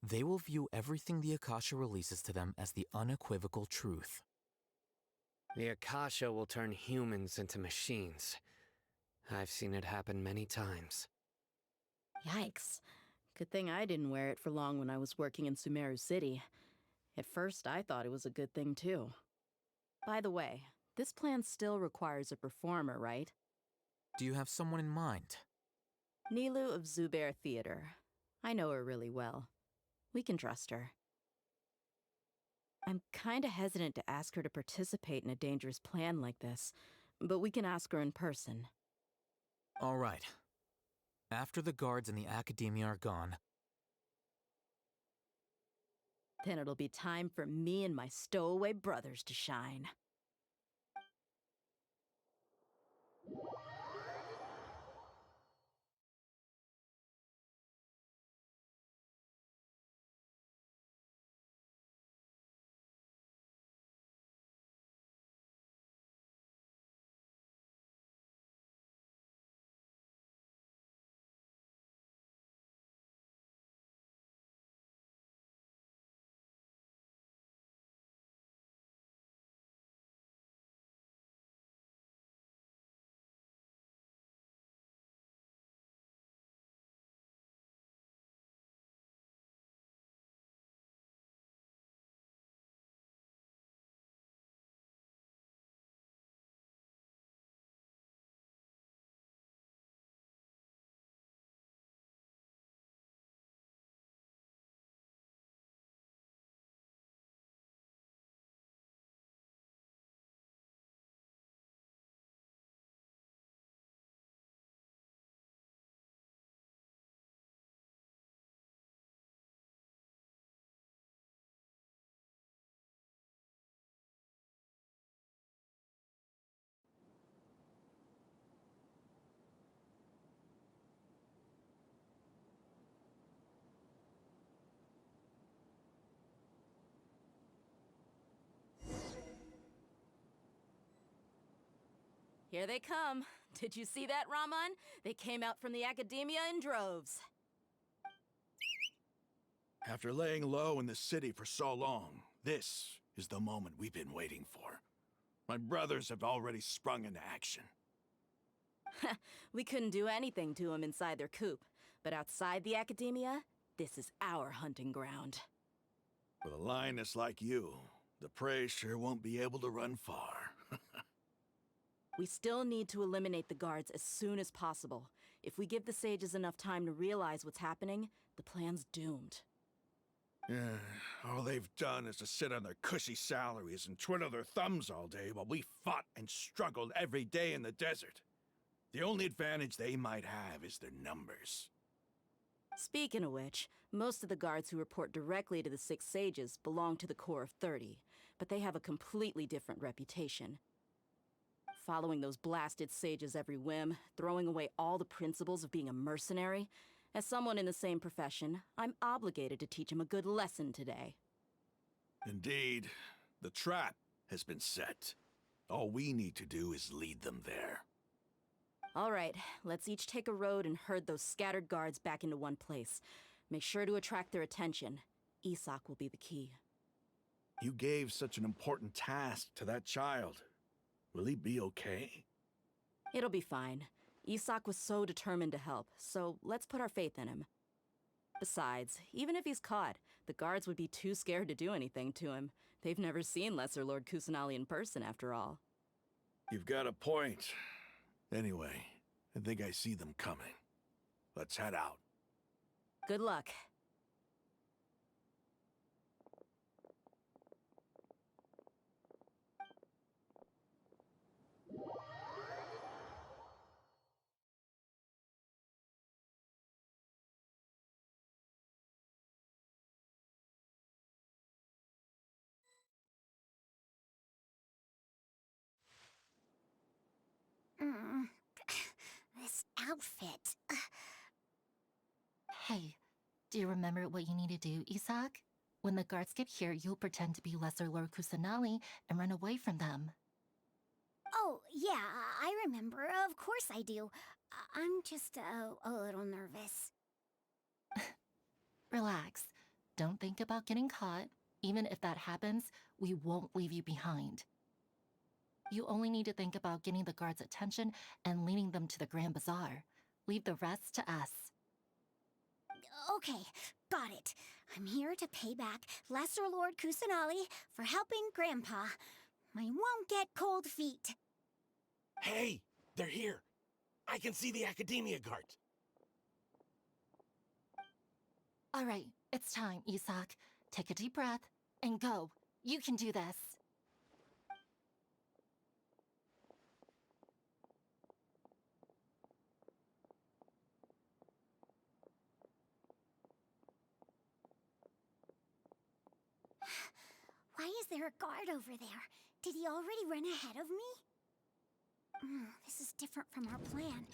I: They will view everything the Akasha releases to them as the unequivocal truth.
E: The Akasha will turn humans into machines. I've seen it happen many times.
D: Yikes. Good thing I didn't wear it for long when I was working in Sumeru City. At first, I thought it was a good thing, too. By the way, this plan still requires a performer, right?
I: Do you have someone in mind?
D: Nilu of Zubair Theater. I know her really well. We can trust her. I'm kinda hesitant to ask her to participate in a dangerous plan like this, but we can ask her in person.
I: All right. After the guards in the Academia are gone,
D: then it'll be time for me and my stowaway brothers to shine. Here they come. Did you see that, Raman? They came out from the Academia in droves.
F: After laying low in the city for so long, this is the moment we've been waiting for. My brothers have already sprung into action.
D: We couldn't do anything to them inside their coop, but outside the Academia, this is our hunting ground.
F: With a lioness like you, the prey sure won't be able to run far.
D: We still need to eliminate the guards as soon as possible. If we give the sages enough time to realize what's happening, the plan's doomed.
F: All they've done is to sit on their cushy salaries and twiddle their thumbs all day while we fought and struggled every day in the desert. The only advantage they might have is their numbers.
D: Speaking of which, most of the guards who report directly to the Six Sages belong to the Corps of 30, but they have a completely different reputation. Following those blasted sages every whim, throwing away all the principles of being a mercenary. As someone in the same profession, I'm obligated to teach them a good lesson today.
F: Indeed, the trap has been set. All we need to do is lead them there.
D: All right, let's each take a road and herd those scattered guards back into one place. Make sure to attract their attention. Isak will be the key.
F: You gave such an important task to that child. Will he be okay?
D: It'll be fine. Isak was so determined to help, so let's put our faith in him. Besides, even if he's caught, the guards would be too scared to do anything to him. They've never seen Lesser Lord Kusanali in person, after all.
F: You've got a point. Anyway, I think I see them coming. Let's head out.
D: Good luck.
B: This outfit.
A: Hey, do you remember what you need to do, Isak? When the guards get here, you'll pretend to be Lesser Lord Kusanali and run away from them.
B: Oh, yeah, I remember. Of course I do. I'm just a little nervous.
A: Relax. Don't think about getting caught. Even if that happens, we won't leave you behind. You only need to think about getting the guards' attention and leading them to the Grand Bazaar. Leave the rest to us.
B: Okay, got it. I'm here to pay back Lesser Lord Kusanali for helping Grandpa. I won't get cold feet.
L: Hey, they're here. I can see the Academia Guard.
A: All right, it's time, Isak. Take a deep breath and go. You can do this.
B: Why is there a guard over there? Did he already run ahead of me? This is different from our plan,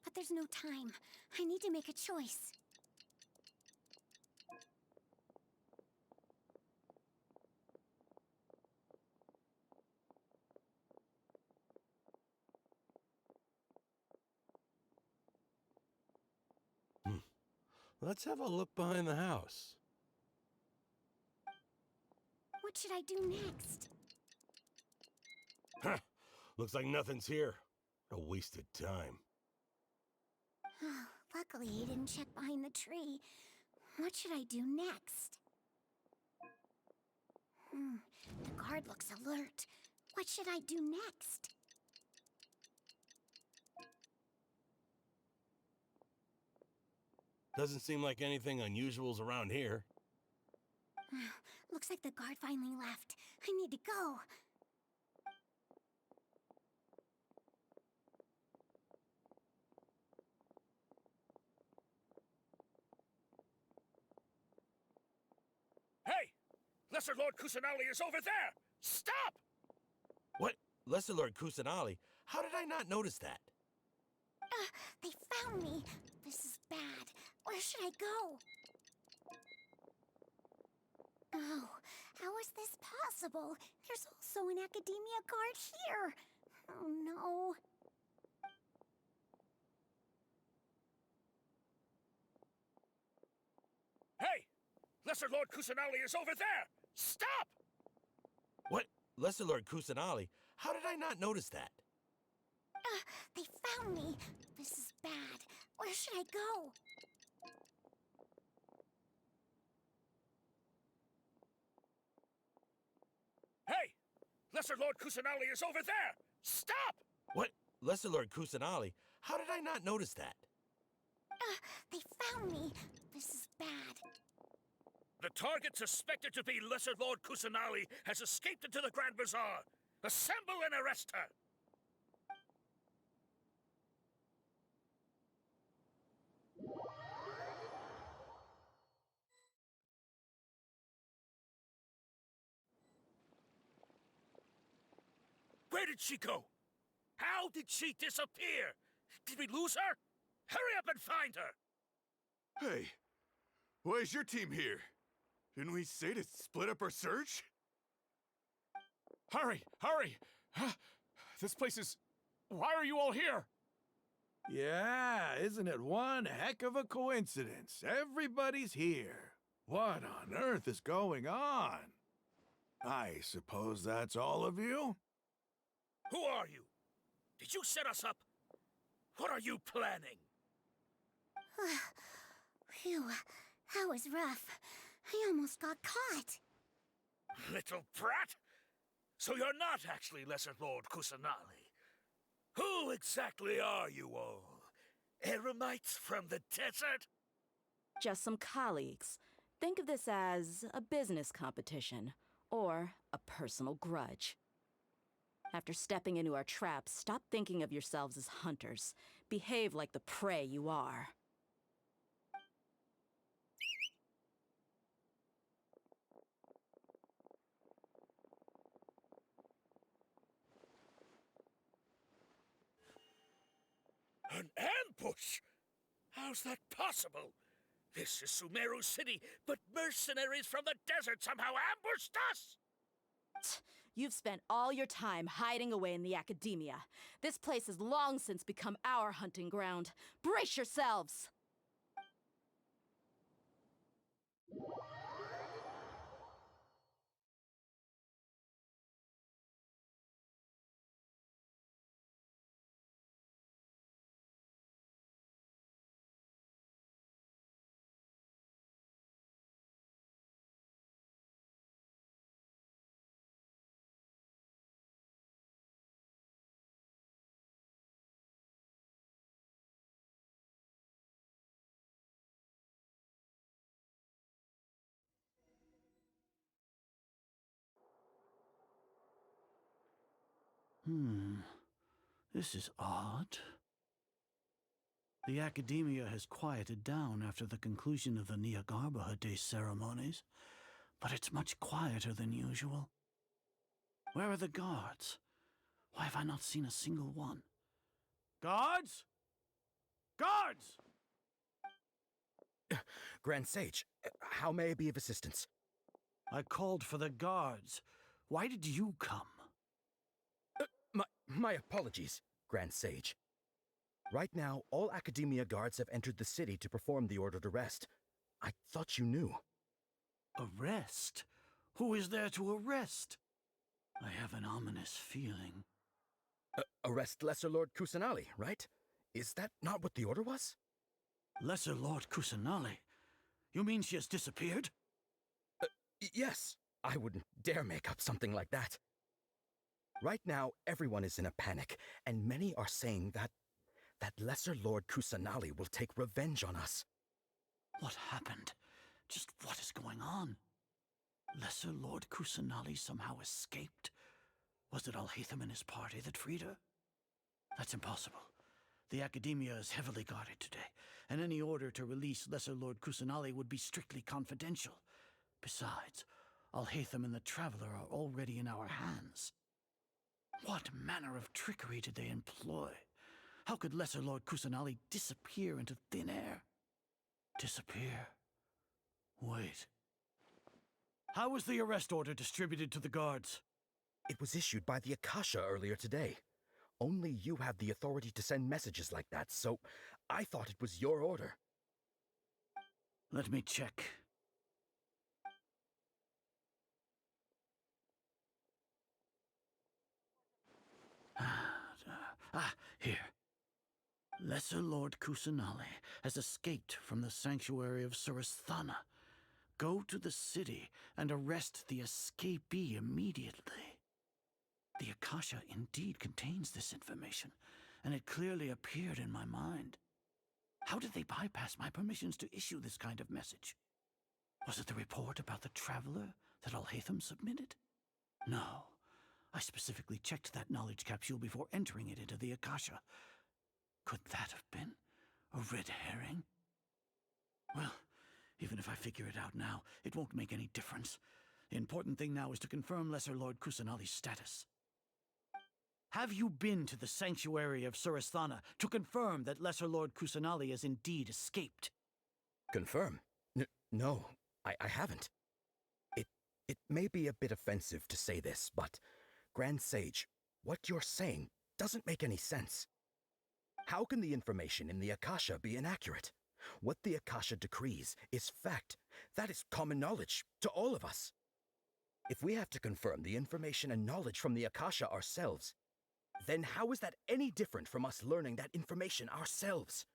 B: but there's no time. I need to make a choice.
L: Let's have a look behind the house.
B: What should I do next?
L: Huh. Looks like nothing's here. A wasted time.
B: Luckily, he didn't check behind the tree. What should I do next? The guard looks alert. What should I do next?
L: Doesn't seem like anything unusual's around here.
B: Looks like the guard finally left. I need to go.
F: Hey! Lesser Lord Kusanali is over there! Stop!
L: What? Lesser Lord Kusanali? How did I not notice that?
B: They found me. This is bad. Where should I go? Oh, how is this possible? There's also an Academia guard here. Oh no.
F: Hey! Lesser Lord Kusanali is over there! Stop!
L: What? Lesser Lord Kusanali? How did I not notice that?
B: They found me. This is bad. Where should I go?
F: Hey! Lesser Lord Kusanali is over there! Stop!
L: What? Lesser Lord Kusanali? How did I not notice that?
B: They found me. This is bad.
F: The target suspected to be Lesser Lord Kusanali has escaped into the Grand Bazaar. Assemble and arrest her! Where did she go? How did she disappear? Did we lose her? Hurry up and find her!
M: Hey, why is your team here? Didn't we say to split up our search?
T: Hurry! Hurry! Huh? This place is... Why are you all here?
F: Yeah, isn't it one heck of a coincidence? Everybody's here. What on earth is going on? I suppose that's all of you? Who are you? Did you set us up? What are you planning?
B: Phew, that was rough. I almost got caught.
F: Little brat! So you're not actually Lesser Lord Kusanali. Who exactly are you all? Eremites from the desert?
D: Just some colleagues. Think of this as a business competition, or a personal grudge. After stepping into our traps, stop thinking of yourselves as hunters. Behave like the prey you are.
F: An ambush? How's that possible? This is Sumeru City, but mercenaries from the desert somehow ambushed us!
D: You've spent all your time hiding away in the Academia. This place has long since become our hunting ground. Brace yourselves!
S: This is odd. The academia has quieted down after the conclusion of the Nyagarbha Day ceremonies, but it's much quieter than usual. Where are the guards? Why have I not seen a single one? Guards? Guards!
W: Grand Sage, how may I be of assistance?
S: I called for the guards. Why did you come?
W: My apologies, Grand Sage. Right now, all Academia guards have entered the city to perform the ordered arrest. I thought you knew.
S: Arrest? Who is there to arrest? I have an ominous feeling.
W: Arrest Lesser Lord Kusanali, right? Is that not what the order was?
S: Lesser Lord Kusanali? You mean she has disappeared?
W: Yes. I wouldn't dare make up something like that. Right now, everyone is in a panic, and many are saying that Lesser Lord Kusanali will take revenge on us.
S: What happened? Just what is going on? Lesser Lord Kusanali somehow escaped? Was it Alhaitham and his party that freed her? That's impossible. The Academia is heavily guarded today, and any order to release Lesser Lord Kusanali would be strictly confidential. Besides, Alhaitham and the Traveler are already in our hands. What manner of trickery did they employ? How could Lesser Lord Kusanali disappear into thin air? Disappear? Wait. How was the arrest order distributed to the guards?
W: It was issued by the Akasha earlier today. Only you have the authority to send messages like that, so I thought it was your order.
S: Let me check. Here. Lesser Lord Kusanali has escaped from the sanctuary of Surasthana. Go to the city and arrest the escapee immediately. The Akasha indeed contains this information, and it clearly appeared in my mind. How did they bypass my permissions to issue this kind of message? Was it the report about the Traveler that Alhaitham submitted? No. I specifically checked that knowledge capsule before entering it into the Akasha. Could that have been a red herring? Well, even if I figure it out now, it won't make any difference. The important thing now is to confirm Lesser Lord Kusanali's status. Have you been to the sanctuary of Surasthana to confirm that Lesser Lord Kusanali has indeed escaped?
W: Confirm? No, I haven't. It may be a bit offensive to say this, but Grand Sage, what you're saying doesn't make any sense. How can the information in the Akasha be inaccurate? What the Akasha decrees is fact. That is common knowledge to all of us. If we have to confirm the information and knowledge from the Akasha ourselves, then how is that any different from us learning that information ourselves?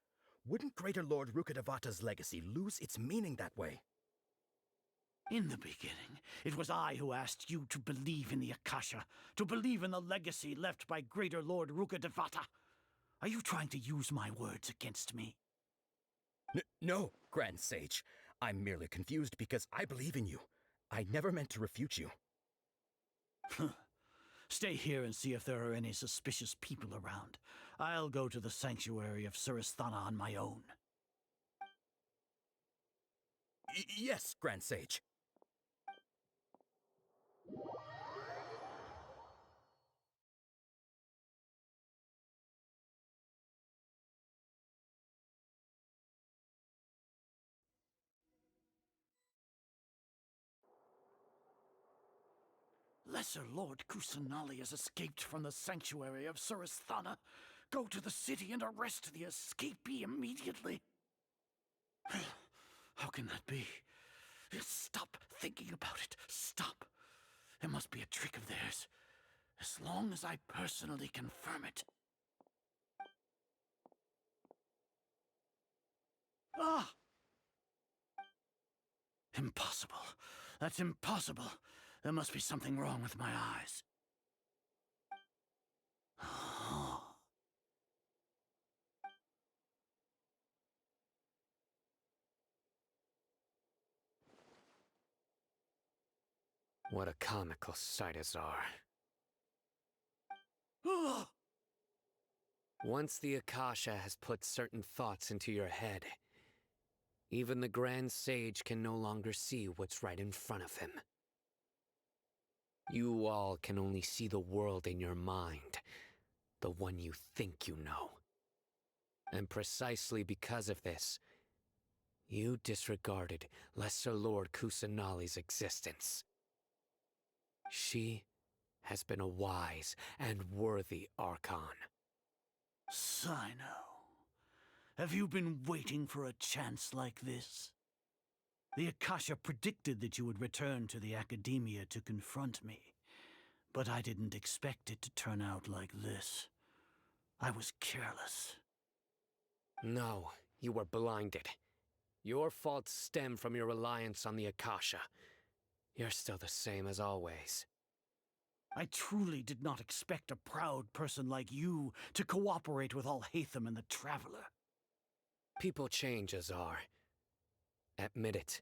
W: Wouldn't Greater Lord Rukkhadevata's legacy lose its meaning that way?
S: In the beginning, it was I who asked you to believe in the Akasha, to believe in the legacy left by Greater Lord Rukkhadevata. Are you trying to use my words against me?
W: No, Grand Sage. I'm merely confused because I believe in you. I never meant to refute you.
S: Stay here and see if there are any suspicious people around. I'll go to the sanctuary of Surasthana on my own.
W: Yes, Grand Sage.
S: Lesser Lord Kusanali has escaped from the sanctuary of Surasthana. Go to the city and arrest the escapee immediately. How can that be? Stop thinking about it. Stop. It must be a trick of theirs. As long as I personally confirm it. Ah! Impossible. That's impossible. There must be something wrong with my eyes.
E: What a comical sight, Azar. Once the Akasha has put certain thoughts into your head, even the Grand Sage can no longer see what's right in front of him. You all can only see the world in your mind, the one you think you know. And precisely because of this, you disregarded Lesser Lord Kusanali's existence. She has been a wise and worthy Archon.
S: Sino, have you been waiting for a chance like this? The Akasha predicted that you would return to the Academia to confront me, but I didn't expect it to turn out like this. I was careless.
E: No, you were blinded. Your faults stem from your reliance on the Akasha. You're still the same as always.
S: I truly did not expect a proud person like you to cooperate with Alhaitham and the Traveler.
E: People change, Azar. Admit it.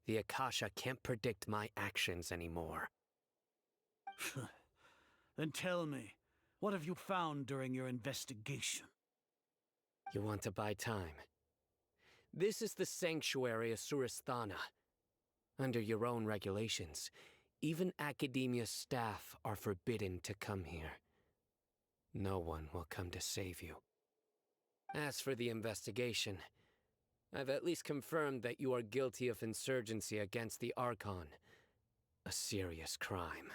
E: The Akasha can't predict my actions anymore.
S: Then tell me, what have you found during your investigation?
E: You want to buy time? This is the sanctuary of Suristhana. Under your own regulations, even Academia staff are forbidden to come here. No one will come to save you. As for the investigation, I've at least confirmed that you are guilty of insurgency against the Archon. A serious crime.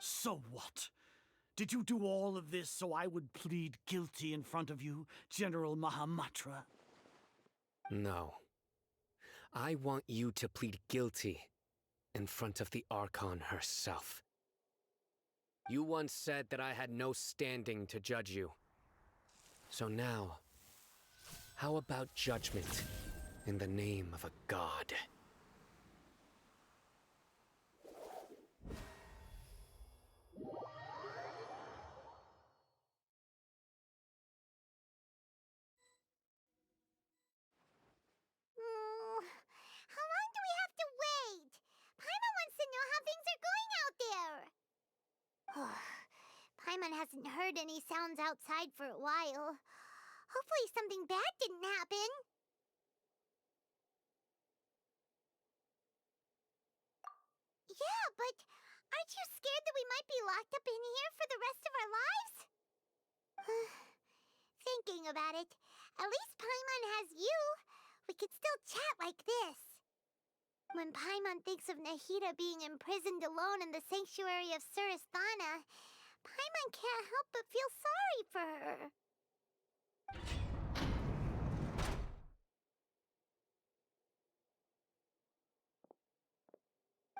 S: So what? Did you do all of this so I would plead guilty in front of you, General Mahamatra?
E: No. I want you to plead guilty in front of the Archon herself. You once said that I had no standing to judge you. So now, how about judgment in the name of a god?
B: How long do we have to wait? Paimon wants to know how things are going out there. Paimon hasn't heard any sounds outside for a while. Hopefully something bad didn't happen. Yeah, but aren't you scared that we might be locked up in here for the rest of our lives? Thinking about it, at least Paimon has you. We could still chat like this. When Paimon thinks of Nahida being imprisoned alone in the sanctuary of Suristhana, Paimon can't help but feel sorry for her.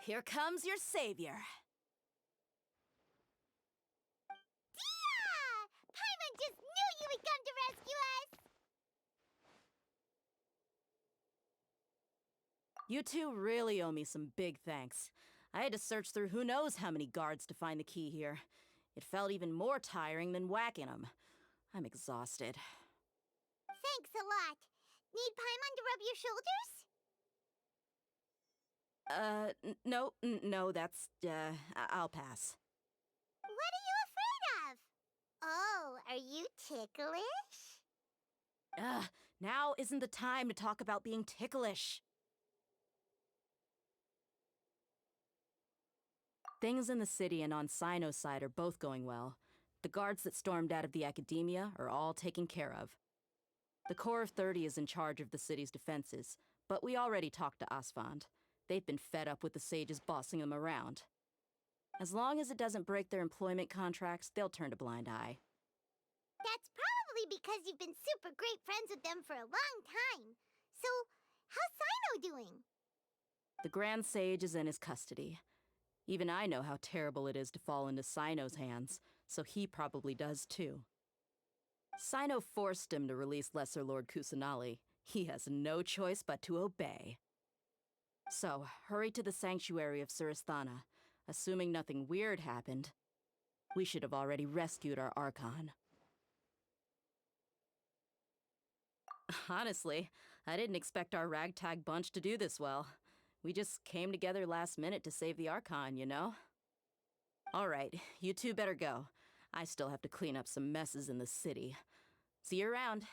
D: Here comes your savior.
B: Dia! Paimon just knew you would come to rescue us!
D: You two really owe me some big thanks. I had to search through who knows how many guards to find the key here. It felt even more tiring than whacking them. I'm exhausted.
B: Thanks a lot. Need Paimon to rub your shoulders?
D: No, that's, I'll pass.
B: What are you afraid of? Oh, are you ticklish?
D: Now isn't the time to talk about being ticklish. Things in the city and on Sino's side are both going well. The guards that stormed out of the Academia are all taken care of. The Corps of 30 is in charge of the city's defenses, but we already talked to Asfand. They've been fed up with the sages bossing them around. As long as it doesn't break their employment contracts, they'll turn a blind eye.
B: That's probably because you've been super great friends with them for a long time. So, how's Sino doing?
D: The Grand Sage is in his custody. Even I know how terrible it is to fall into Sino's hands, so he probably does too. Sino forced him to release Lesser Lord Kusanali. He has no choice but to obey. So, hurry to the sanctuary of Suristhana. Assuming nothing weird happened, we should have already rescued our Archon. Honestly, I didn't expect our ragtag bunch to do this well. We just came together last minute to save the Archon, you know? Alright, you two better go. I still have to clean up some messes in the city. See you around.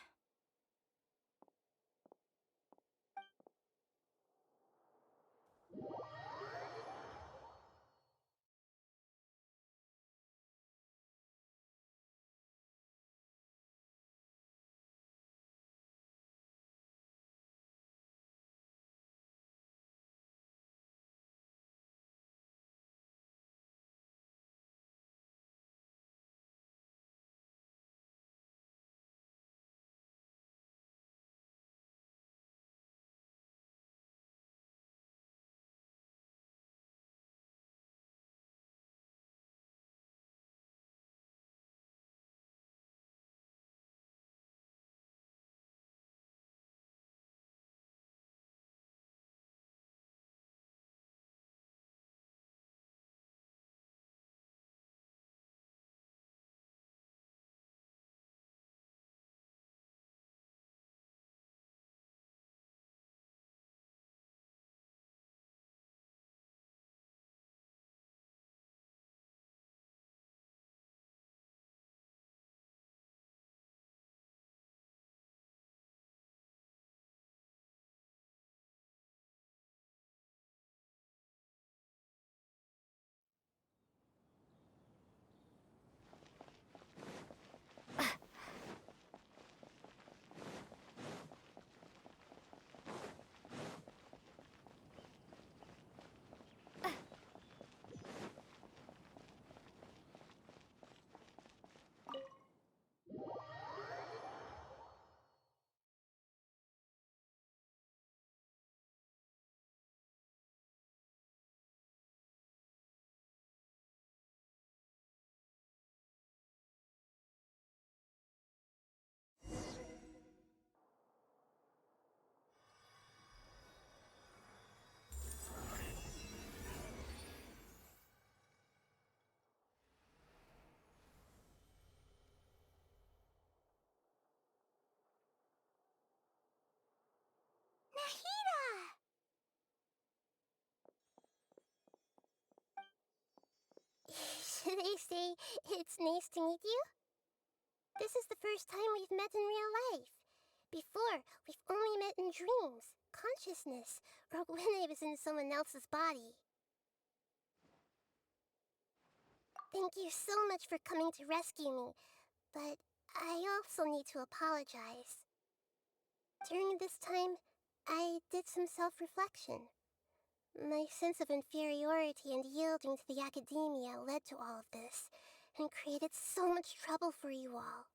B: Should I say it's nice to meet you? This is the first time we've met in real life. Before, we've only met in dreams, consciousness, or when I was in someone else's body. Thank you so much for coming to rescue me, but I also need to apologize. During this time, I did some self-reflection. My sense of inferiority and yielding to the academia led to all of this, and created so much trouble for you all.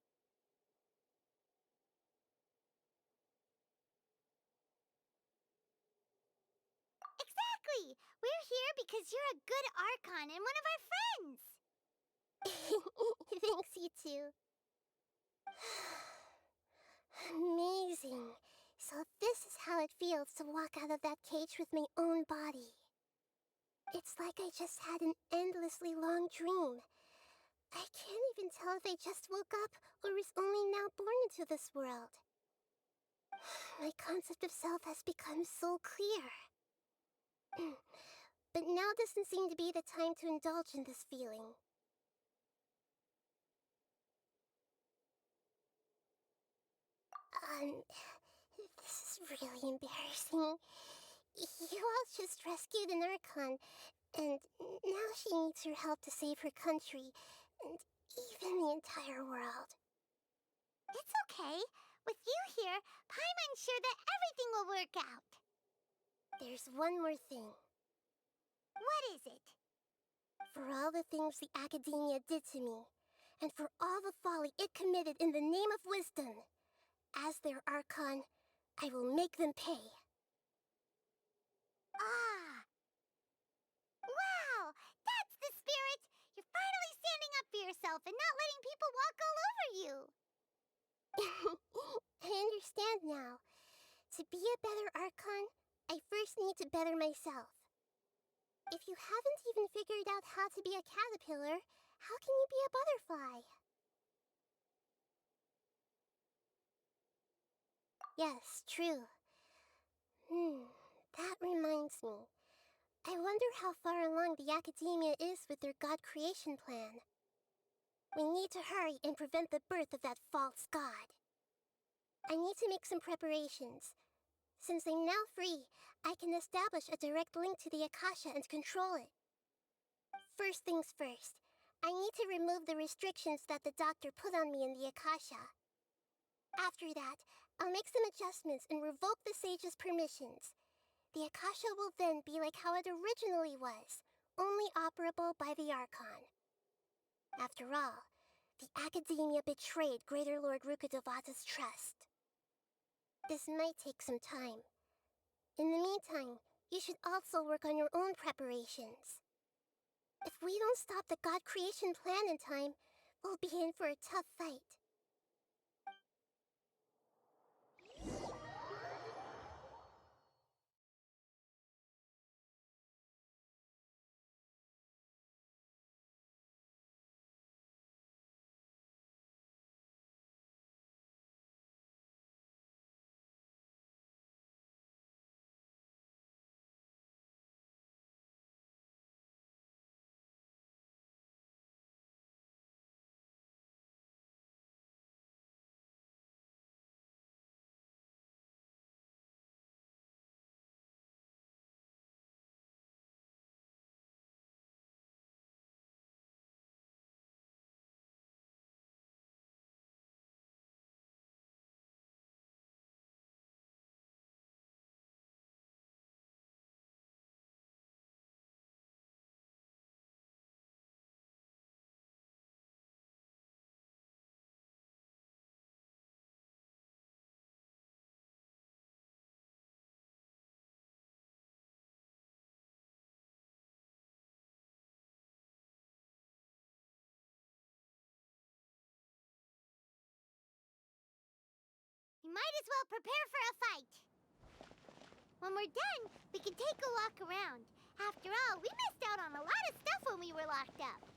B: Exactly! We're here because you're a good Archon and one of our friends! Thanks, you two. Amazing. So this is how it feels to walk out of that cage with my own body. It's like I just had an endlessly long dream. I can't even tell if I just woke up or was only now born into this world. My concept of self has become so clear. But now doesn't seem to be the time to indulge in this feeling. This is really embarrassing. You all just rescued an Archon, and now she needs your help to save her country, and even the entire world. It's okay. With you here, Paimon's sure that everything will work out. There's one more thing. What is it? For all the things the academia did to me, and for all the folly it committed in the name of wisdom, as their Archon, I will make them pay. Ah! Wow! That's the spirit! You're finally standing up for yourself and not letting people walk all over you! I understand now. To be a better Archon, I first need to better myself. If you haven't even figured out how to be a caterpillar, how can you be a butterfly? Yes, true. That reminds me. I wonder how far along the academia is with their god creation plan. We need to hurry and prevent the birth of that false god. I need to make some preparations. Since I'm now free, I can establish a direct link to the Akasha and control it. First things first, I need to remove the restrictions that the doctor put on me in the Akasha. After that, I'll make some adjustments and revoke the sage's permissions. The Akasha will then be like how it originally was, only operable by the Archon. After all, the Academia betrayed Greater Lord Rukkhadevata's trust. This might take some time. In the meantime, you should also work on your own preparations. If we don't stop the God creation plan in time, we'll be in for a tough fight. You might as well prepare for a fight. When we're done, we can take a walk around. After all, we missed out on a lot of stuff when we were locked up.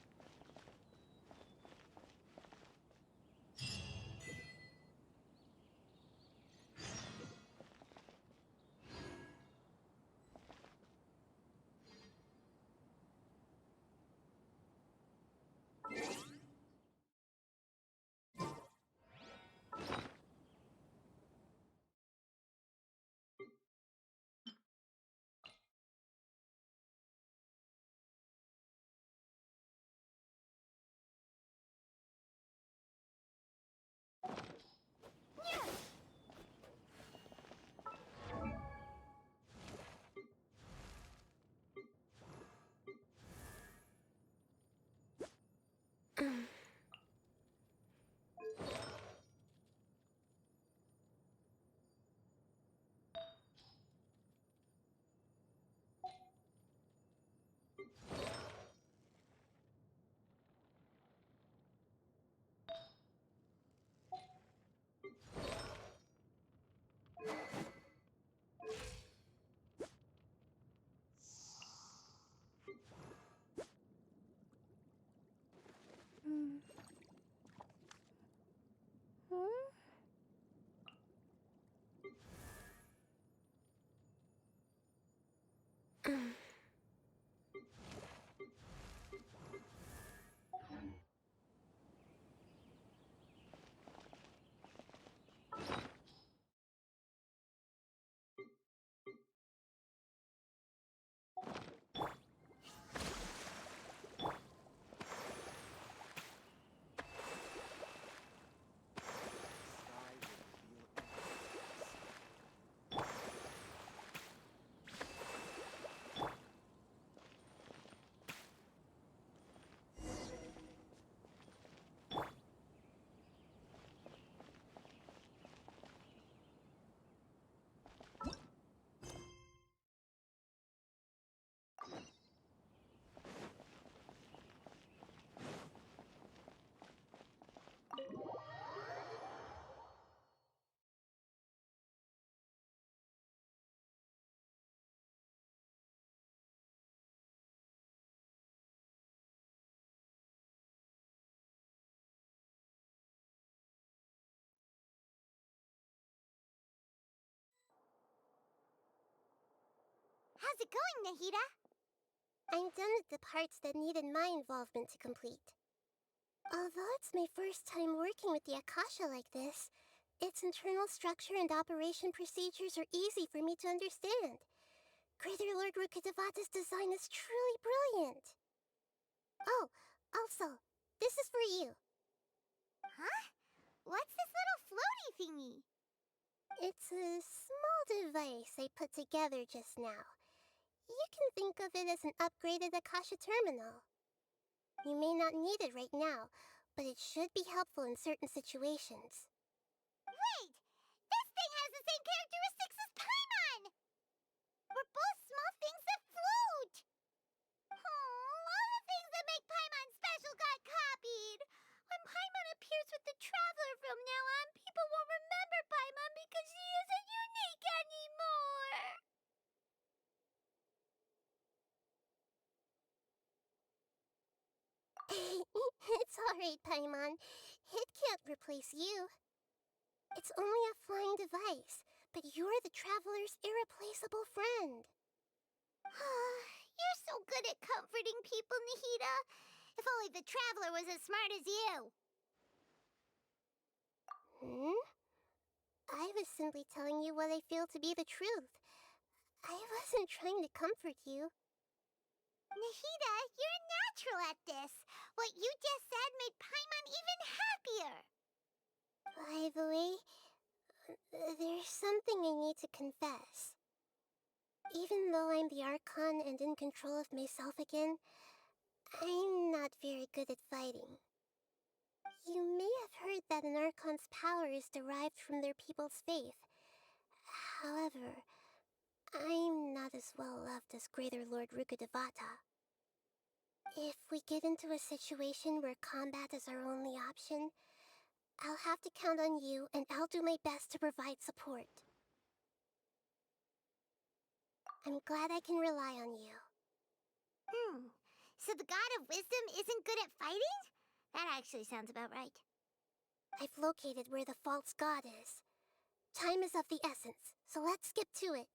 B: How's it going, Nahida? I'm done with the parts that needed my involvement to complete. Although it's my first time working with the Akasha like this, its internal structure and operation procedures are easy for me to understand. Greater Lord Rukkhadevata's design is truly brilliant. Oh, also, this is for you. Huh? What's this little floaty thingy? It's a small device I put together just now. You can think of it as an upgraded Akasha terminal. You may not need it right now, but it should be helpful in certain situations. Wait! This thing has the same characteristics as Paimon! We're both small things that float! Oh, all the things that make Paimon special got copied! When Paimon appears with the Traveler from now on, people won't remember Paimon because she isn't unique anymore! It's alright, Paimon. It can't replace you. It's only a flying device, but you're the Traveler's irreplaceable friend. You're so good at comforting people, Nahida. If only the Traveler was as smart as you. I was simply telling you what I feel to be the truth. I wasn't trying to comfort you. Nahida, you're natural at this. What you just said made Paimon even happier. By the way, there's something I need to confess. Even though I'm the Archon and in control of myself again, I'm not very good at fighting. You may have heard that an Archon's power is derived from their people's faith. However, I'm not as well loved as Greater Lord Rukkhadevata. If we get into a situation where combat is our only option, I'll have to count on you, and I'll do my best to provide support. I'm glad I can rely on you. So the God of Wisdom isn't good at fighting? That actually sounds about right. I've located where the false god is. Time is of the essence, so let's skip to it.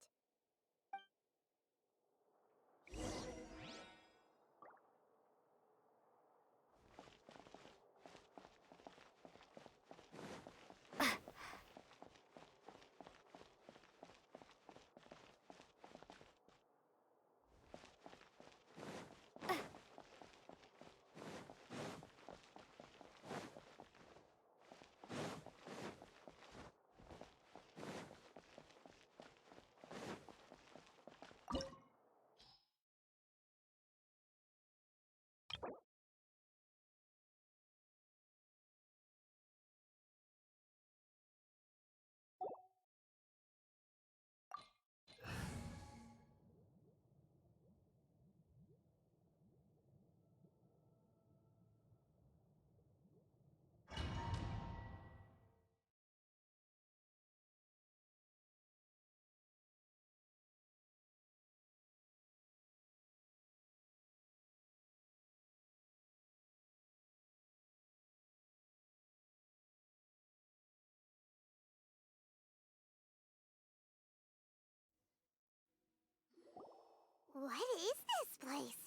B: What is this place?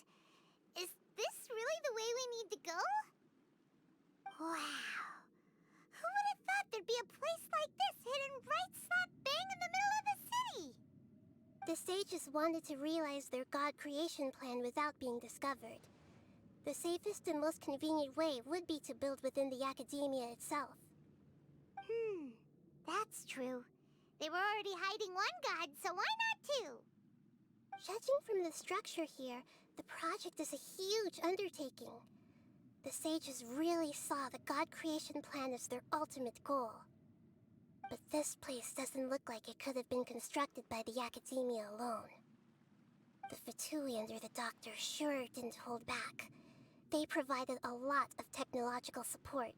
B: Is this really the way we need to go? Wow. Who would have thought there'd be a place like this hidden right slap bang in the middle of the city? The sages wanted to realize their god creation plan without being discovered. The safest and most convenient way would be to build within the academia itself. That's true. They were already hiding one god, so why not two? Judging from the structure here, the project is a huge undertaking. The sages really saw the god creation plan as their ultimate goal. But this place doesn't look like it could have been constructed by the academia alone. The Fatui under the Doctor sure didn't hold back. They provided a lot of technological support.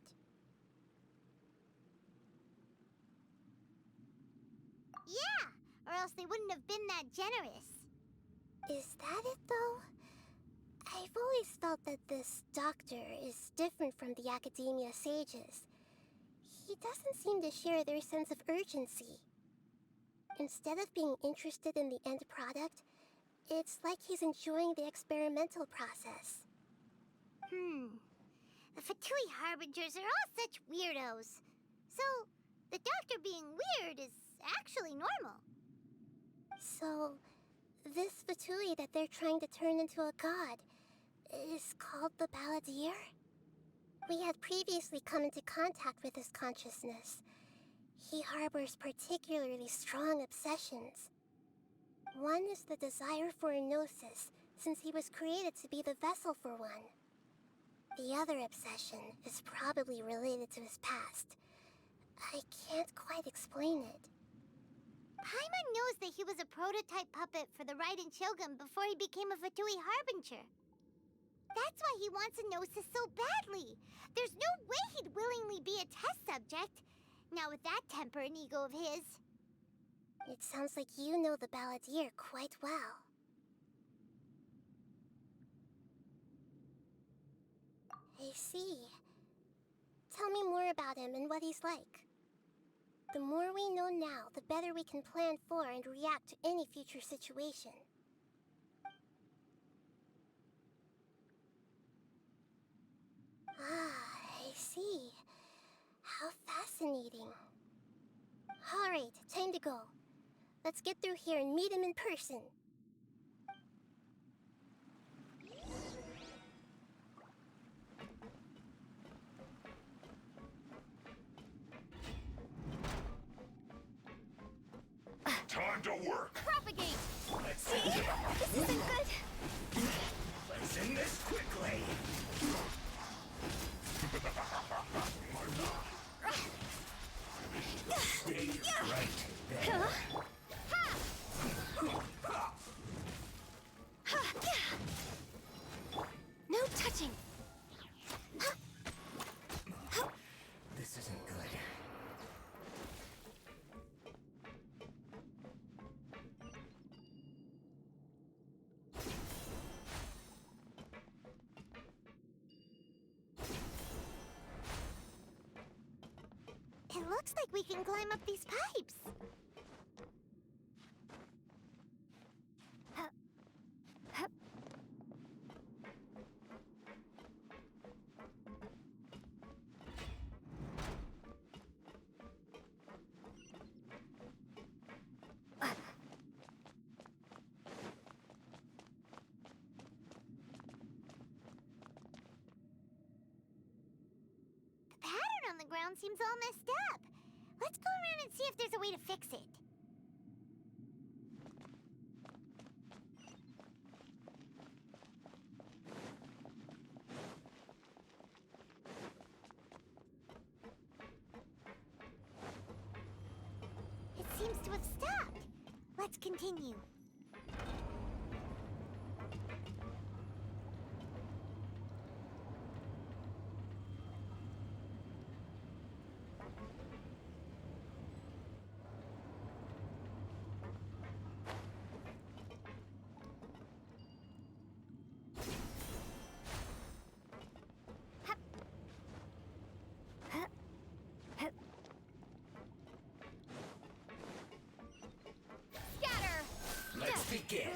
B: Yeah, or else they wouldn't have been that generous. Is that it, though? I've always felt that this Doctor is different from the Academia sages. He doesn't seem to share their sense of urgency. Instead of being interested in the end product, it's like he's enjoying the experimental process. The Fatui Harbingers are all such weirdos. So, the doctor being weird is actually normal.
K: So, this Fatui that they're trying to turn into a god is called the Balladeer? We had previously come into contact with his consciousness. He harbors particularly strong obsessions. One is the desire for a gnosis, since he was created to be the vessel for one. The other obsession is probably related to his past. I can't quite explain it.
B: Paimon knows that he was a prototype puppet for the Raiden Shogun before he became a Fatui Harbinger. That's why he wants a gnosis so badly. There's no way he'd willingly be a test subject. Not with that temper and ego of his.
K: It sounds like you know the Balladeer quite well. I see. Tell me more about him and what he's like. The more we know now, the better we can plan for and react to any future situation. Ah, I see. How fascinating. Alright, time to go. Let's get through here and meet him in person.
M: Time to work.
B: Propagate!
M: Let's
B: See? This isn't good.
M: Let's end this quickly. Stay right there.
Q: No touching.
M: This isn't good.
B: It looks like we can climb up these pipes. The pattern on the ground seems all messed up. Let's go around and see if there's a way to fix it. It seems to have stopped. Let's continue. Scatter!
M: Let's begin.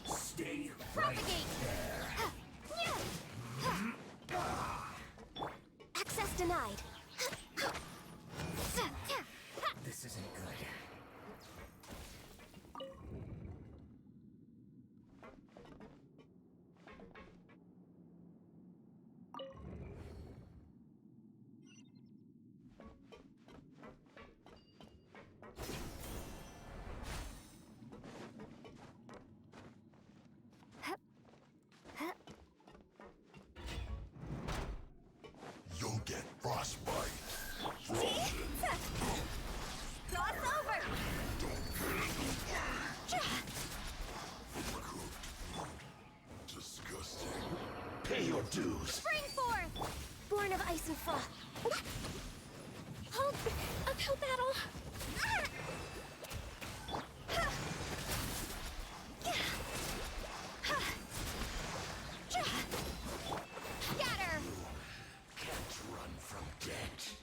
M: Stay right there.
Q: Access denied.
M: This isn't good. You'll get frostbite.
B: Cross over!
M: Disgusting. Pay your dues.
B: Spring forth!
Q: Born of ice and froth. Hold uphill battle.
B: Scatter!
M: Can't run from death.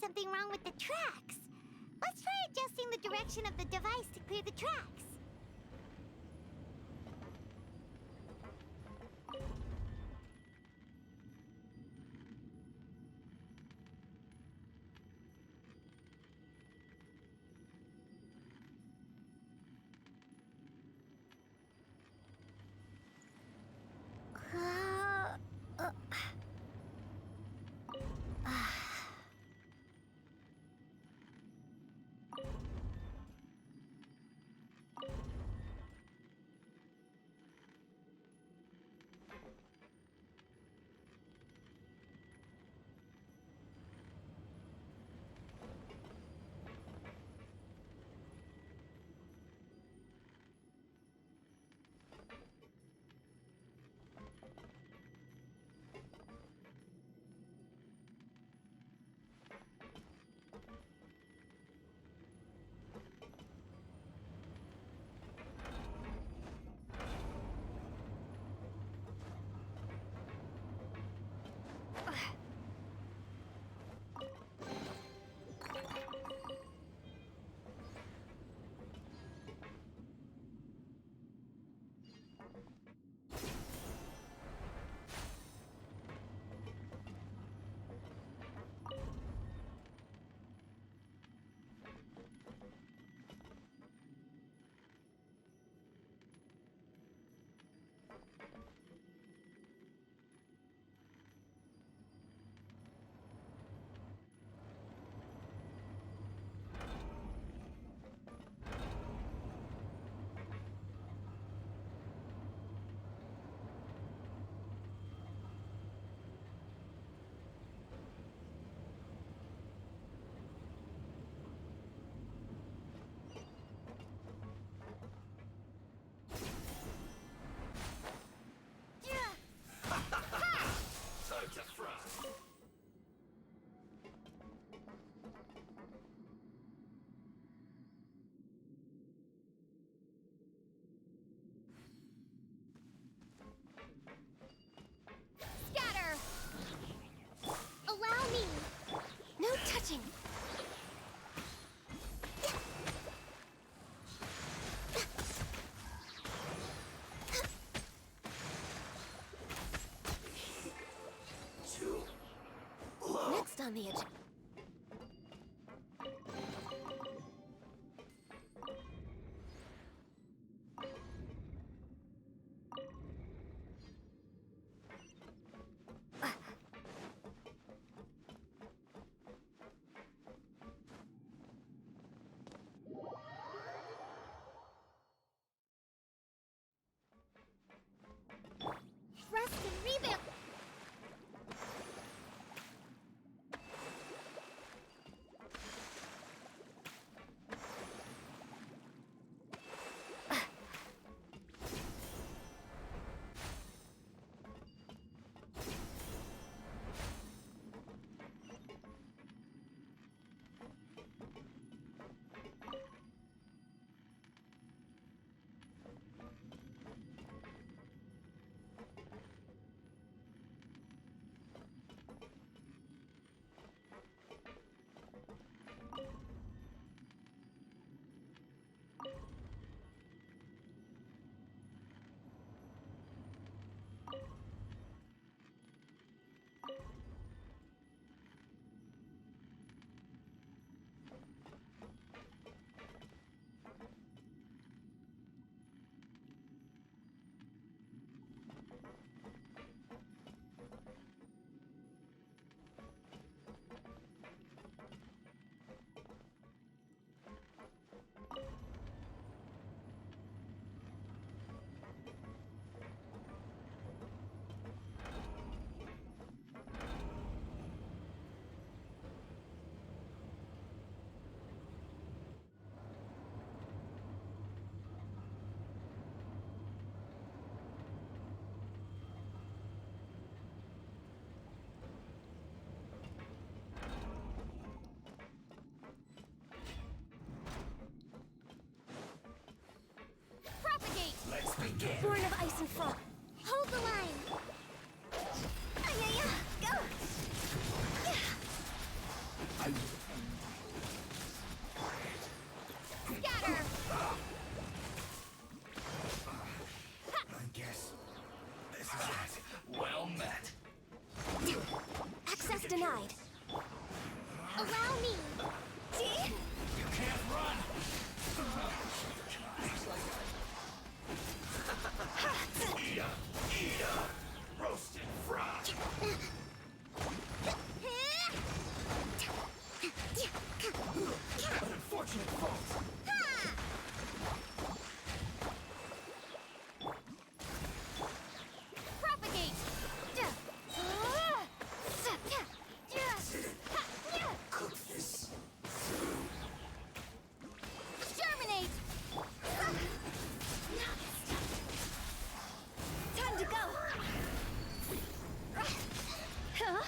B: something wrong with the tracks. Let's try adjusting the direction of the device to clear the tracks.
Q: Scatter! Allow me! No touching! Next on the agenda. Rest and revamp!
O: Let's begin.
Q: Born of ice and frost. Hold the line. Go.
O: Scatter!
N: I guess this is it. Well met.
K: Access denied.
B: Allow me.
N: You can't run! Eat roasted fried! An unfortunate fault!
O: Propagate!
N: Cook this.
O: Germinate!
Q: Time to go! Huh?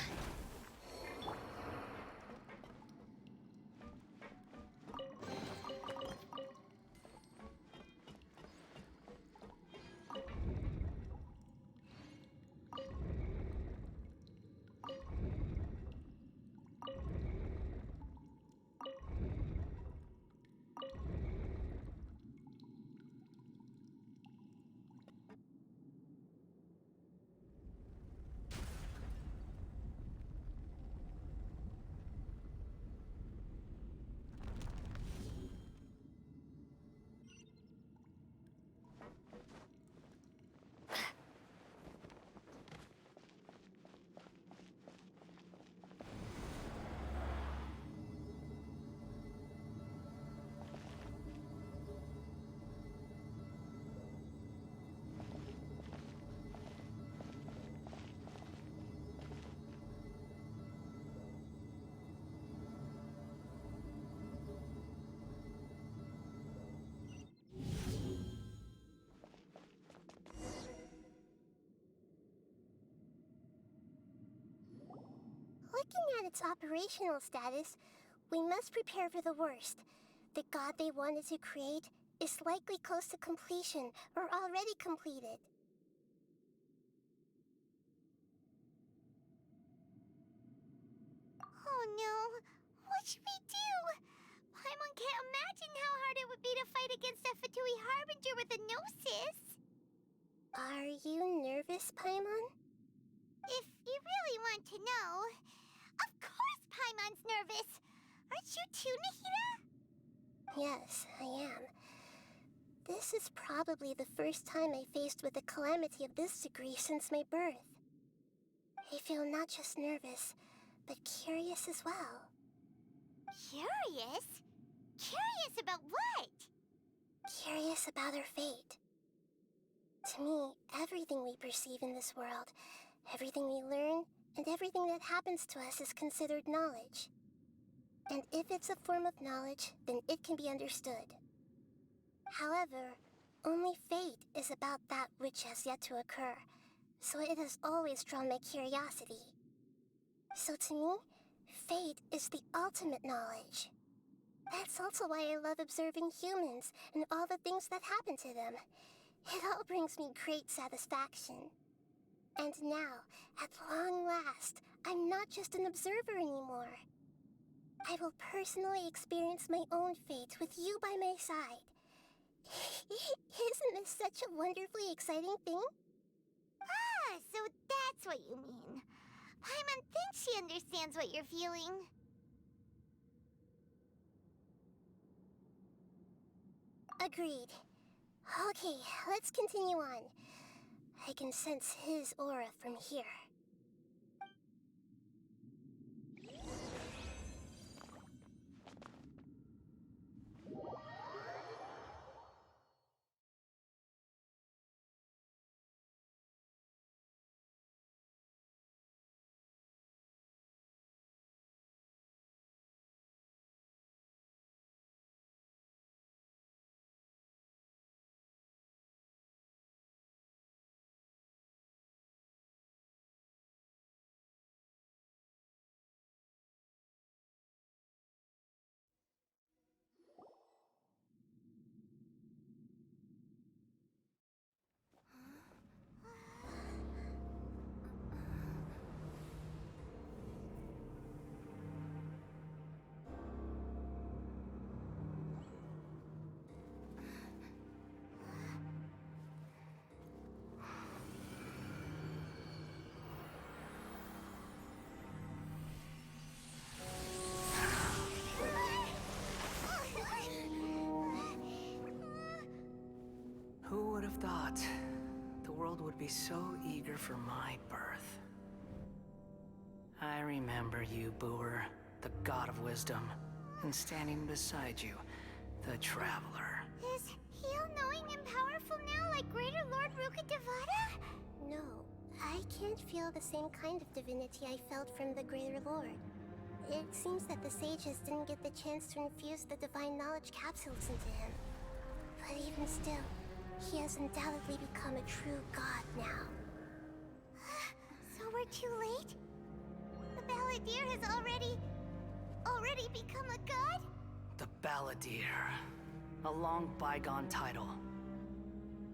K: Looking at its operational status, we must prepare for the worst. The god they wanted to create is likely close to completion or already completed.
B: Oh no. What should we do? Paimon can't imagine how hard it would be to fight against a Fatui Harbinger with a Gnosis.
K: Are you nervous, Paimon?
B: If you really want to know, of course Paimon's nervous. Aren't you too, Nahida?
K: Yes, I am. This is probably the first time I faced with a calamity of this degree since my birth. I feel not just nervous, but curious as well.
B: Curious? Curious about what?
K: Curious about our fate. To me, everything we perceive in this world, everything we learn, and everything that happens to us is considered knowledge. And if it's a form of knowledge, then it can be understood. However, only fate is about that which has yet to occur, so it has always drawn my curiosity. So to me, fate is the ultimate knowledge. That's also why I love observing humans and all the things that happen to them. It all brings me great satisfaction. And now, at long last, I'm not just an observer anymore. I will personally experience my own fate with you by my side. Isn't this such a wonderfully exciting thing?
B: Ah, so that's what you mean. Paimon thinks she understands what you're feeling.
K: Agreed. Okay, let's continue on. I can sense his aura from here.
C: thought the world would be so eager for my birth. I remember you, Booer, the god of wisdom, and standing beside you, the traveler.
B: Is he all-knowing and powerful now, like Greater Lord Rukkhadevata?
K: No, I can't feel the same kind of divinity I felt from the Greater Lord. It seems that the sages didn't get the chance to infuse the divine knowledge capsules into him. But even still, he has undoubtedly become a true god now.
B: So we're too late? The Balladeer has already become a god?
C: The Balladeer. A long bygone title.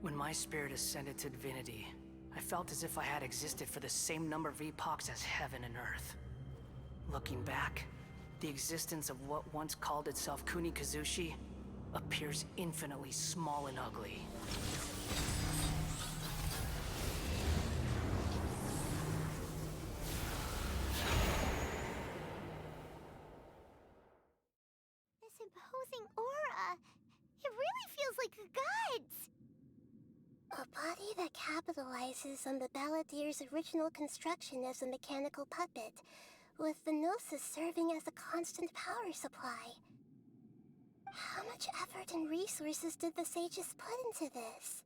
C: When my spirit ascended to divinity, I felt as if I had existed for the same number of epochs as heaven and earth. Looking back, the existence of what once called itself Kunikazushi appears infinitely small and ugly.
B: This imposing aura, it really feels like a god's.
K: A body that capitalizes on the Balladeer's original construction as a mechanical puppet, with the Gnosis serving as a constant power supply. How much effort and resources did the sages put into this?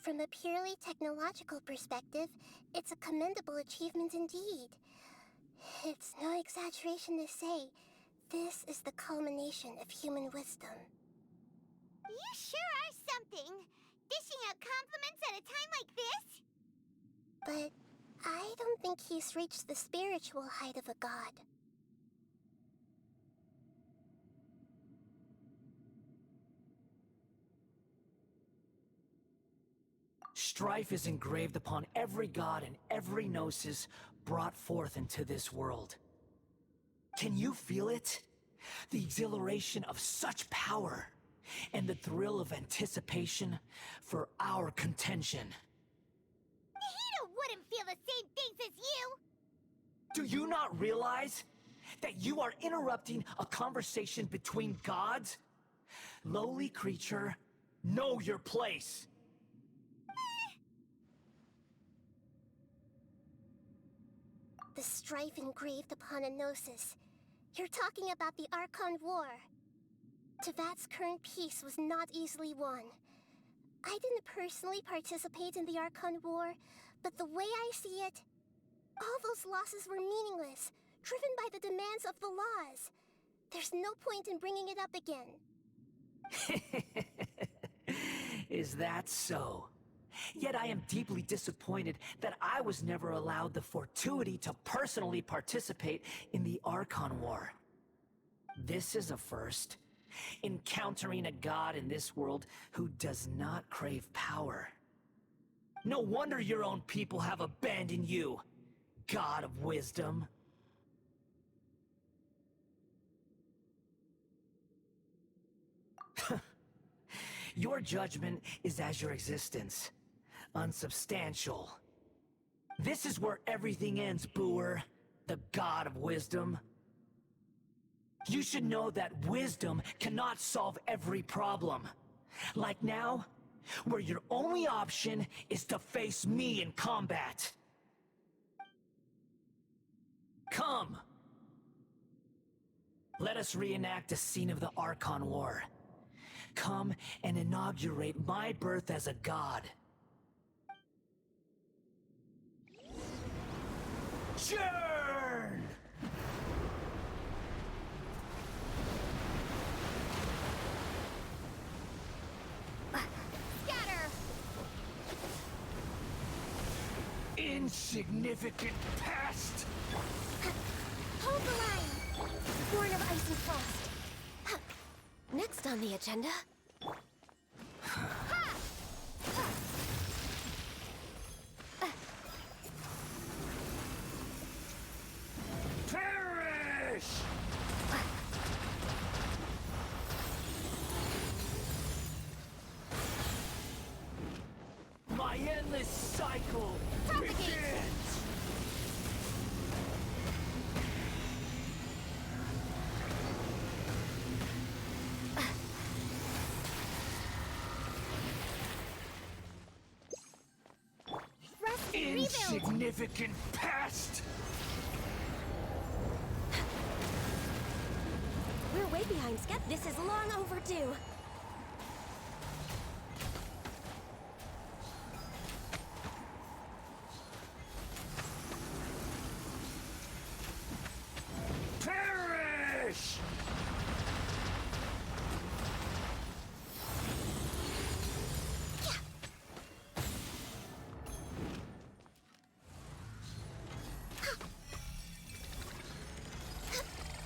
K: From a purely technological perspective, it's a commendable achievement indeed. It's no exaggeration to say, this is the culmination of human wisdom.
B: You sure are something! Dishing out compliments at a time like this?
K: But I don't think he's reached the spiritual height of a god.
C: Strife is engraved upon every god and every gnosis brought forth into this world. Can you feel it? The exhilaration of such power, and the thrill of anticipation for our contention.
B: Nahida wouldn't feel the same things as you!
C: Do you not realize that you are interrupting a conversation between gods? Lowly creature, know your place!
K: The strife engraved upon a Gnosis. You're talking about the Archon War. Tevat's current peace was not easily won. I didn't personally participate in the Archon War, but the way I see it, all those losses were meaningless, driven by the demands of the laws. There's no point in bringing it up again.
C: Is that so? Yet I am deeply disappointed that I was never allowed the fortuity to personally participate in the Archon War. This is a first. Encountering a god in this world who does not crave power. No wonder your own people have abandoned you, god of wisdom. Your judgment is as your existence, unsubstantial. This is where everything ends, Booer, the god of wisdom. You should know that wisdom cannot solve every problem. Like now, where your only option is to face me in combat. Come! Let us reenact a scene of the Archon War. Come and inaugurate my birth as a god. Churn!
O: Scatter!
C: Insignificant pest!
H: Hold the line! Born of ice and frost. Next on the agenda...
C: Perish! My endless cycle begins! insignificant pest!
H: We're way behind schedule. This is long overdue.
C: Perish!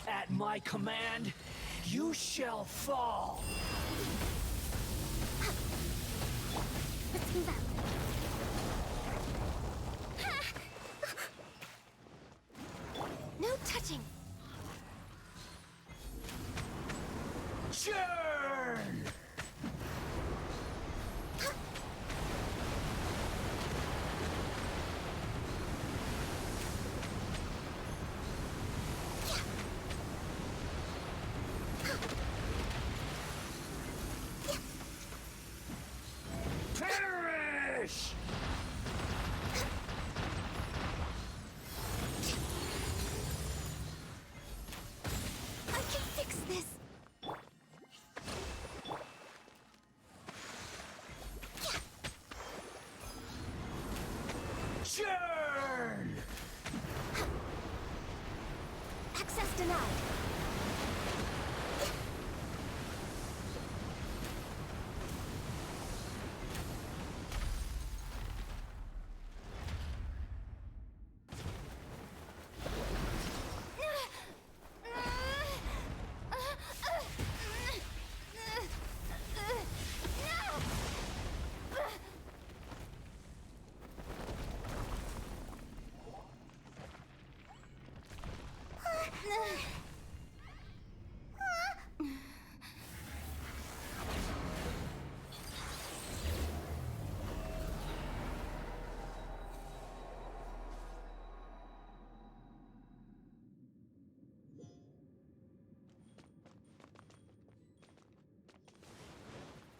C: At my command, you shall fall!
H: Let's move out. No touching.
C: Churn! Perish!
H: I can fix this.
C: Churn!
H: Access denied.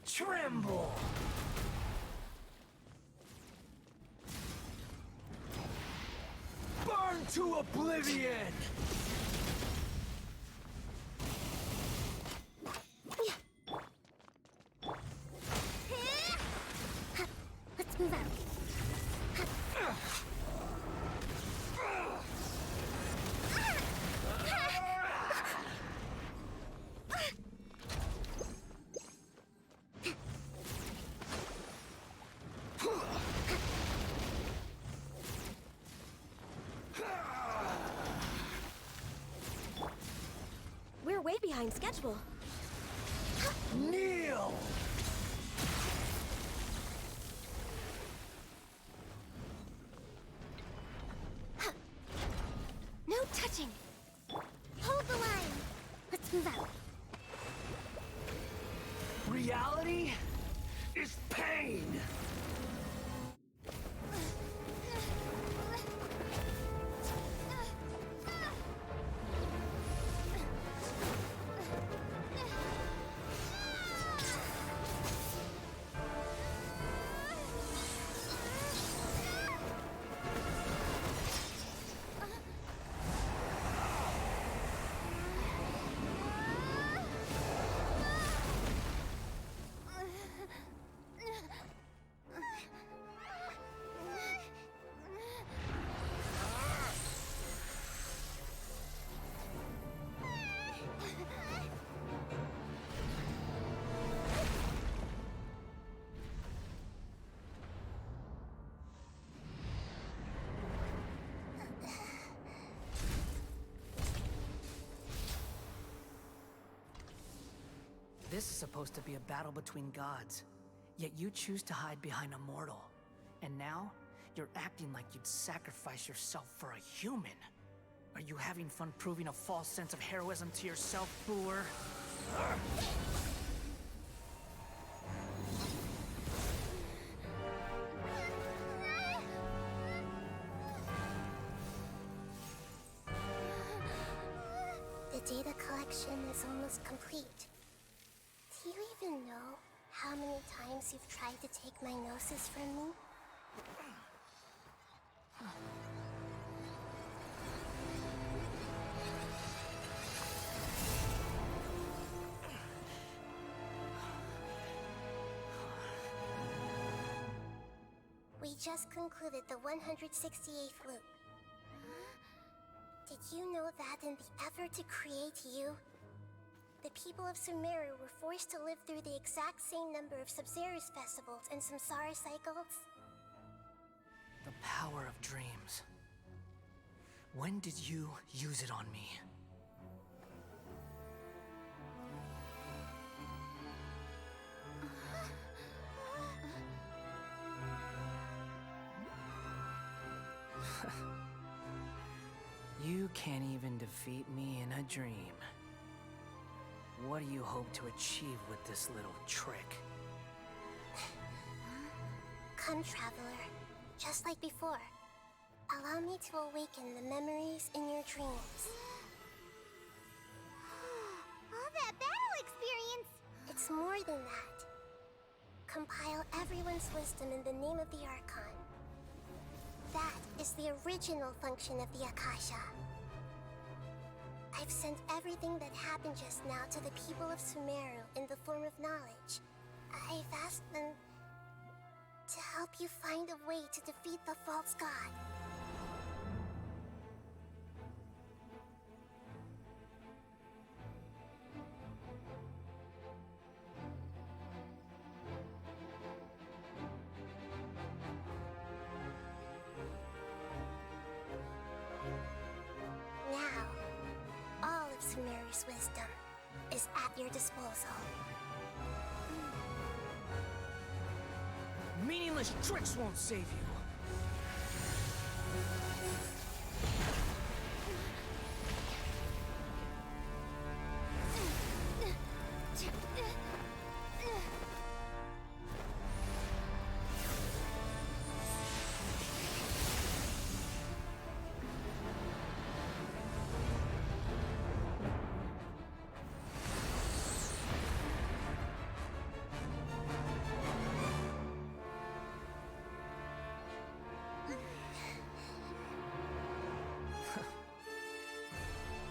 C: Tremble! Burn to oblivion!
H: Let's move out. We're way behind schedule.
C: Kneel!
H: No touching. Hold the line. Let's move out.
C: Reality is pain! This is supposed to be a battle between gods, yet you choose to hide behind a mortal. And now, you're acting like you'd sacrifice yourself for a human. Are you having fun proving a false sense of heroism to yourself, Booer?
K: The data collection is almost complete. Do you even know how many times you've tried to take my gnosis from me? just concluded the 168th loop. Did you know that in the effort to create you, the people of Sumeru were forced to live through the exact same number of Sub-Zerus festivals and Samsara cycles?
C: The power of dreams. When did you use it on me? You can't even defeat me in a dream. What do you hope to achieve with this little trick?
K: Come, Traveler. Just like before. Allow me to awaken the memories in your dreams.
B: All that battle experience!
K: It's more than that. Compile everyone's wisdom in the name of the Archon. That is the original function of the Akasha. I've sent everything that happened just now to the people of Sumeru in the form of knowledge. I've asked them to help you find a way to defeat the false god. Sumeru's wisdom is at your disposal.
C: Meaningless tricks won't save you.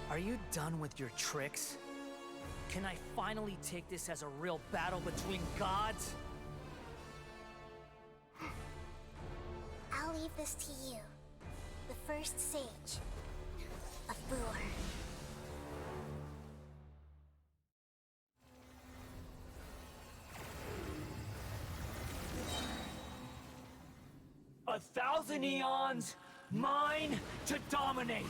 C: Are you done with your tricks? Can I finally take this as a real battle between gods?
K: I'll leave this to you, the first sage of Booer.
C: A thousand eons, mine to dominate!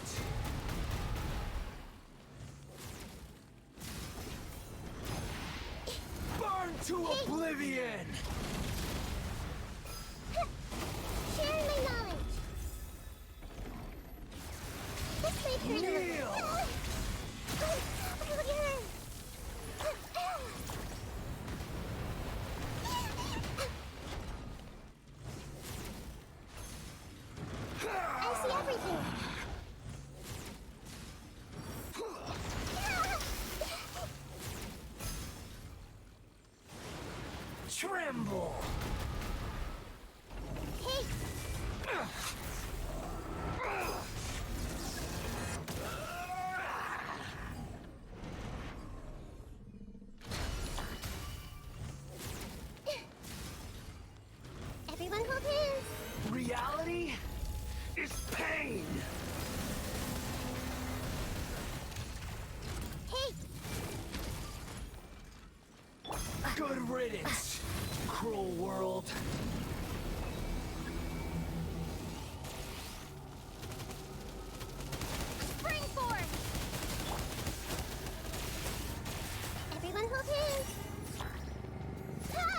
C: Burn to oblivion!
K: Share my knowledge! This may hurt a little. I see everything!
C: Tremble!
K: Hey! Everyone hold hands!
C: Reality is pain!
K: Hey!
C: Good riddance, cruel world.
B: Spring forth!
K: Everyone hold hands! Ha!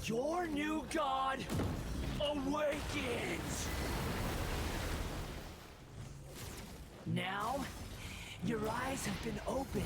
C: Your new god awakens! Now, your eyes have been opened.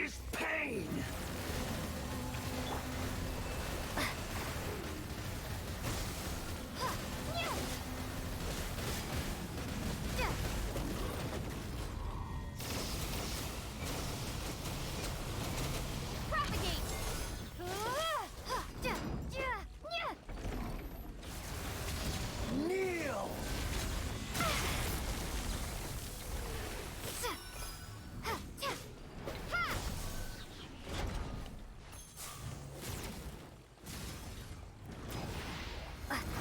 C: is pain! Kneel!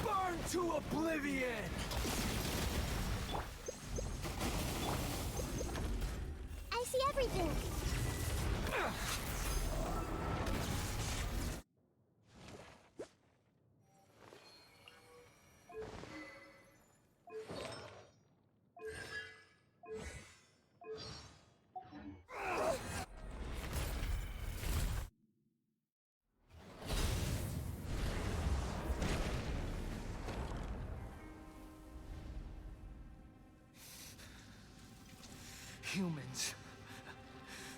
C: Burn to oblivion!
K: I see everything.
C: Humans.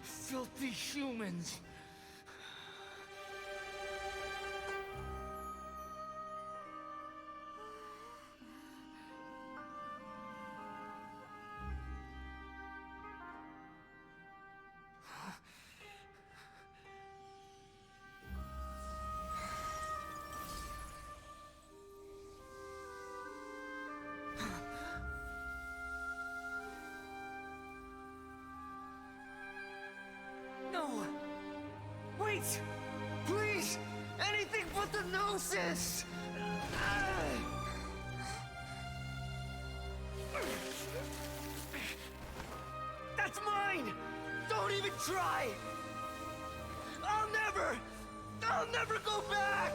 C: Filthy humans. No! Wait! Please! Anything but the Gnosis! That's mine! Don't even try! I'll never go back!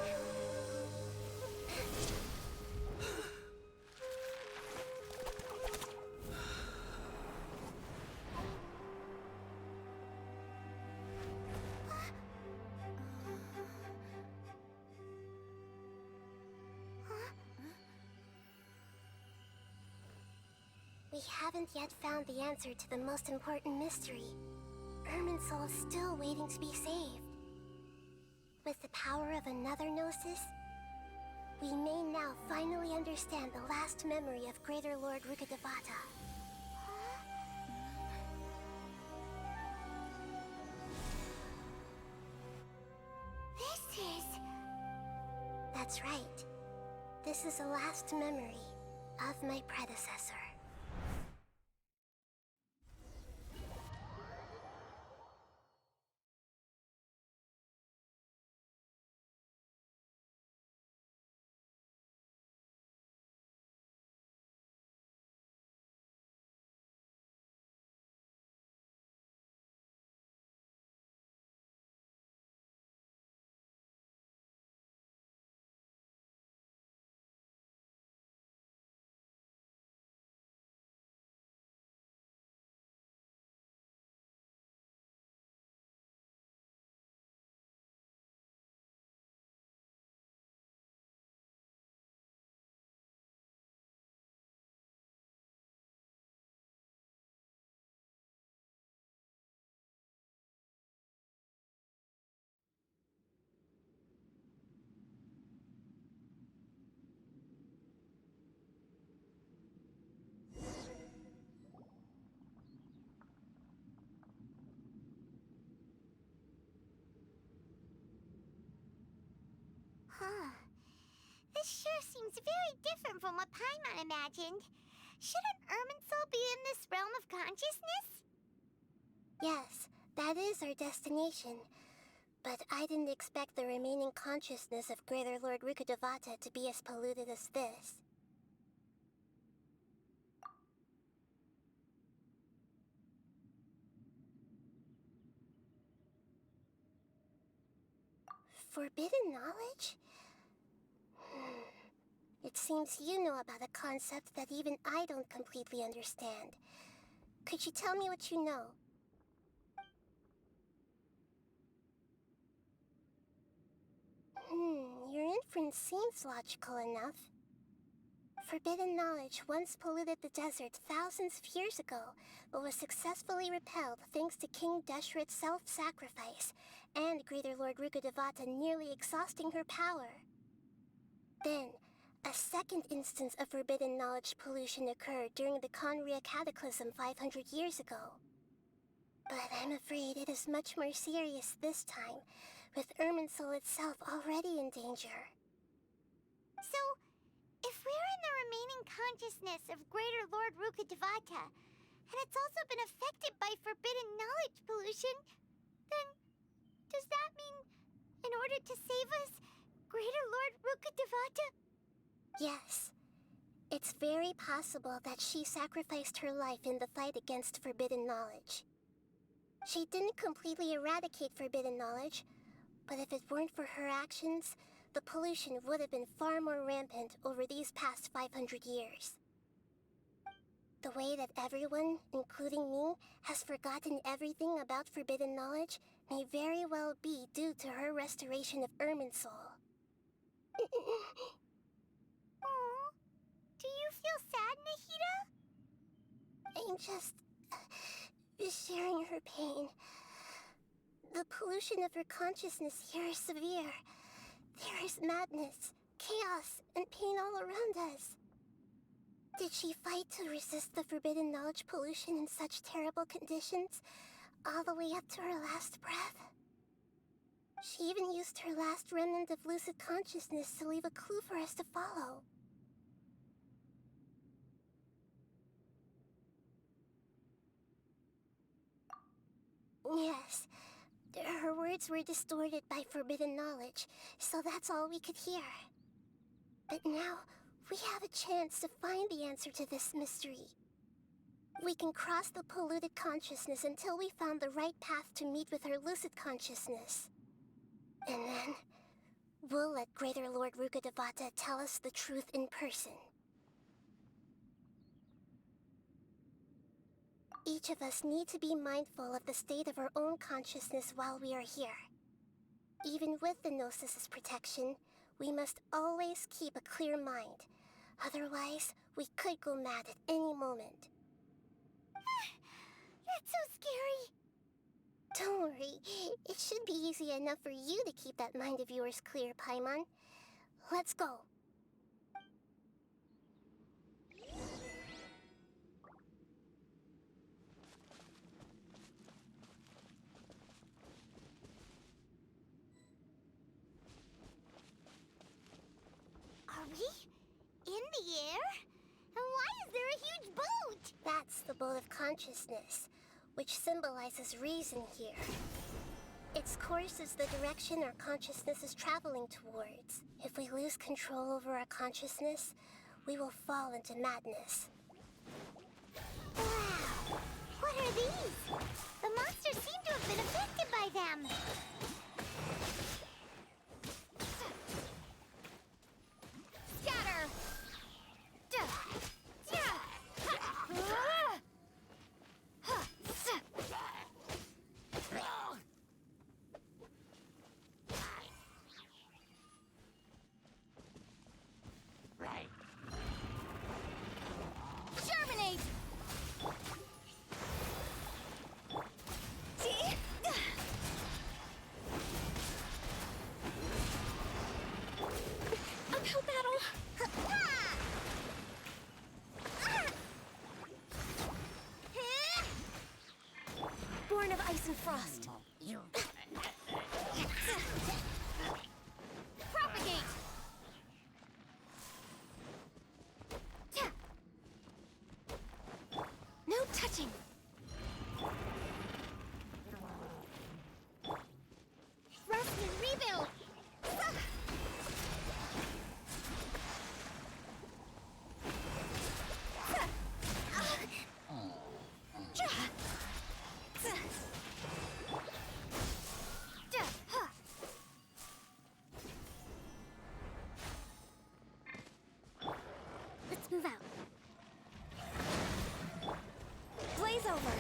K: We haven't yet found the answer to the most important mystery. Irminsul is still waiting to be saved. With the power of another Gnosis, we may now finally understand the last memory of Greater Lord Rukkhadevata.
B: This is...
K: That's right. This is the last memory of my predecessor.
B: Huh. This sure seems very different from what Paimon imagined. Shouldn't Irminsul be in this realm of consciousness?
K: Yes, that is our destination. But I didn't expect the remaining consciousness of Greater Lord Rukkhadevata to be as polluted as this. Forbidden knowledge? It seems you know about a concept that even I don't completely understand. Could you tell me what you know? Your inference seems logical enough. Forbidden knowledge once polluted the desert thousands of years ago, but was successfully repelled thanks to King Deshret's self-sacrifice, and Greater Lord Rukkhadevata nearly exhausting her power. Then, a second instance of forbidden knowledge pollution occurred during the Conria Cataclysm 500 years ago. But I'm afraid it is much more serious this time, with Irminsul itself already in danger.
B: So, if we're in the remaining consciousness of Greater Lord Rukkhadevata, and it's also been affected by forbidden knowledge pollution, then does that mean, in order to save us, Greater Lord Rukkhadevata?
K: Yes. It's very possible that she sacrificed her life in the fight against forbidden knowledge. She didn't completely eradicate forbidden knowledge, but if it weren't for her actions, the pollution would have been far more rampant over these past 500 years. The way that everyone, including me, has forgotten everything about forbidden knowledge may very well be due to her restoration of Irminsul.
B: Aww. Do you feel sad, Nahida?
K: I'm just sharing her pain. The pollution of her consciousness here is severe. There is madness, chaos, and pain all around us. Did she fight to resist the forbidden knowledge pollution in such terrible conditions, all the way up to her last breath? She even used her last remnant of lucid consciousness to leave a clue for us to follow. Yes, her words were distorted by forbidden knowledge, so that's all we could hear. But now, we have a chance to find the answer to this mystery. We can cross the polluted consciousness until we found the right path to meet with her lucid consciousness. And then, we'll let Greater Lord Rukkhadevata tell us the truth in person. Each of us need to be mindful of the state of our own consciousness while we are here. Even with the Gnosis' protection, we must always keep a clear mind. Otherwise, we could go mad at any moment.
B: That's so scary.
K: Don't worry, it should be easy enough for you to keep that mind of yours clear, Paimon. Let's go.
B: Are we in the air? And why is there a huge boat?
K: That's the boat of consciousness, which symbolizes reason here. Its course is the direction our consciousness is traveling towards. If we lose control over our consciousness, we will fall into madness.
B: Wow! What are these? The monsters seem to have been affected by them.
O: Scatter! Germinate!
H: Uphill battle! Born of ice and frost.
O: Propagate!
H: No touching.
B: Thrust and rebuild.
H: Let's move out. Blaze over.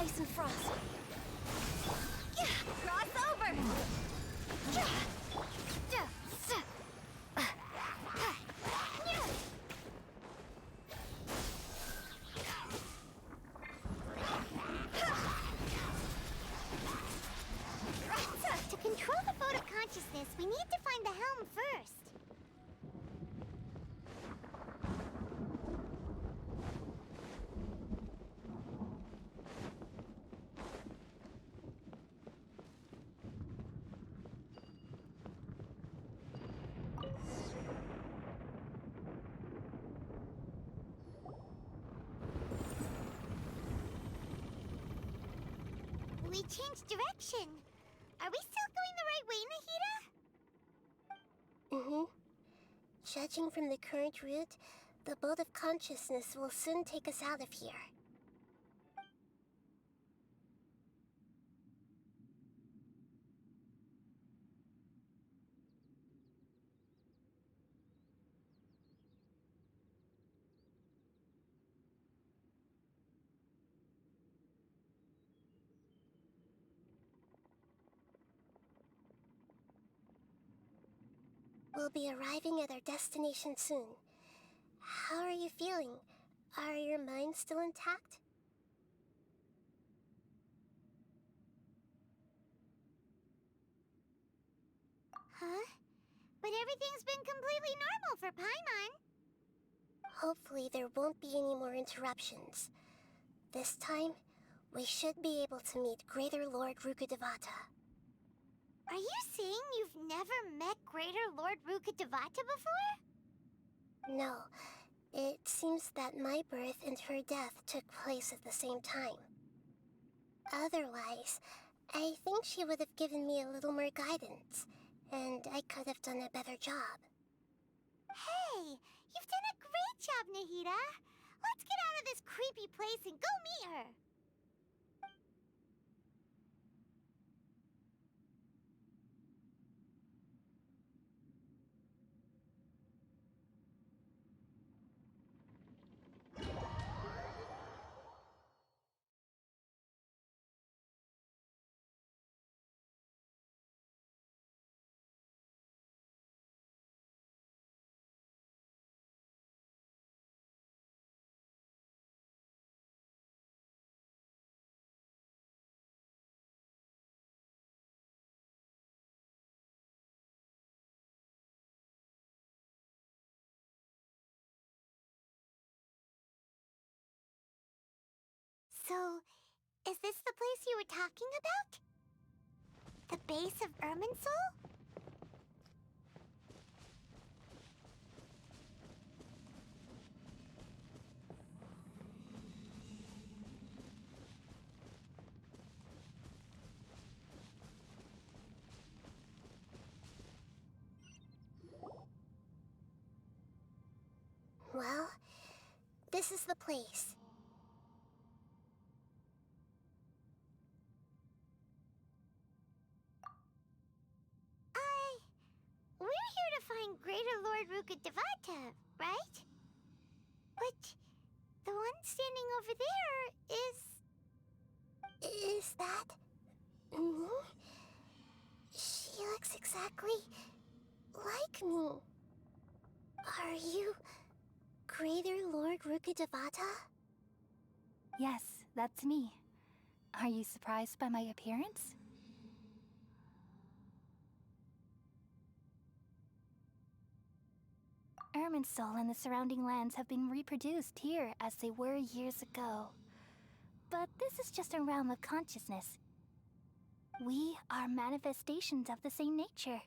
H: ice and frost.
O: Cross over!
B: To control the boat of consciousness, we need to find the helm first. We changed direction. Are we still going the right way, Nahida?
K: Mm-hmm. Judging from the current route, the boat of consciousness will soon take us out of here. We'll be arriving at our destination soon. How are you feeling? Are your minds still intact?
B: Huh? But everything's been completely normal for Paimon.
K: Hopefully there won't be any more interruptions. This time, we should be able to meet Greater Lord Rukkhadevata.
B: Are you saying you've never met Greater Lord Rukkhadevata before?
K: No. It seems that my birth and her death took place at the same time. Otherwise, I think she would have given me a little more guidance, and I could have done a better job.
B: Hey, you've done a great job, Nahida. Let's get out of this creepy place and go meet her. So, is this the place you were talking about? The base of Irminsul?
K: Well, this is the place.
B: We're here to find Greater Lord Rukkhadevata, right? But the one standing over there is...
K: Is that... me? She looks exactly like me. Are you Greater Lord Rukkhadevata?
Q: Yes, that's me. Are you surprised by my appearance? Irminsul and the surrounding lands have been reproduced here as they were years ago. But this is just a realm of consciousness. We are manifestations of the same nature.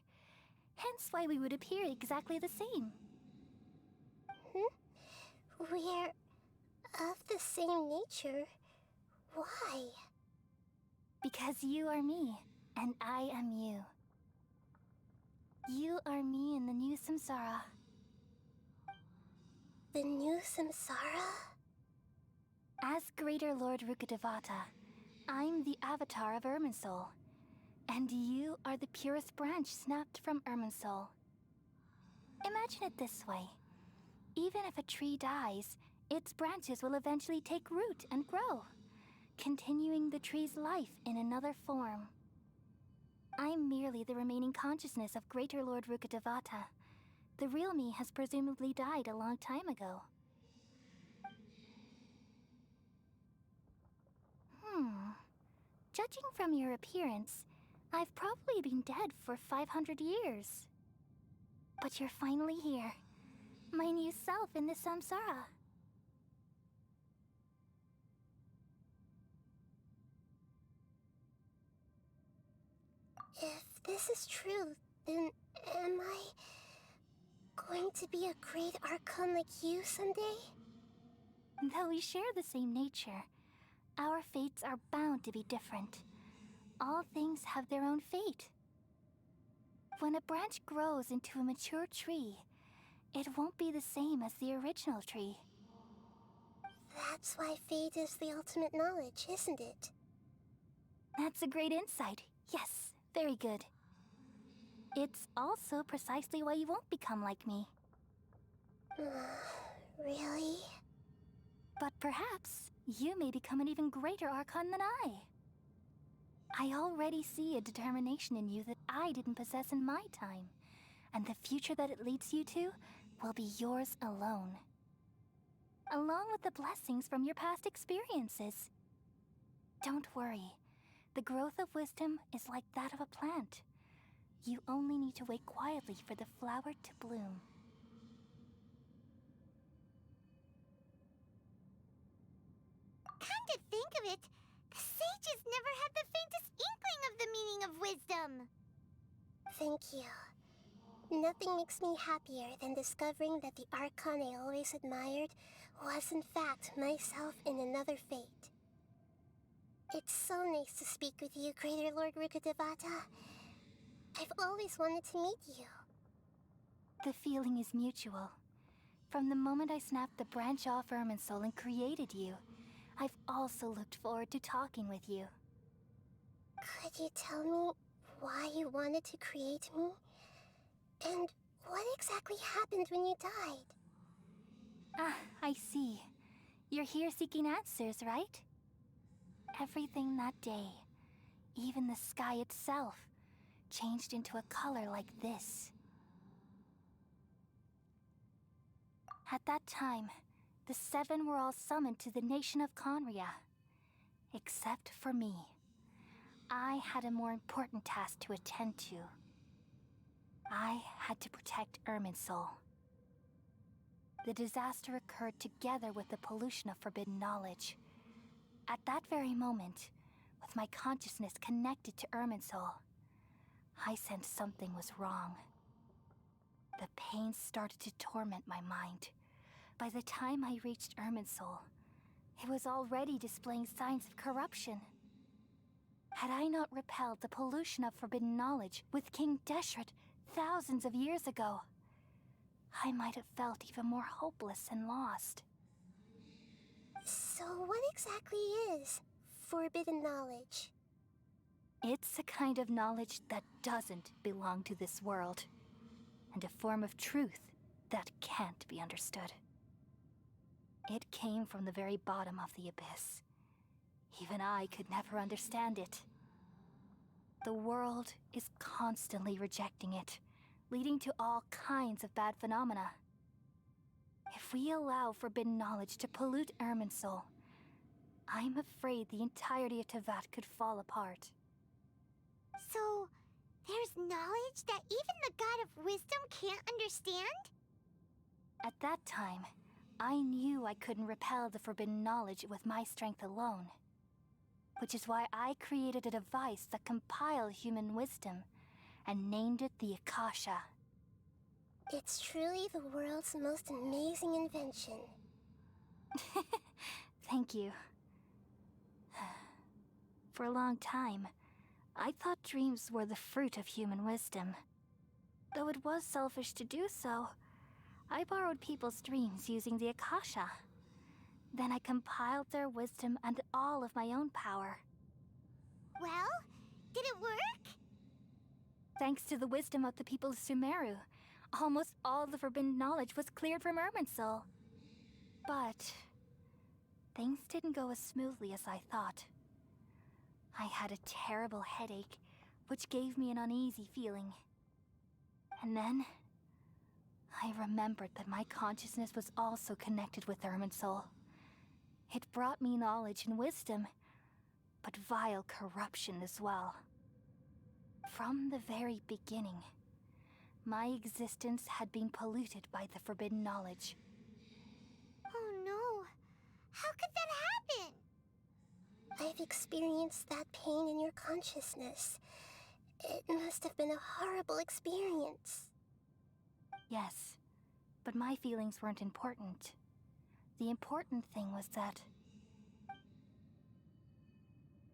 Q: Hence why we would appear exactly the same.
K: We're of the same nature. Why?
Q: Because you are me, and I am you. You are me in the new samsara.
K: The new samsara?
Q: As Greater Lord Rukkhadevata, I'm the avatar of Irminsul. And you are the purest branch snapped from Irminsul. Imagine it this way. Even if a tree dies, its branches will eventually take root and grow.
K: continuing the tree's life in another form. I'm merely the remaining consciousness of Greater Lord Rukkhadevata. The real me has presumably died a long time ago. Judging from your appearance, I've probably been dead for 500 years. But you're finally here. My new self in the samsara. If this is true, then am I going to be a great Archon like you someday? Though we share the same nature, our fates are bound to be different. All things have their own fate. When a branch grows into a mature tree, it won't be the same as the original tree. That's why fate is the ultimate knowledge, isn't it? That's a great insight. Yes, very good. It's also precisely why you won't become like me. Really? But perhaps you may become an even greater Archon than I already see a determination in you that I didn't possess in my time, and the future that it leads you to will be yours alone. Along with the blessings from your past experiences. Don't worry. The growth of wisdom is like that of a plant. You only need to wait quietly for the flower to bloom.
B: Come to think of it, the sages never had the faintest inkling of the meaning of wisdom.
K: Thank you. Nothing makes me happier than discovering that the Archon I always admired was in fact myself in another fate. It's so nice to speak with you, Greater Lord Rukkhadevata. I've always wanted to meet you. The feeling is mutual. From the moment I snapped the branch off Irminsul and created you, I've also looked forward to talking with you. Could you tell me why you wanted to create me? And what exactly happened when you died? Ah, I see. You're here seeking answers, right? Everything that day, even the sky itself, changed into a color like this. At that time, the seven were all summoned to the nation of Conria. Except for me. I had a more important task to attend to. I had to protect Irminsul. The disaster occurred together with the pollution of forbidden knowledge. At that very moment, with my consciousness connected to Irminsul, I sensed something was wrong. The pain started to torment my mind. By the time I reached Irminsul, it was already displaying signs of corruption. Had I not repelled the pollution of forbidden knowledge with King Deshret thousands of years ago, I might have felt even more hopeless and lost. So what exactly is forbidden knowledge? It's a kind of knowledge that doesn't belong to this world, and a form of truth that can't be understood. It came from the very bottom of the abyss. Even I could never understand it. The world is constantly rejecting it, leading to all kinds of bad phenomena. If we allow forbidden knowledge to pollute Irminsul, I'm afraid the entirety of Teyvat could fall apart.
B: So, there's knowledge that even the God of wisdom can't understand?
K: At that time, I knew I couldn't repel the forbidden knowledge with my strength alone. Which is why I created a device that compiled human wisdom and named it the Akasha. It's truly the world's most amazing invention. Thank you. For a long time, I thought dreams were the fruit of human wisdom. Though it was selfish to do so, I borrowed people's dreams using the Akasha. Then I compiled their wisdom and all of my own power.
B: Well, did it work?
K: Thanks to the wisdom of the people of Sumeru, almost all the forbidden knowledge was cleared from Irminsul. But
P: things didn't go as smoothly as I thought. I had a terrible headache, which gave me an uneasy feeling. And then, I remembered that my consciousness was also connected with Irminsul. It brought me knowledge and wisdom, but vile corruption as well. From the very beginning, my existence had been polluted by the forbidden knowledge.
B: Oh no! How could that happen?
K: I've experienced that pain in your consciousness. It must have been a horrible experience.
P: Yes, but my feelings weren't important. The important thing was that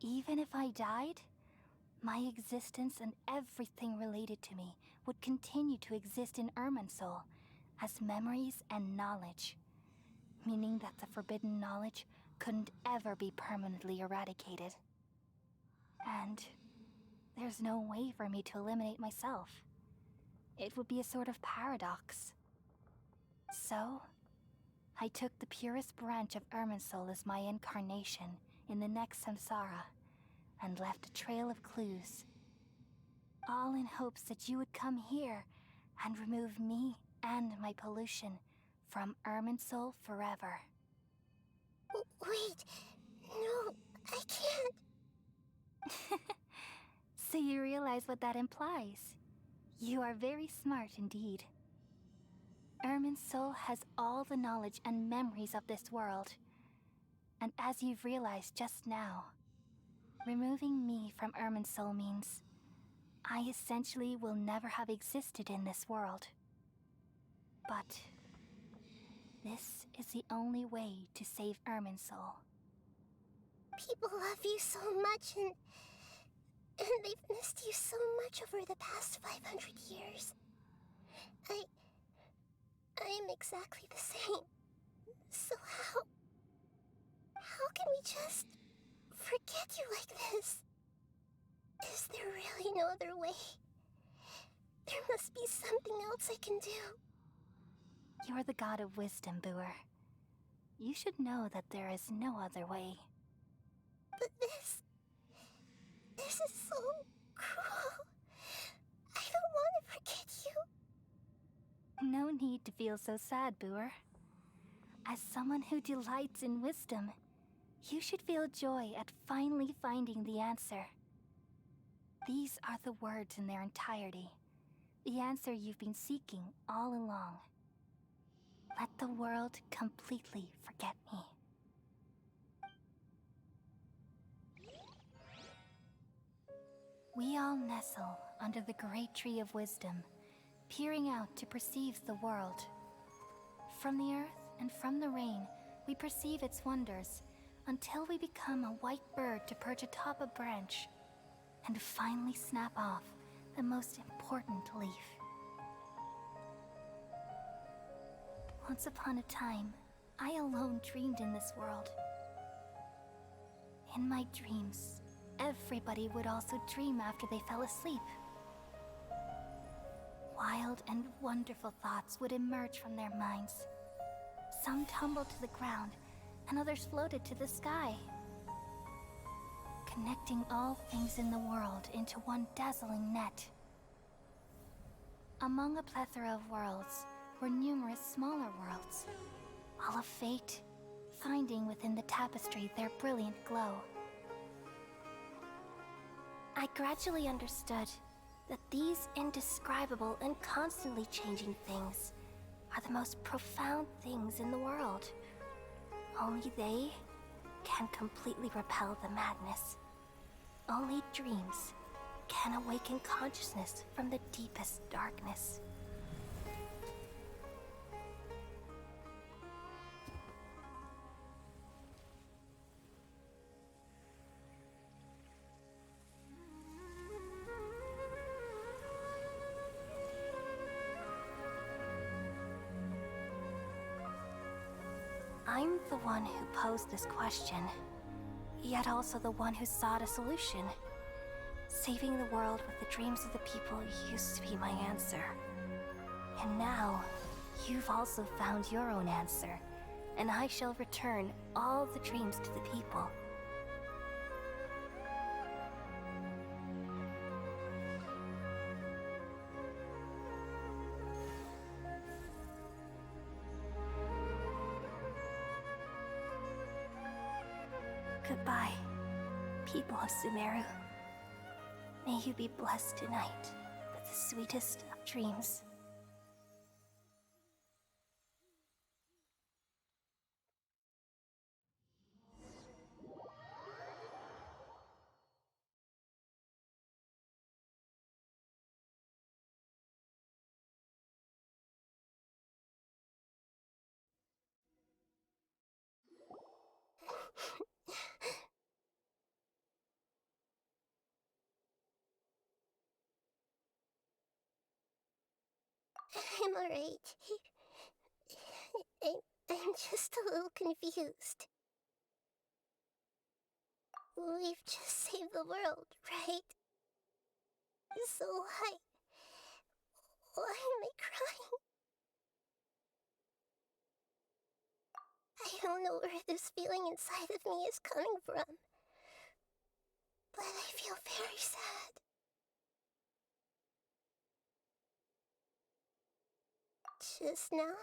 P: even if I died, my existence and everything related to me would continue to exist in Irminsul as memories and knowledge, meaning that the forbidden knowledge couldn't ever be permanently eradicated. And there's no way for me to eliminate myself. It would be a sort of paradox. So, I took the purest branch of Irminsul as my incarnation in the next samsara, and left a trail of clues. All in hopes that you would come here and remove me and my pollution from Irminsul forever.
K: Wait, no, I can't.
P: So you realize what that implies? You are very smart indeed. Irminsul has all the knowledge and memories of this world. And as you've realized just now, removing me from Irminsul means I essentially will never have existed in this world. But this is the only way to save Irminsul.
K: People love you so much, and they've missed you so much over the past 500 years. I am exactly the same. So how can we just forget you like this? Is there really no other way? There must be something else I can do.
P: You're the god of wisdom, Booer. You should know that there is no other way.
K: But this is so cruel. I don't want to forget you.
P: No need to feel so sad, Booer. As someone who delights in wisdom, you should feel joy at finally finding the answer. These are the words in their entirety. The answer you've been seeking all along. Let the world completely forget me. We all nestle under the great tree of wisdom, peering out to perceive the world. From the earth and from the rain, we perceive its wonders, until we become a white bird to perch atop a branch, and finally snap off the most important leaf. Once upon a time, I alone dreamed in this world. In my dreams, everybody would also dream after they fell asleep. Wild and wonderful thoughts would emerge from their minds. Some tumbled to the ground, and others floated to the sky, connecting all things in the world into one dazzling net. Among a plethora of worlds were numerous smaller worlds, all of fate, finding within the tapestry their brilliant glow.
K: I gradually understood that these indescribable and constantly changing things are the most profound things in the world. Only they can completely repel the madness. Only dreams can awaken consciousness from the deepest darkness.
P: I'm the one who posed this question, yet also the one who sought a solution. Saving the world with the dreams of the people used to be my answer. And now, you've also found your own answer, and I shall return all the dreams to the people. Goodbye, people of Sumeru. May you be blessed tonight with the sweetest of dreams.
K: I'm alright. I'm just a little confused. We've just saved the world, right? So why am I crying? I don't know where this feeling inside of me is coming from, but I feel very sad. Just now,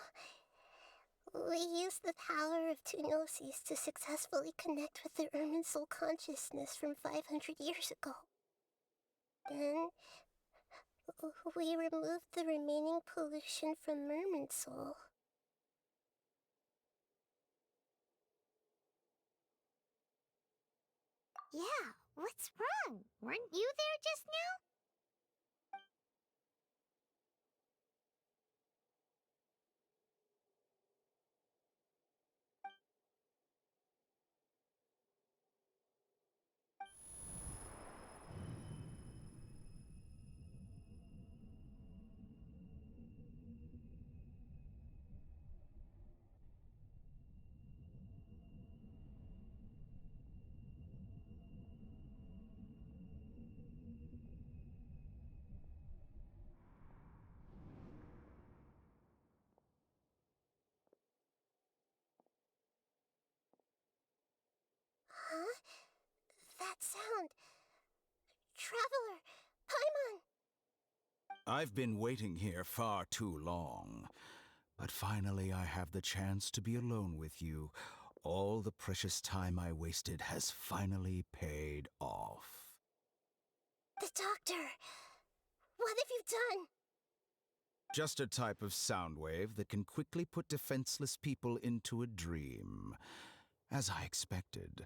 K: we used the power of two gnosis to successfully connect with the Ermin soul consciousness from 500 years ago. Then, we removed the remaining pollution from Merman soul.
B: Yeah, what's wrong? Weren't you there just now?
K: Huh? That sound. Traveler! Paimon!
F: I've been waiting here far too long. But finally I have the chance to be alone with you. All the precious time I wasted has finally paid off.
K: The doctor! What have you done?
F: Just a type of sound wave that can quickly put defenseless people into a dream. As I expected,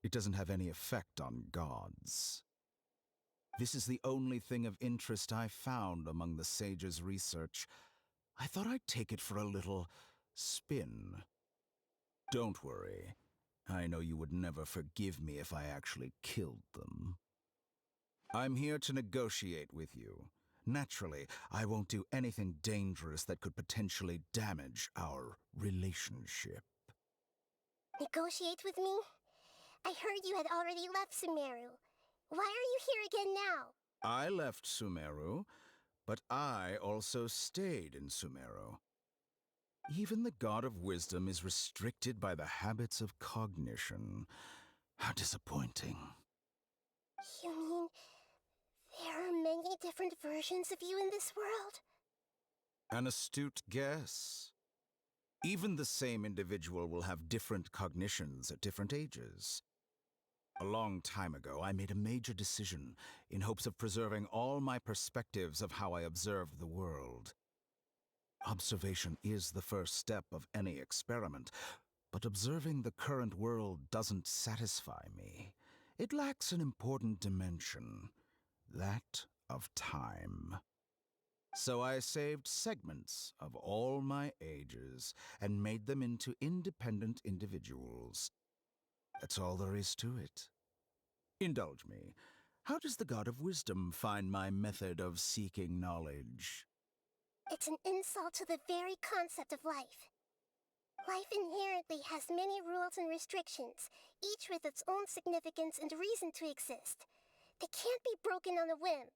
F: it doesn't have any effect on gods. This is the only thing of interest I found among the sage's research. I thought I'd take it for a little spin. Don't worry. I know you would never forgive me if I actually killed them. I'm here to negotiate with you. Naturally, I won't do anything dangerous that could potentially damage our relationship.
K: Negotiate with me? I heard you had already left Sumeru. Why are you here again now?
F: I left Sumeru, but I also stayed in Sumeru. Even the God of Wisdom is restricted by the habits of cognition. How disappointing.
K: You mean there are many different versions of you in this world?
F: An astute guess. Even the same individual will have different cognitions at different ages. A long time ago, I made a major decision in hopes of preserving all my perspectives of how I observed the world. Observation is the first step of any experiment, but observing the current world doesn't satisfy me. It lacks an important dimension, that of time. So I saved segments of all my ages and made them into independent individuals. That's all there is to it. Indulge me. How does the God of Wisdom find my method of seeking knowledge?
K: It's an insult to the very concept of life. Life inherently has many rules and restrictions, each with its own significance and reason to exist. They can't be broken on a whim.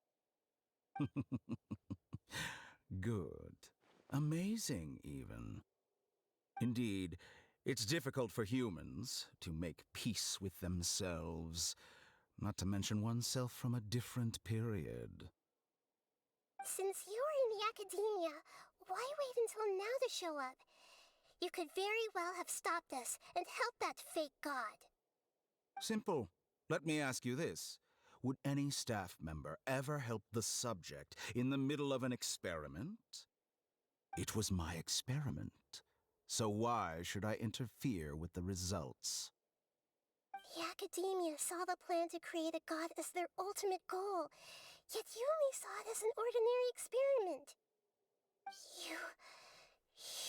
F: Good. Amazing, even. Indeed,
W: It's difficult for humans to make peace with themselves, not to mention oneself from a different period.
K: Since you were in the academia, why wait until now to show up? You could very well have stopped us and helped that fake god.
W: Simple. Let me ask you this. Would any staff member ever help the subject in the middle of an experiment? It was my experiment. So why should I interfere with the results?
K: The academia saw the plan to create a god as their ultimate goal, yet you only saw it as an ordinary experiment.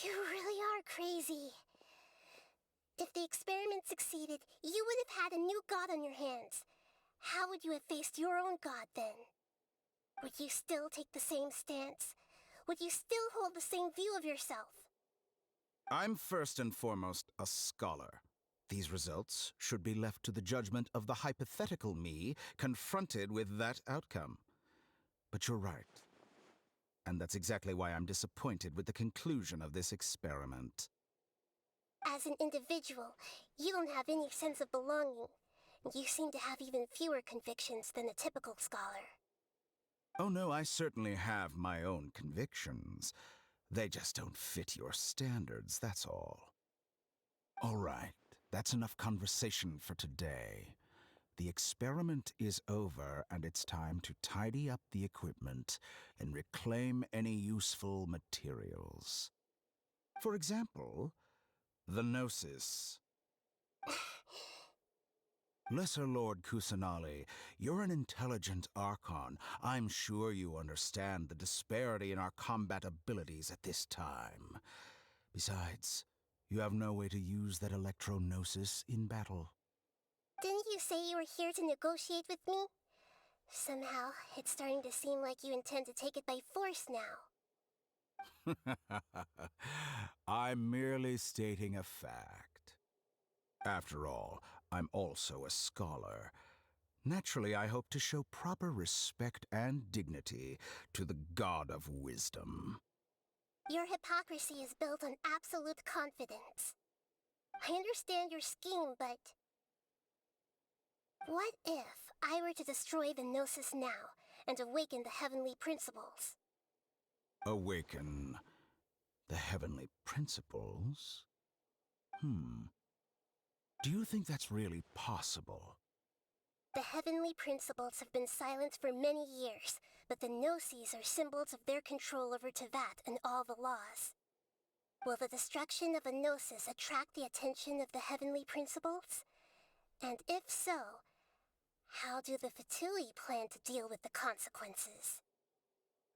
K: You really are crazy. If the experiment succeeded, you would have had a new god on your hands. How would you have faced your own god then? Would you still take the same stance? Would you still hold the same view of yourself?
W: I'm first and foremost a scholar. These results should be left to the judgment of the hypothetical me confronted with that outcome. But you're right. And that's exactly why I'm disappointed with the conclusion of this experiment.
K: As an individual, you don't have any sense of belonging. You seem to have even fewer convictions than a typical scholar.
W: Oh no, I certainly have my own convictions. They just don't fit your standards, that's all. All right, that's enough conversation for today. The experiment is over, and it's time to tidy up the equipment and reclaim any useful materials. For example, the Gnosis. Lesser Lord Kusanali, you're an intelligent Archon. I'm sure you understand the disparity in our combat abilities at this time. Besides, you have no way to use that Electro-Gnosis in battle.
K: Didn't you say you were here to negotiate with me? Somehow, it's starting to seem like you intend to take it by force now.
W: I'm merely stating a fact. After all, I'm also a scholar. Naturally, I hope to show proper respect and dignity to the God of Wisdom.
K: Your hypocrisy is built on absolute confidence. I understand your scheme, but... what if I were to destroy the Gnosis now and awaken the heavenly principles?
W: Awaken the heavenly principles? Do you think that's really possible?
K: The heavenly principles have been silent for many years, but the Gnosis are symbols of their control over Teyvat and all the laws. Will the destruction of a Gnosis attract the attention of the heavenly principles? And if so, how do the Fatui plan to deal with the consequences?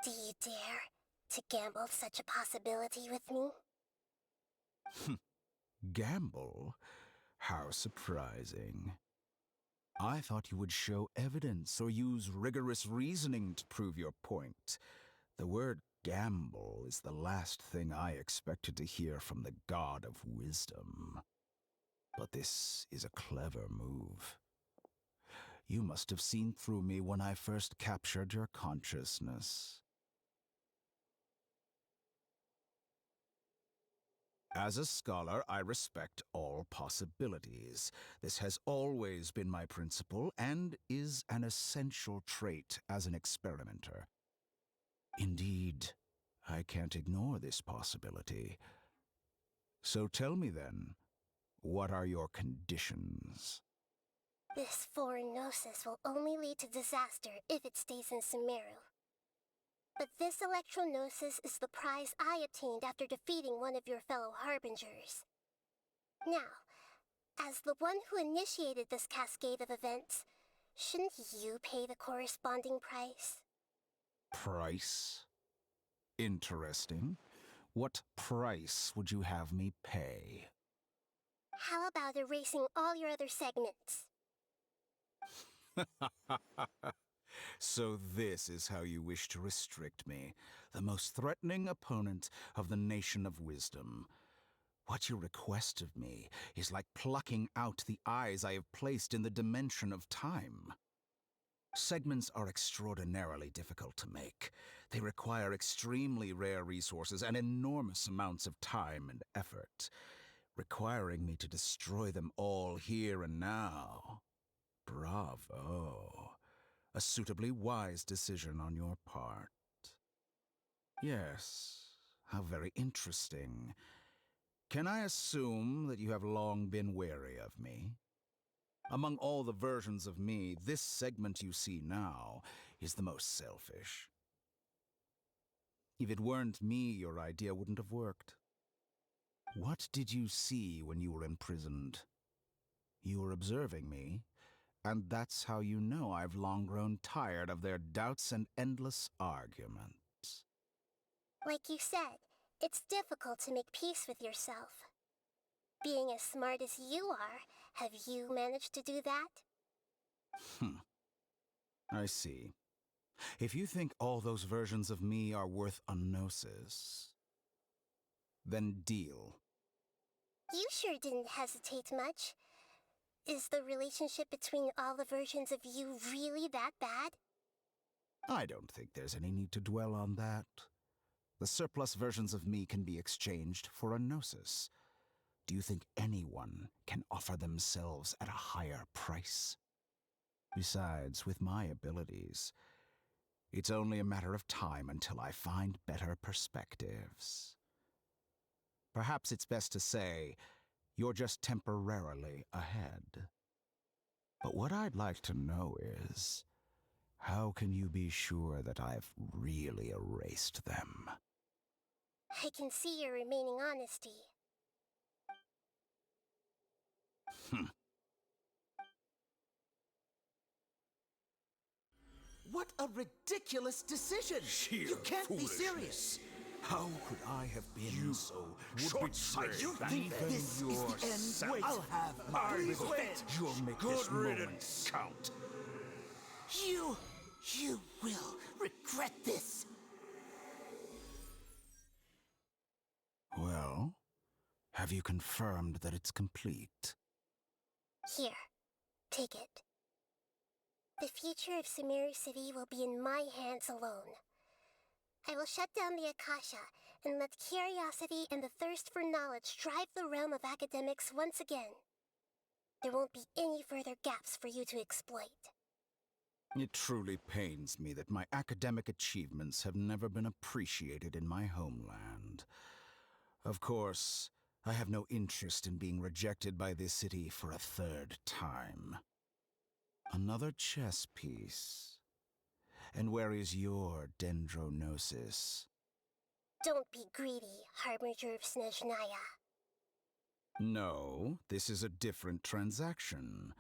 K: Do you dare to gamble such a possibility with me?
W: Gamble? How surprising. I thought you would show evidence or use rigorous reasoning to prove your point. The word gamble is the last thing I expected to hear from the God of Wisdom. But this is a clever move. You must have seen through me when I first captured your consciousness. As a scholar, I respect all possibilities. This has always been my principle and is an essential trait as an experimenter. Indeed, I can't ignore this possibility. So tell me then, what are your conditions?
K: This foreign Gnosis will only lead to disaster if it stays in Sumeru. But this Electro-Gnosis is the prize I obtained after defeating one of your fellow Harbingers. Now, as the one who initiated this cascade of events, shouldn't you pay the corresponding price?
W: Price? Interesting. What price would you have me pay?
K: How about erasing all your other segments?
W: So this is how you wish to restrict me, the most threatening opponent of the Nation of Wisdom. What you request of me is like plucking out the eyes I have placed in the dimension of time. Segments are extraordinarily difficult to make. They require extremely rare resources and enormous amounts of time and effort.
R: requiring me to destroy them all here and now. Bravo. A suitably wise decision on your part. Yes, how very interesting. Can I assume that you have long been wary of me? Among all the versions of me, this segment you see now is the most selfish. If it weren't me, your idea wouldn't have worked. What did you see when you were imprisoned? You were observing me, and that's how you know I've long grown tired of their doubts and endless arguments.
K: Like you said, it's difficult to make peace with yourself. Being as smart as you are, have you managed to do that?
R: I see. If you think all those versions of me are worth a gnosis, then deal.
K: You sure didn't hesitate much. Is the relationship between all the versions of you really that bad?
R: I don't think there's any need to dwell on that. The surplus versions of me can be exchanged for a gnosis. Do you think anyone can offer themselves at a higher price? Besides, with my abilities, it's only a matter of time until I find better perspectives. Perhaps it's best to say, you're just temporarily ahead. But what I'd like to know is, how can you be sure that I've really erased them?
K: I can see your remaining honesty.
C: What a ridiculous decision! You can't be serious!
R: How could I have been so short-sighted?
C: You think this is the end? Wait, I'll have my revenge!
R: You'll make this moment count.
C: You will regret this!
R: Well, have you confirmed that it's complete?
K: Here, take it. The future of Sumeru City will be in my hands alone. I will shut down the Akasha and let curiosity and the thirst for knowledge drive the realm of academics once again. There won't be any further gaps for you to exploit.
R: It truly pains me that my academic achievements have never been appreciated in my homeland. Of course, I have no interest in being rejected by this city for a third time. Another chess piece. And where is your dendronosis?
K: Don't be greedy, Harbinger of Snezhnaya.
R: No, this is a different transaction.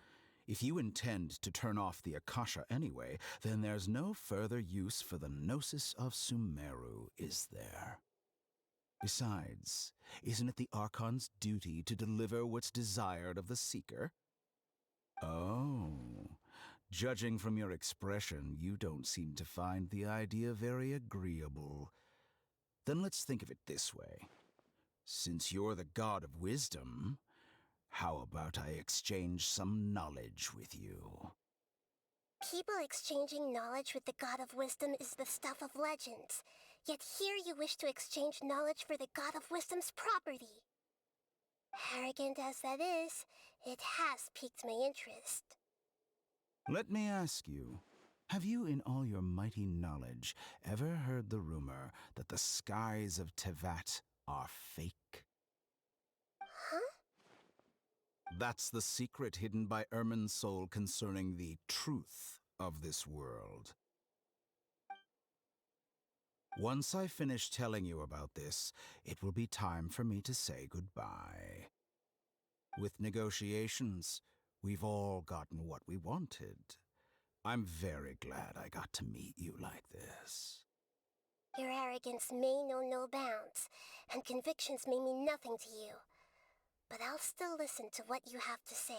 R: If you intend to turn off the Akasha anyway, then there's no further use for the Gnosis of Sumeru, is there? Besides, isn't it the Archon's duty to deliver what's desired of the Seeker? Oh, judging from your expression, you don't seem to find the idea very agreeable. Then let's think of it this way. Since you're the god of wisdom, how about I exchange some knowledge with you?
K: People exchanging knowledge with the god of wisdom is the stuff of legends. Yet here you wish to exchange knowledge for the god of wisdom's property. Arrogant as that is, it has piqued my interest.
R: Let me ask you, have you in all your mighty knowledge ever heard the rumor that the skies of Tevat are fake?
K: Huh?
R: That's the secret hidden by Irminsul concerning the truth of this world. Once I finish telling you about this, it will be time for me to say goodbye. With negotiations, we've all gotten what we wanted. I'm very glad I got to meet you like this.
K: Your arrogance may know no bounds, and convictions may mean nothing to you. But I'll still listen to what you have to say.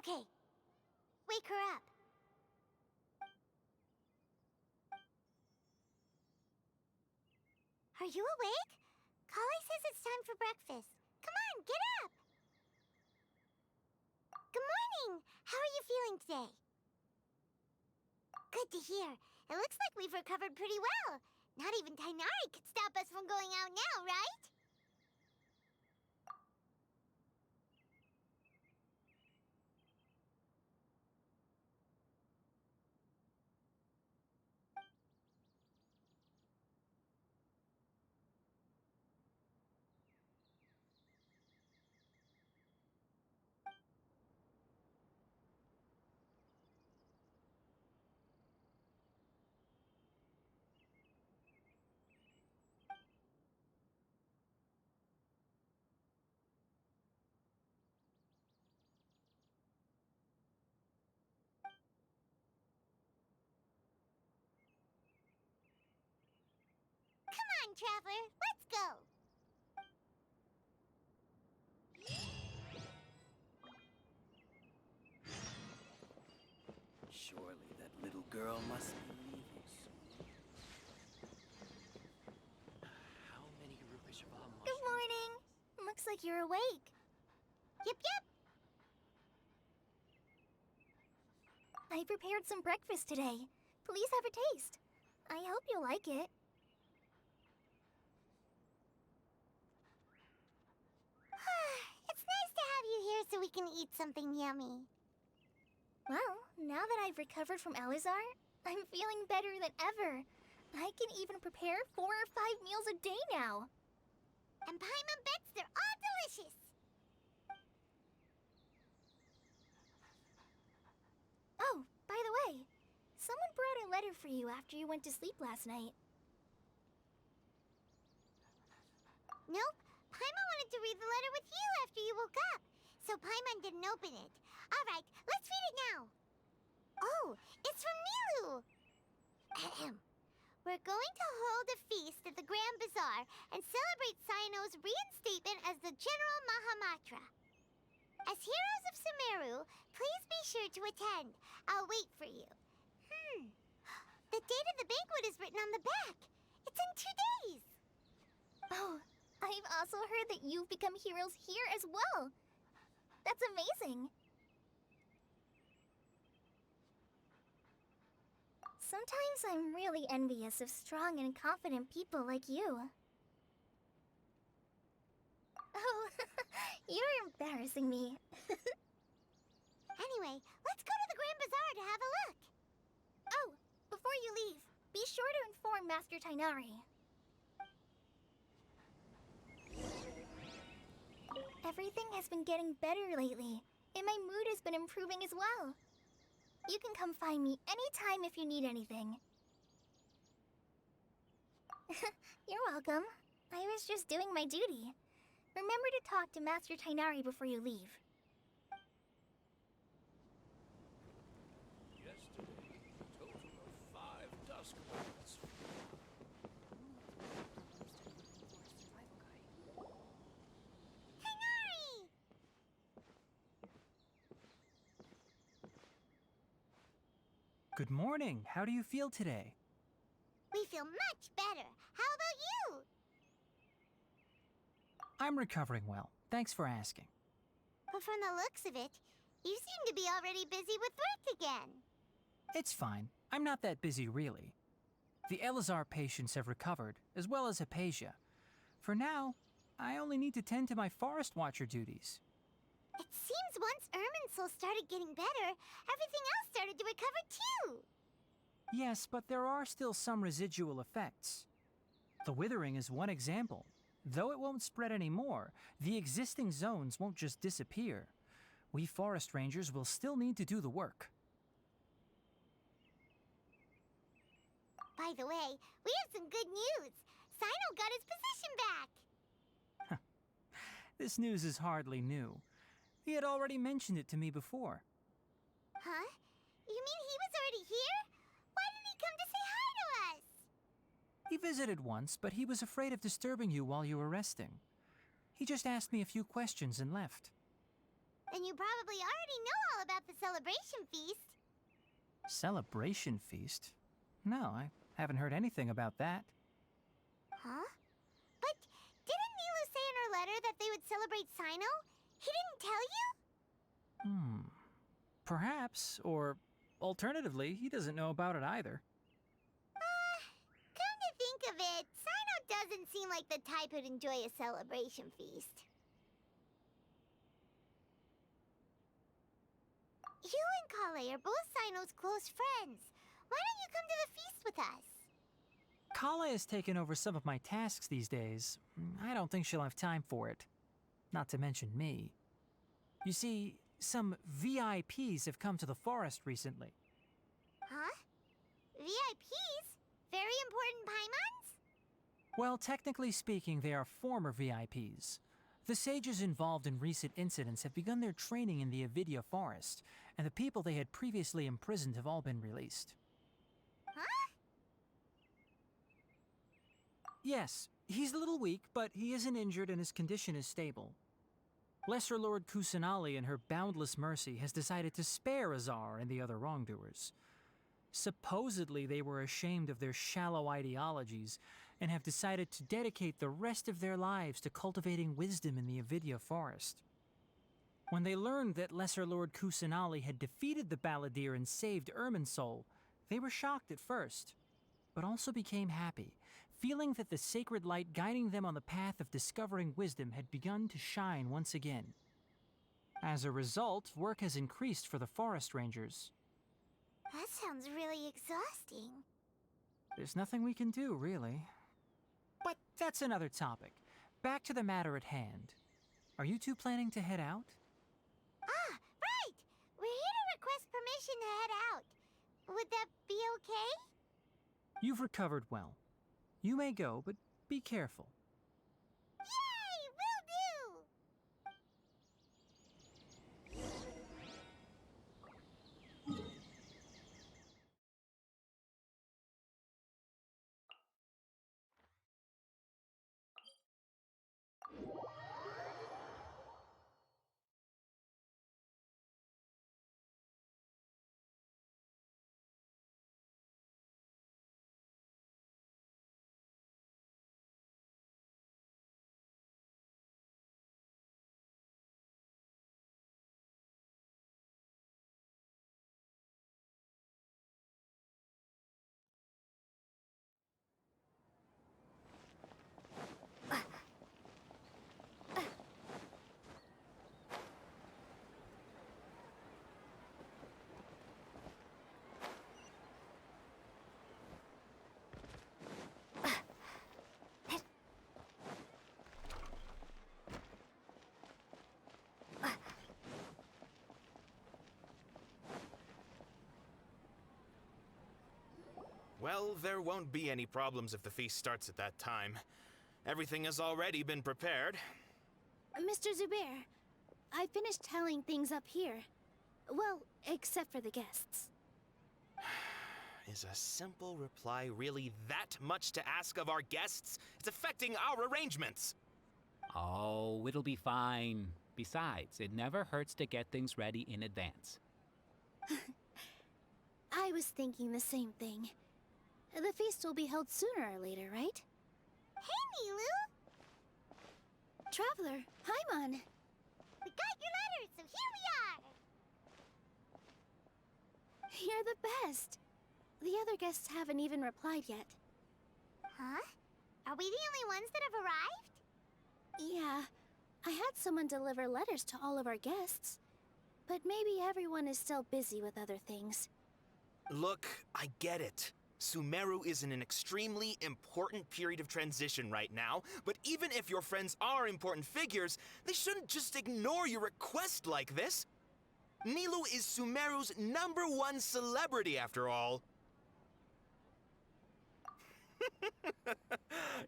B: Okay. Wake her up. Are you awake? Kali says it's time for breakfast. Come on, get up! Good morning! How are you feeling today? Good to hear. It looks like we've recovered pretty well. Not even Tainari could stop us from going out now, right? Come on, Traveler, let's go!
G: Surely that little girl must be leaving soon. How many Rupeshava mushrooms?
H: Good morning. Looks like you're awake.
B: Yep, yep.
H: I prepared some breakfast today. Please have a taste. I hope you'll like it.
B: It's nice to have you here so we can eat something yummy.
H: Well, now that I've recovered from Elazar, I'm feeling better than ever. I can even prepare 4 or 5 meals a day now.
B: And Paimon bets they're all delicious.
H: Oh, by the way, someone brought a letter for you after you went to sleep last night.
B: Nope. Paimon wanted to read the letter with you after you woke up, so Paimon didn't open it. All right, let's read it now. Oh, it's from Nilu. Ahem. We're going to hold a feast at the Grand Bazaar and celebrate Cyano's reinstatement as the General Mahamatra. As heroes of Sumeru, please be sure to attend. I'll wait for you. The date of the banquet is written on the back. It's in 2 days.
H: Oh, I've also heard that you've become heroes here as well. That's amazing. Sometimes I'm really envious of strong and confident people like you. Oh, you're embarrassing me.
B: Anyway, let's go to the Grand Bazaar to have a look.
H: Oh, before you leave, be sure to inform Master Tainari. Everything has been getting better lately, and my mood has been improving as well. You can come find me anytime if you need anything. You're welcome. I was just doing my duty. Remember to talk to Master Tainari before you leave.
L: Yesterday, a total of 5 dusk birds.
B: Tainari!
U: Good morning. How do you feel today?
B: We feel much better. How about you?
U: I'm recovering well. Thanks for asking.
B: But from the looks of it, you seem to be already busy with work again.
U: It's fine. I'm not that busy, really. The Elazar patients have recovered, as well as Hypatia. For now, I only need to tend to my Forest Watcher duties.
B: It seems once Irminsul started getting better, everything else started to recover too.
U: Yes, but there are still some residual effects. The withering is one example. Though it won't spread anymore, the existing zones won't just disappear. We forest rangers will still need to do the work.
B: By the way, we have some good news. Cyno got his position back.
U: This news is hardly new. He had already mentioned it to me before.
B: Huh? You mean he was already here? Why didn't he come to say hi to us?
U: He visited once, but he was afraid of disturbing you while you were resting. He just asked me a few questions and left.
B: Then you probably already know all about the celebration feast.
U: Celebration feast? No, I haven't heard anything about that.
B: Huh? But didn't Nilu say in her letter that they would celebrate Sino? He didn't tell you?
U: Perhaps, or alternatively, he doesn't know about it either.
B: Come to think of it, Sino doesn't seem like the type who'd enjoy a celebration feast. You and Kale are both Sino's close friends. Why don't you come to the feast with us?
U: Kala has taken over some of my tasks these days. I don't think she'll have time for it. Not to mention me. You see, some VIPs have come to the forest recently.
B: Huh? VIPs? Very important Paimons?
U: Well, technically speaking, they are former VIPs. The sages involved in recent incidents have begun their training in the Avidya forest, and the people they had previously imprisoned have all been released.
B: Huh?
U: Yes, he's a little weak, but he isn't injured and his condition is stable. Lesser Lord Kusanali, in her boundless mercy, has decided to spare Azar and the other wrongdoers. Supposedly, they were ashamed of their shallow ideologies and have decided to dedicate the rest of their lives to cultivating wisdom in the Avidya forest. When they learned that Lesser Lord Kusanali had defeated the Balladeer and saved Irminsul, they were shocked at first, but also became happy, feeling that the sacred light guiding them on the path of discovering wisdom had begun to shine once again. As a result, work has increased for the forest rangers.
B: That sounds really exhausting.
U: There's nothing we can do, really. But that's another topic. Back to the matter at hand. Are you two planning to head out?
B: Ah, right! We're here to request permission to head out. Would that be okay?
U: You've recovered well. You may go, but be careful.
B: Yay! Will do!
L: Well, there won't be any problems if the feast starts at that time. Everything has already been prepared.
Q: Mr. Zubair, I finished tallying things up here. Well, except for the guests.
L: Is a simple reply really that much to ask of our guests? It's affecting our arrangements.
I: Oh, it'll be fine. Besides, it never hurts to get things ready in advance.
Q: I was thinking the same thing. The feast will be held sooner or later, right?
B: Hey, Nilu!
Q: Traveler, Paimon!
B: We got your letter, so here we are!
Q: You're the best! The other guests haven't even replied yet.
B: Huh? Are we the only ones that have arrived?
Q: Yeah, I had someone deliver letters to all of our guests. But maybe everyone is still busy with other things.
L: Look, I get it. Sumeru is in an extremely important period of transition right now, but even if your friends are important figures, they shouldn't just ignore your request like this. Nilu is Sumeru's #1 celebrity, after all.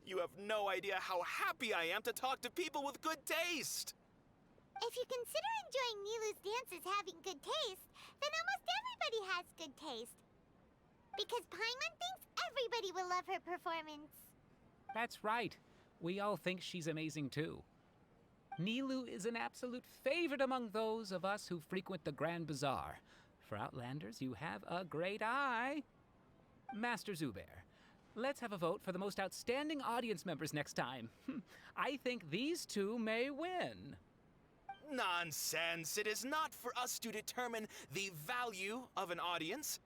L: You have no idea how happy I am to talk to people with good taste.
B: If you consider enjoying Nilu's dances having good taste, then almost everybody has good taste. Because Paimon thinks everybody will love her performance.
I: That's right. We all think she's amazing too. Nilu is an absolute favorite among those of us who frequent the Grand Bazaar. For Outlanders, you have a great eye. Master Zubair, let's have a vote for the most outstanding audience members next time. I think these two may win.
L: Nonsense! It is not for us to determine the value of an audience.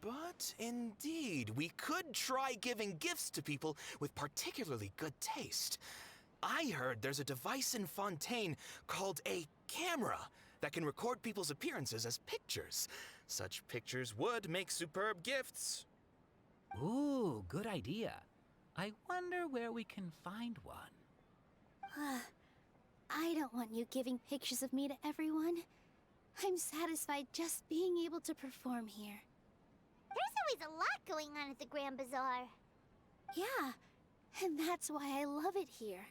L: But indeed, we could try giving gifts to people with particularly good taste. I heard there's a device in Fontaine called a camera that can record people's appearances as pictures. Such pictures would make superb gifts.
I: Ooh, good idea. I wonder where we can find one.
Q: I don't want you giving pictures of me to everyone. I'm satisfied just being able to perform here.
B: There's always a lot going on at the Grand Bazaar.
Q: Yeah, and that's why I love it here.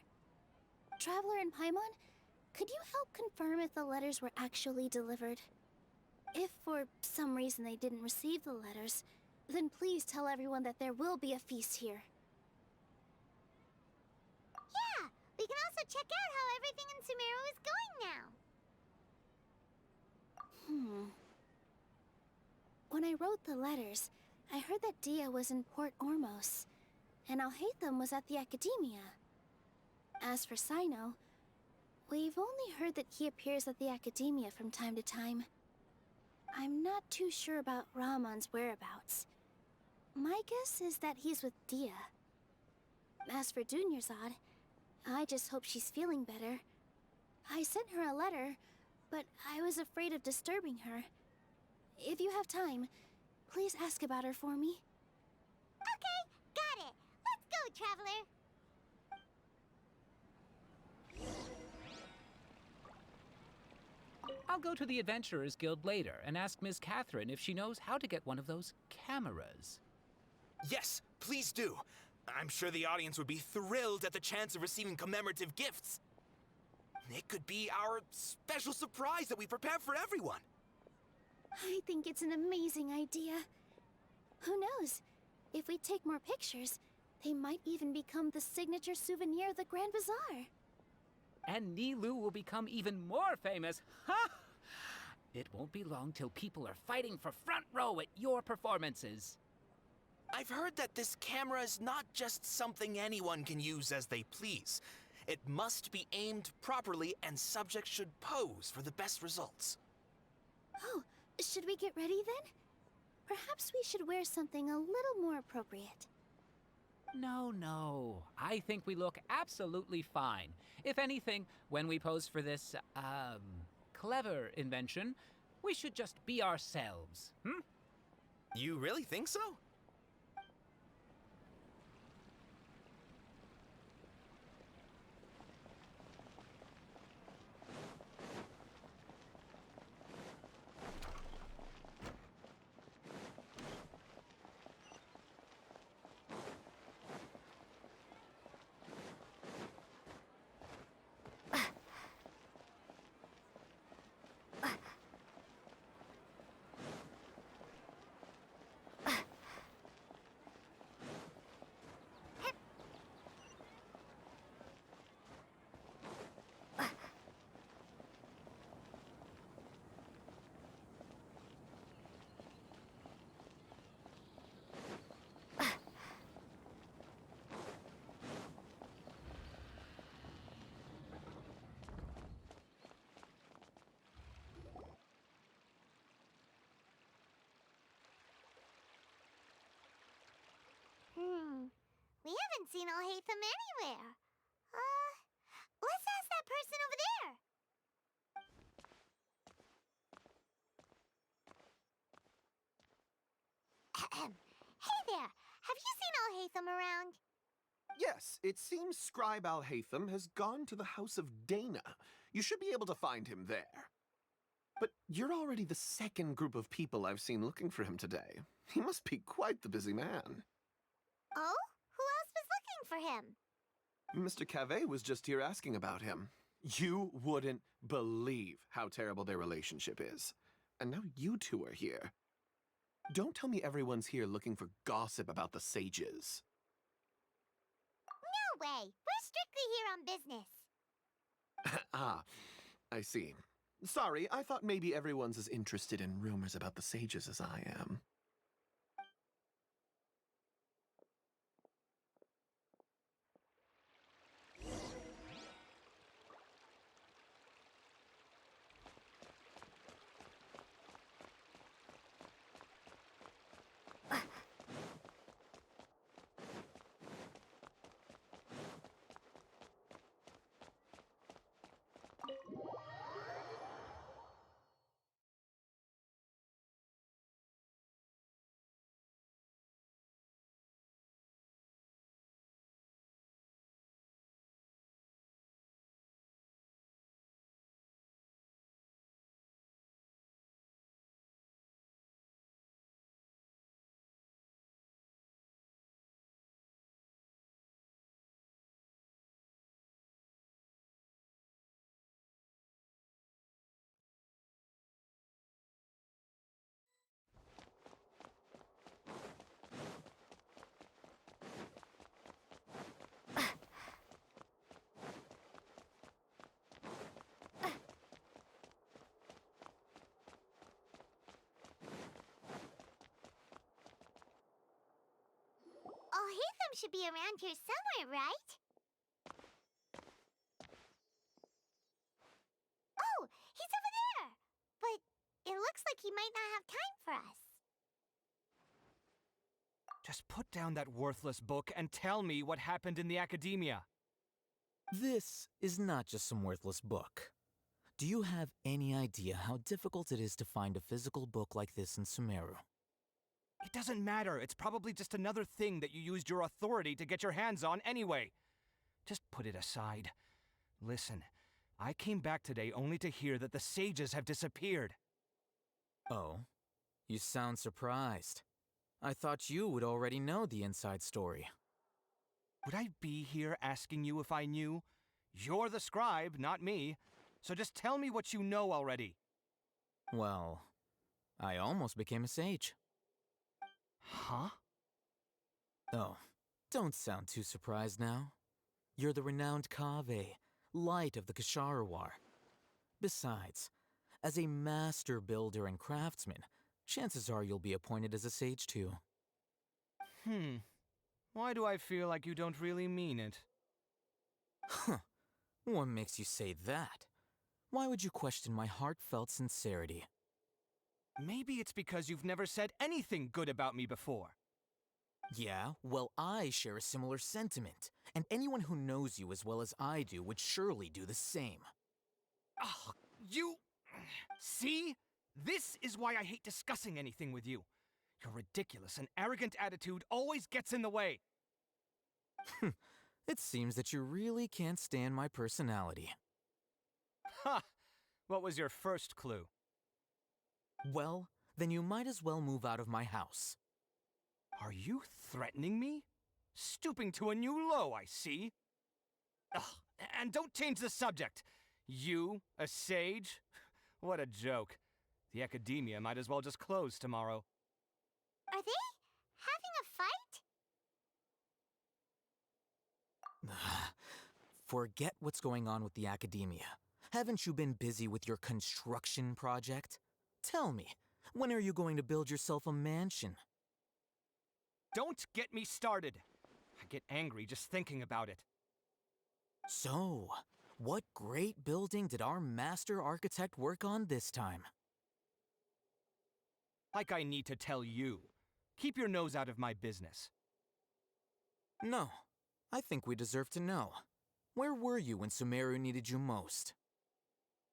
Q: Traveler and Paimon, could you help confirm if the letters were actually delivered? If for some reason they didn't receive the letters, then please tell everyone that there will be a feast here.
B: Yeah, we can also check out how everything in Sumeru is going now.
Q: When I wrote the letters, I heard that Dia was in Port Ormos, and Alhaitham was at the Academia. As for Sino, we've only heard that he appears at the Academia from time to time. I'm not too sure about Rahman's whereabouts. My guess is that he's with Dia. As for Dunyarzad, I just hope she's feeling better. I sent her a letter, but I was afraid of disturbing her. If you have time, please ask about her for me.
B: Okay, got it. Let's go, Traveler.
I: I'll go to the Adventurers Guild later and ask Ms. Catherine if she knows how to get one of those cameras.
L: Yes, please do. I'm sure the audience would be thrilled at the chance of receiving commemorative gifts. It could be our special surprise that we prepare for everyone.
Q: I think it's an amazing idea. Who knows? If we take more pictures, they might even become the signature souvenir of the Grand Bazaar.
I: And Nilu will become even more famous. Ha! It won't be long till people are fighting for front row at your performances.
L: I've heard that this camera is not just something anyone can use as they please. It must be aimed properly, and subjects should pose for the best results.
Q: Oh, should we get ready then? Perhaps we should wear something a little more appropriate.
I: No. I think we look absolutely fine. If anything, when we pose for this, clever invention, we should just be ourselves,
L: You really think so?
B: We haven't seen Alhaitham anywhere. Let's ask that person over there. Hey there, have you seen Alhaitham around?
A: Yes, it seems Scribe Alhaitham has gone to the House of Dana. You should be able to find him there. But you're already the second group of people I've seen looking for him today. He must be quite the busy man.
B: Oh? Who else was looking for him?
A: Mr. Cavey was just here asking about him. You wouldn't believe how terrible their relationship is. And now you two are here. Don't tell me everyone's here looking for gossip about the sages.
B: No way! We're strictly here on business.
A: Ah, I see. Sorry, I thought maybe everyone's as interested in rumors about the sages as I am.
B: Hatham should be around here somewhere, right? Oh, he's over there! But it looks like he might not have time for us.
J: Just put down that worthless book and tell me what happened in the academia.
T: This is not just some worthless book. Do you have any idea how difficult it is to find a physical book like this in Sumeru?
J: It doesn't matter. It's probably just another thing that you used your authority to get your hands on anyway. Just put it aside. Listen, I came back today only to hear that the sages have disappeared.
T: Oh, you sound surprised. I thought you would already know the inside story.
J: Would I be here asking you if I knew? You're the scribe, not me. So just tell me what you know already.
T: Well, I almost became a sage.
J: Huh?
T: Oh, don't sound too surprised now. You're the renowned Kaveh, light of the Kasharawar. Besides, as a master builder and craftsman, chances are you'll be appointed as a sage too.
J: Why do I feel like you don't really mean it?
T: Huh. What makes you say that? Why would you question my heartfelt sincerity?
J: Maybe it's because you've never said anything good about me before.
T: Yeah, well, I share a similar sentiment, and anyone who knows you as well as I do would surely do the same.
J: Oh, you... See? This is why I hate discussing anything with you. Your ridiculous and arrogant attitude always gets in the way.
T: It seems that you really can't stand my personality.
J: Ha! What was your first clue?
T: Well, then you might as well move out of my house.
J: Are you threatening me? Stooping to a new low, I see. Ugh, and don't change the subject. You, a sage? What a joke. The academia might as well just close tomorrow.
B: Are they having a fight?
T: Forget what's going on with the academia. Haven't you been busy with your construction project? Tell me, when are you going to build yourself a mansion?
J: Don't get me started. I get angry just thinking about it.
T: So, what great building did our master architect work on this time?
J: Like I need to tell you. Keep your nose out of my business.
T: No, I think we deserve to know. Where were you when Sumeru needed you most?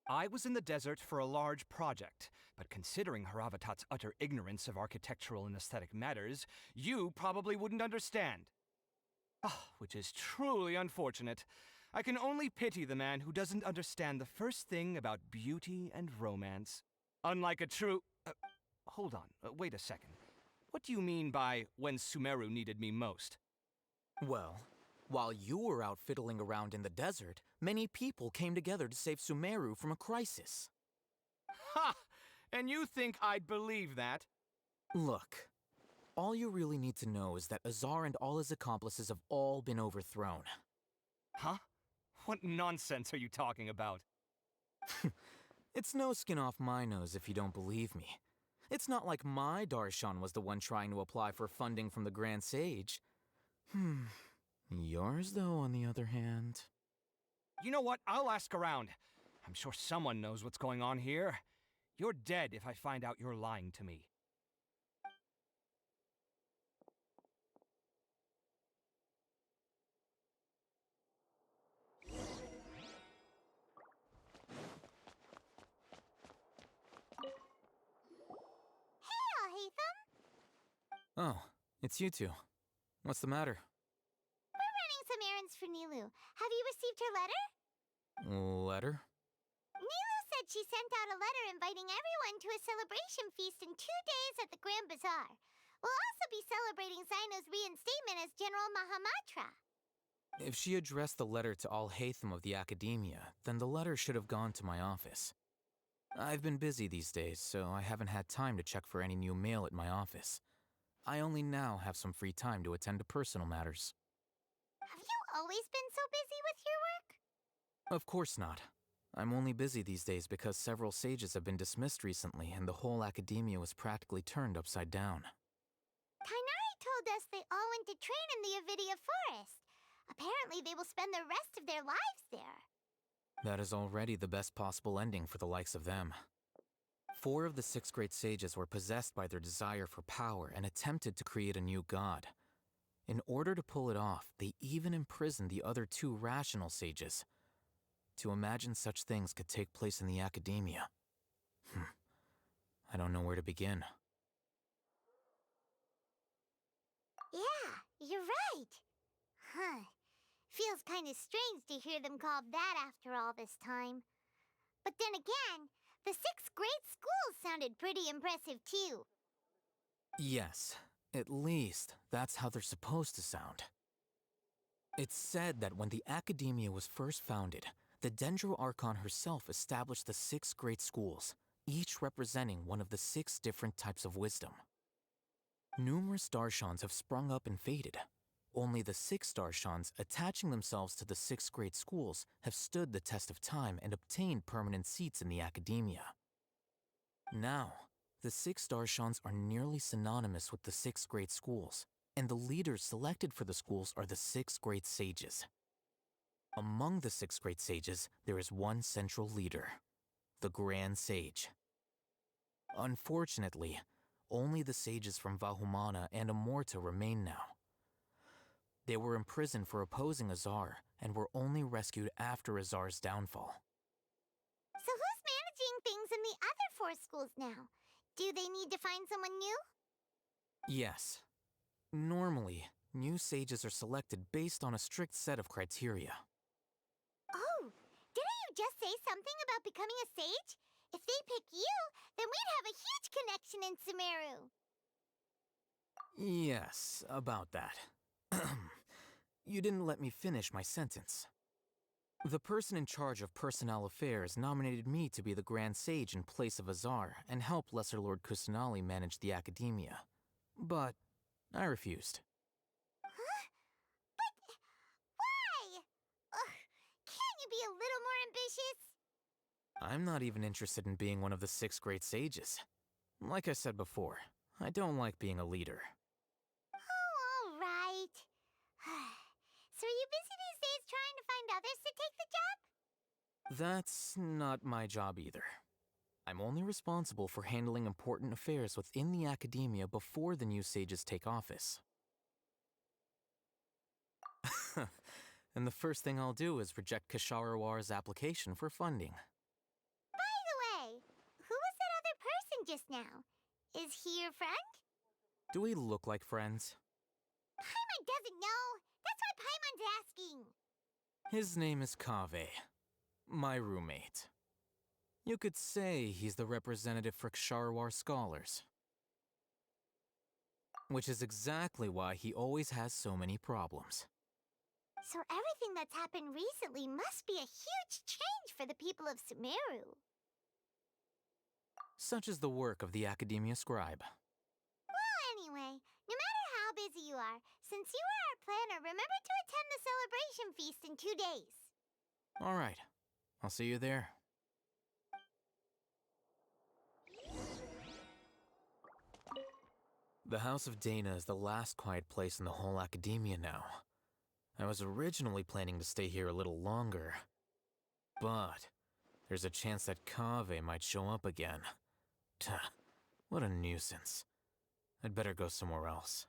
J: I was in the desert for a large project, but considering Haravatat's utter ignorance of architectural and aesthetic matters, you probably wouldn't understand. Which is truly unfortunate. I can only pity the man who doesn't understand the first thing about beauty and romance. Unlike a true... hold on, wait a second. What do you mean by when Sumeru needed me most?
T: Well, while you were out fiddling around in the desert, many people came together to save Sumeru from a crisis.
J: Ha! And you think I'd believe that?
T: Look, all you really need to know is that Azar and all his accomplices have all been overthrown.
J: Huh? What nonsense are you talking about?
T: It's no skin off my nose if you don't believe me. It's not like my Darshan was the one trying to apply for funding from the Grand Sage. Yours, though, on the other hand...
J: You know what? I'll ask around. I'm sure someone knows what's going on here. You're dead if I find out you're lying to me.
B: Hey, Hatham.
T: Oh, it's you two. What's the matter?
B: We're running some errands for Nilu. Have you received her letter?
T: Letter?
B: Nilu said she sent out a letter inviting everyone to a celebration feast in 2 days at the Grand Bazaar. We'll also be celebrating Zino's reinstatement as General Mahamatra.
T: If she addressed the letter to all Hatham of the Academia, then the letter should have gone to my office. I've been busy these days, so I haven't had time to check for any new mail at my office. I only now have some free time to attend to personal matters.
B: Have you always been so busy with your work?
T: Of course not. I'm only busy these days because several sages have been dismissed recently and the whole Academia was practically turned upside down.
B: Tainari told us they all went to train in the Avidia Forest. Apparently they will spend the rest of their lives there.
T: That is already the best possible ending for the likes of them. 4 of the 6 great sages were possessed by their desire for power and attempted to create a new god. In order to pull it off, they even imprisoned the other 2 rational sages. To imagine such things could take place in the Academia. I don't know where to begin.
B: Yeah, you're right. Huh. Feels kind of strange to hear them called that after all this time. But then again, the 6 great schools sounded pretty impressive too.
T: Yes, at least that's how they're supposed to sound. It's said that when the Academia was first founded, the Dendro Archon herself established the 6 great schools, each representing one of the 6 different types of wisdom. Numerous Darshans have sprung up and faded. Only the 6 Darshans attaching themselves to the 6 great schools have stood the test of time and obtained permanent seats in the Academia. Now, the 6 Darshans are nearly synonymous with the 6 great schools, and the leaders selected for the schools are the 6 great sages. Among the 6 great sages, there is one central leader, the Grand Sage. Unfortunately, only the sages from Vahumana and Amorta remain now. They were imprisoned for opposing Azar, and were only rescued after Azar's downfall.
B: So who's managing things in the other 4 schools now? Do they need to find someone new?
T: Yes. Normally, new sages are selected based on a strict set of criteria.
B: Oh, didn't you just say something about becoming a sage? If they pick you, then we'd have a huge connection in Sumeru.
T: Yes, about that. You didn't let me finish my sentence. The person in charge of personnel affairs nominated me to be the Grand Sage in place of Azar and help Lesser Lord Kusanali manage the Academia. But I refused.
B: Huh? But why? Can't you be a little more ambitious?
T: I'm not even interested in being one of the 6 great sages. Like I said before, I don't like being a leader.
B: Oh, all right. So are you busy these days trying to find others to take the job?
T: That's not my job either. I'm only responsible for handling important affairs within the Academia before the new sages take office. And the first thing I'll do is reject Kasharawar's application for funding.
B: By the way, who was that other person just now? Is he your friend?
T: Do we look like friends?
B: Paimon doesn't know. That's why Paimon's asking.
T: His name is Kaveh, my roommate. You could say he's the representative for Ksharawar scholars. Which is exactly why he always has so many problems.
B: So everything that's happened recently must be a huge change for the people of Sumeru.
T: Such is the work of the Academia Scribe.
B: Well, anyway, no matter how busy you are, since you are our planner, remember to attend the celebration feast in 2 days.
T: Alright, I'll see you there. The House of Dana is the last quiet place in the whole academia now. I was originally planning to stay here a little longer, but there's a chance that Kaveh might show up again. Tuh, what a nuisance. I'd better go somewhere else.